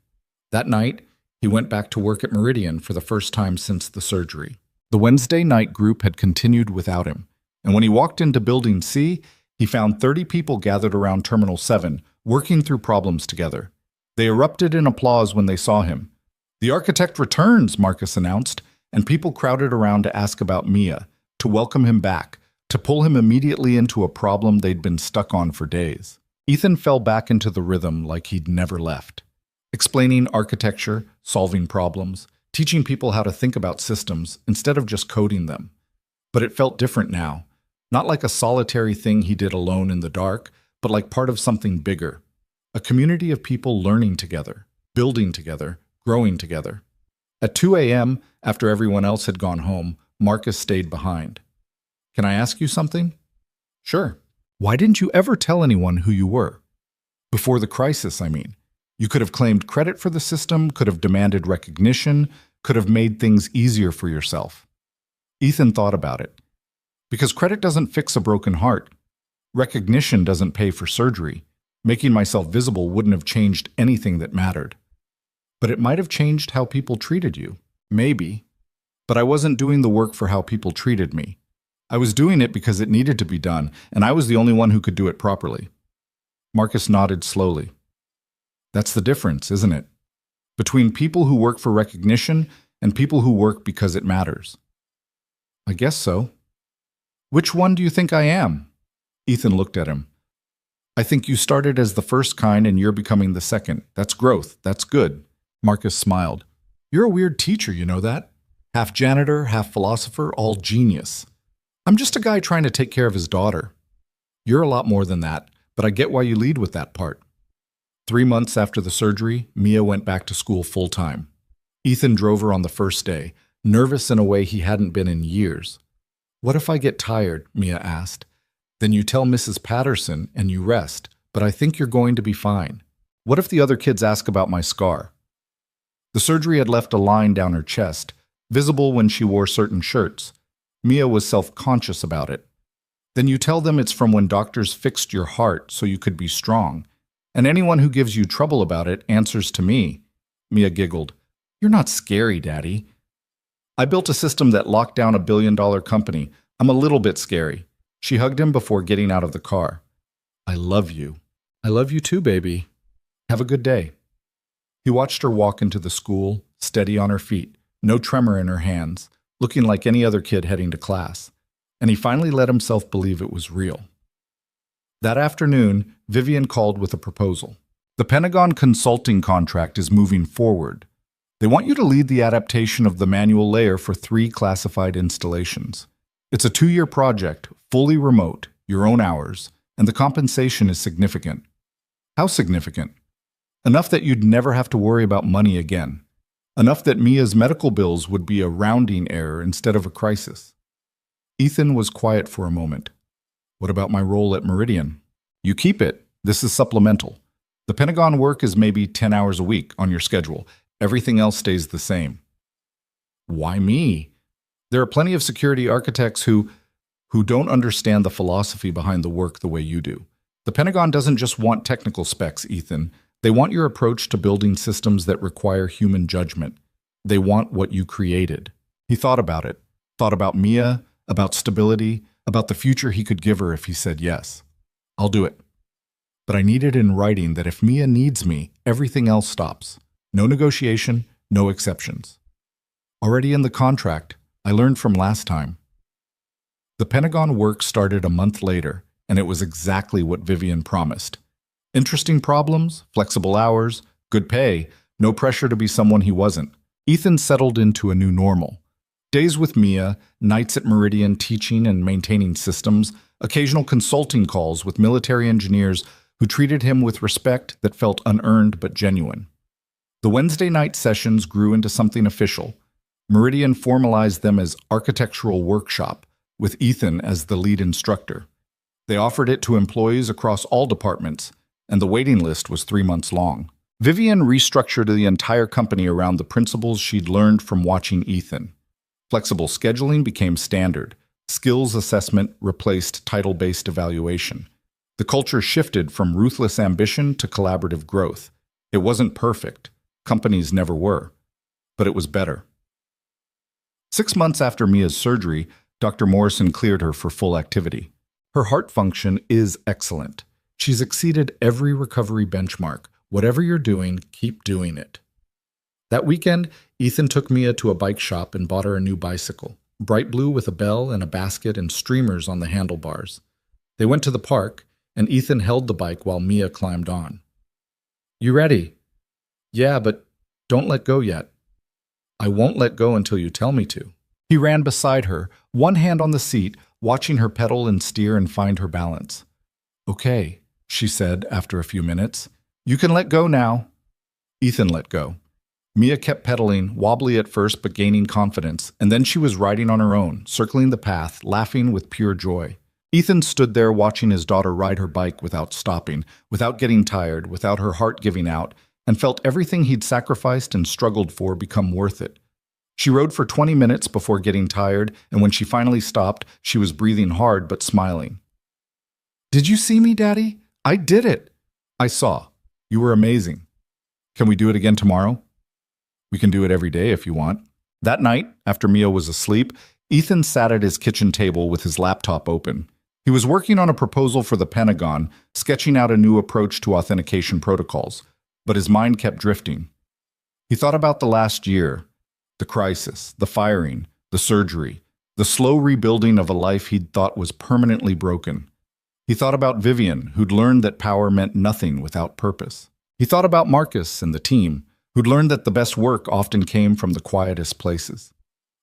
That night, he went back to work at Meridian for the first time since the surgery. The Wednesday night group had continued without him. And when he walked into Building C, he found 30 people gathered around Terminal 7, working through problems together. They erupted in applause when they saw him. "The architect returns," Marcus announced, and people crowded around to ask about Mia, to welcome him back, to pull him immediately into a problem they'd been stuck on for days. Ethan fell back into the rhythm like he'd never left. Explaining architecture, solving problems, teaching people how to think about systems instead of just coding them. But it felt different now. Not like a solitary thing he did alone in the dark, but like part of something bigger. A community of people learning together, building together, growing together. At 2 a.m., after everyone else had gone home, Marcus stayed behind. "Can I ask you something?" "Sure." "Why didn't you ever tell anyone who you were? Before the crisis, I mean. You could have claimed credit for the system, could have demanded recognition, could have made things easier for yourself." Ethan thought about it. Because credit doesn't fix a broken heart. Recognition doesn't pay for surgery. Making myself visible wouldn't have changed anything that mattered. But it might have changed how people treated you. Maybe. But I wasn't doing the work for how people treated me. I was doing it because it needed to be done, and I was the only one who could do it properly. Marcus nodded slowly. That's the difference, isn't it? Between people who work for recognition and people who work because it matters. I guess so. Which one do you think I am? Ethan looked at him. I think you started as the first kind and you're becoming the second. That's growth. That's good. Marcus smiled. You're a weird teacher, you know that? Half janitor, half philosopher, all genius. I'm just a guy trying to take care of his daughter. You're a lot more than that, but I get why you lead with that part. 3 months after the surgery, Mia went back to school full-time. Ethan drove her on the first day, nervous in a way he hadn't been in years. What if I get tired? Mia asked. Then you tell Mrs. Patterson and you rest, but I think you're going to be fine. What if the other kids ask about my scar? The surgery had left a line down her chest, visible when she wore certain shirts. Mia was self-conscious about it. Then you tell them it's from when doctors fixed your heart so you could be strong. And anyone who gives you trouble about it answers to me. Mia giggled. You're not scary, Daddy. I built a system that locked down a billion-dollar company. I'm a little bit scary. She hugged him before getting out of the car. I love you. I love you too, baby. Have a good day. He watched her walk into the school, steady on her feet, no tremor in her hands, looking like any other kid heading to class. And he finally let himself believe it was real. That afternoon, Vivian called with a proposal. The Pentagon consulting contract is moving forward. They want you to lead the adaptation of the manual layer for 3 classified installations. It's a 2-year project, fully remote, your own hours, and the compensation is significant. How significant? Enough that you'd never have to worry about money again. Enough that Mia's medical bills would be a rounding error instead of a crisis. Ethan was quiet for a moment. What about my role at Meridian? You keep it. This is supplemental. The Pentagon work is maybe 10 hours a week on your schedule. Everything else stays the same. Why me? There are plenty of security architects who don't understand the philosophy behind the work the way you do. The Pentagon doesn't just want technical specs, Ethan. They want your approach to building systems that require human judgment. They want what you created. He thought about it. Thought about Mia, about stability, about the future he could give her if he said yes. I'll do it. But I need it in writing that if Mia needs me, everything else stops. No negotiation, no exceptions. Already in the contract, I learned from last time. The Pentagon work started a month later, and it was exactly what Vivian promised. Interesting problems, flexible hours, good pay, no pressure to be someone he wasn't. Ethan settled into a new normal. Days with Mia, nights at Meridian teaching and maintaining systems, occasional consulting calls with military engineers who treated him with respect that felt unearned but genuine. The Wednesday night sessions grew into something official. Meridian formalized them as Architectural Workshop, with Ethan as the lead instructor. They offered it to employees across all departments, and the waiting list was 3 months long. Vivian restructured the entire company around the principles she'd learned from watching Ethan. Flexible scheduling became standard. Skills assessment replaced title-based evaluation. The culture shifted from ruthless ambition to collaborative growth. It wasn't perfect. Companies never were. But it was better. 6 months after Mia's surgery, Dr. Morrison cleared her for full activity. Her heart function is excellent. She's exceeded every recovery benchmark. Whatever you're doing, keep doing it. That weekend, Ethan took Mia to a bike shop and bought her a new bicycle, bright blue with a bell and a basket and streamers on the handlebars. They went to the park, and Ethan held the bike while Mia climbed on. "You ready?" "Yeah, but don't let go yet." "I won't let go until you tell me to." He ran beside her, one hand on the seat, watching her pedal and steer and find her balance. "Okay," she said after a few minutes. "You can let go now." Ethan let go. Mia kept pedaling, wobbly at first but gaining confidence, and then she was riding on her own, circling the path, laughing with pure joy. Ethan stood there watching his daughter ride her bike without stopping, without getting tired, without her heart giving out, and felt everything he'd sacrificed and struggled for become worth it. She rode for 20 minutes before getting tired, and when she finally stopped, she was breathing hard but smiling. "Did you see me, Daddy? I did it." "I saw. You were amazing. Can we do it again tomorrow?" "We can do it every day if you want." That night, after Mia was asleep, Ethan sat at his kitchen table with his laptop open. He was working on a proposal for the Pentagon, sketching out a new approach to authentication protocols, but his mind kept drifting. He thought about the last year, the crisis, the firing, the surgery, the slow rebuilding of a life he'd thought was permanently broken. He thought about Vivian, who'd learned that power meant nothing without purpose. He thought about Marcus and the team, who'd learned that the best work often came from the quietest places.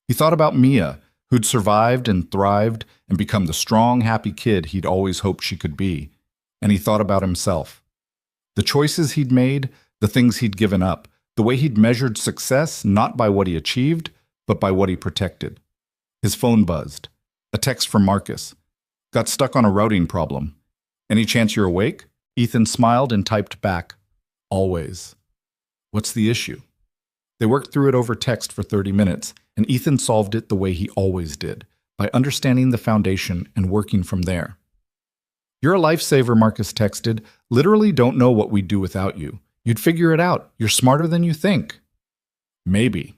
He thought about Mia, who'd survived and thrived and become the strong, happy kid he'd always hoped she could be. And he thought about himself. The choices he'd made, the things he'd given up, the way he'd measured success not by what he achieved, but by what he protected. His phone buzzed. A text from Marcus. "Got stuck on a routing problem. Any chance you're awake?" Ethan smiled and typed back, "Always." "What's the issue?" They worked through it over text for 30 minutes, and Ethan solved it the way he always did, by understanding the foundation and working from there. "You're a lifesaver," Marcus texted. "Literally don't know what we'd do without you. You'd figure it out. You're smarter than you think." "Maybe.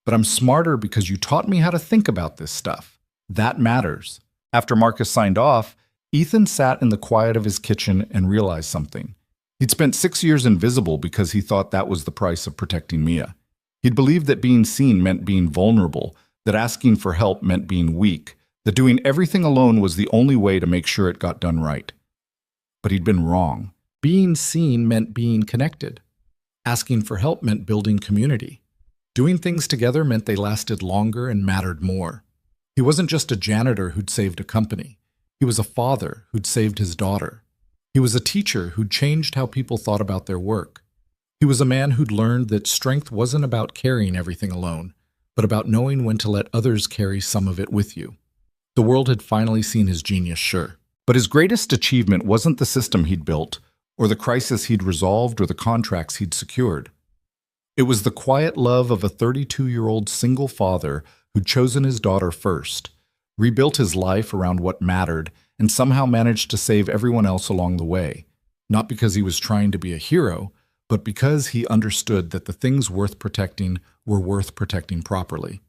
But I'm smarter because you taught me how to think about this stuff. That matters." After Marcus signed off, Ethan sat in the quiet of his kitchen and realized something. He'd spent 6 years invisible because he thought that was the price of protecting Mia. He'd believed that being seen meant being vulnerable, that asking for help meant being weak, that doing everything alone was the only way to make sure it got done right. But he'd been wrong. Being seen meant being connected. Asking for help meant building community. Doing things together meant they lasted longer and mattered more. He wasn't just a janitor who'd saved a company. He was a father who'd saved his daughter. He was a teacher who'd changed how people thought about their work. He was a man who'd learned that strength wasn't about carrying everything alone, but about knowing when to let others carry some of it with you. The world had finally seen his genius, sure. But his greatest achievement wasn't the system he'd built, or the crisis he'd resolved, or the contracts he'd secured. It was the quiet love of a 32-year-old single father who'd chosen his daughter first, rebuilt his life around what mattered, and somehow managed to save everyone else along the way, not because he was trying to be a hero, but because he understood that the things worth protecting were worth protecting properly.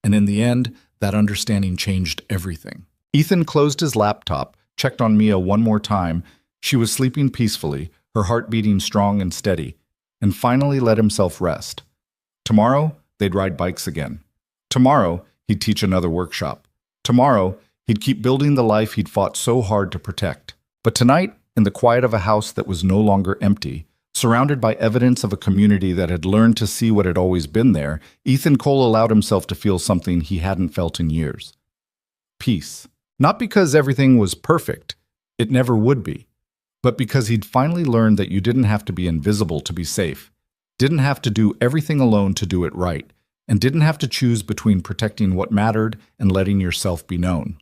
And in the end, that understanding changed everything. Ethan closed his laptop, checked on Mia one more time. She was sleeping peacefully, her heart beating strong and steady, and finally let himself rest. Tomorrow, they'd ride bikes again. Tomorrow, he'd teach another workshop. Tomorrow, he'd keep building the life he'd fought so hard to protect. But tonight, in the quiet of a house that was no longer empty, surrounded by evidence of a community that had learned to see what had always been there, Ethan Cole allowed himself to feel something he hadn't felt in years. Peace. Not because everything was perfect. It never would be. But because he'd finally learned that you didn't have to be invisible to be safe, didn't have to do everything alone to do it right, and didn't have to choose between protecting what mattered and letting yourself be known.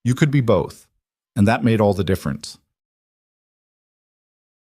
You could be both, and that made all the difference.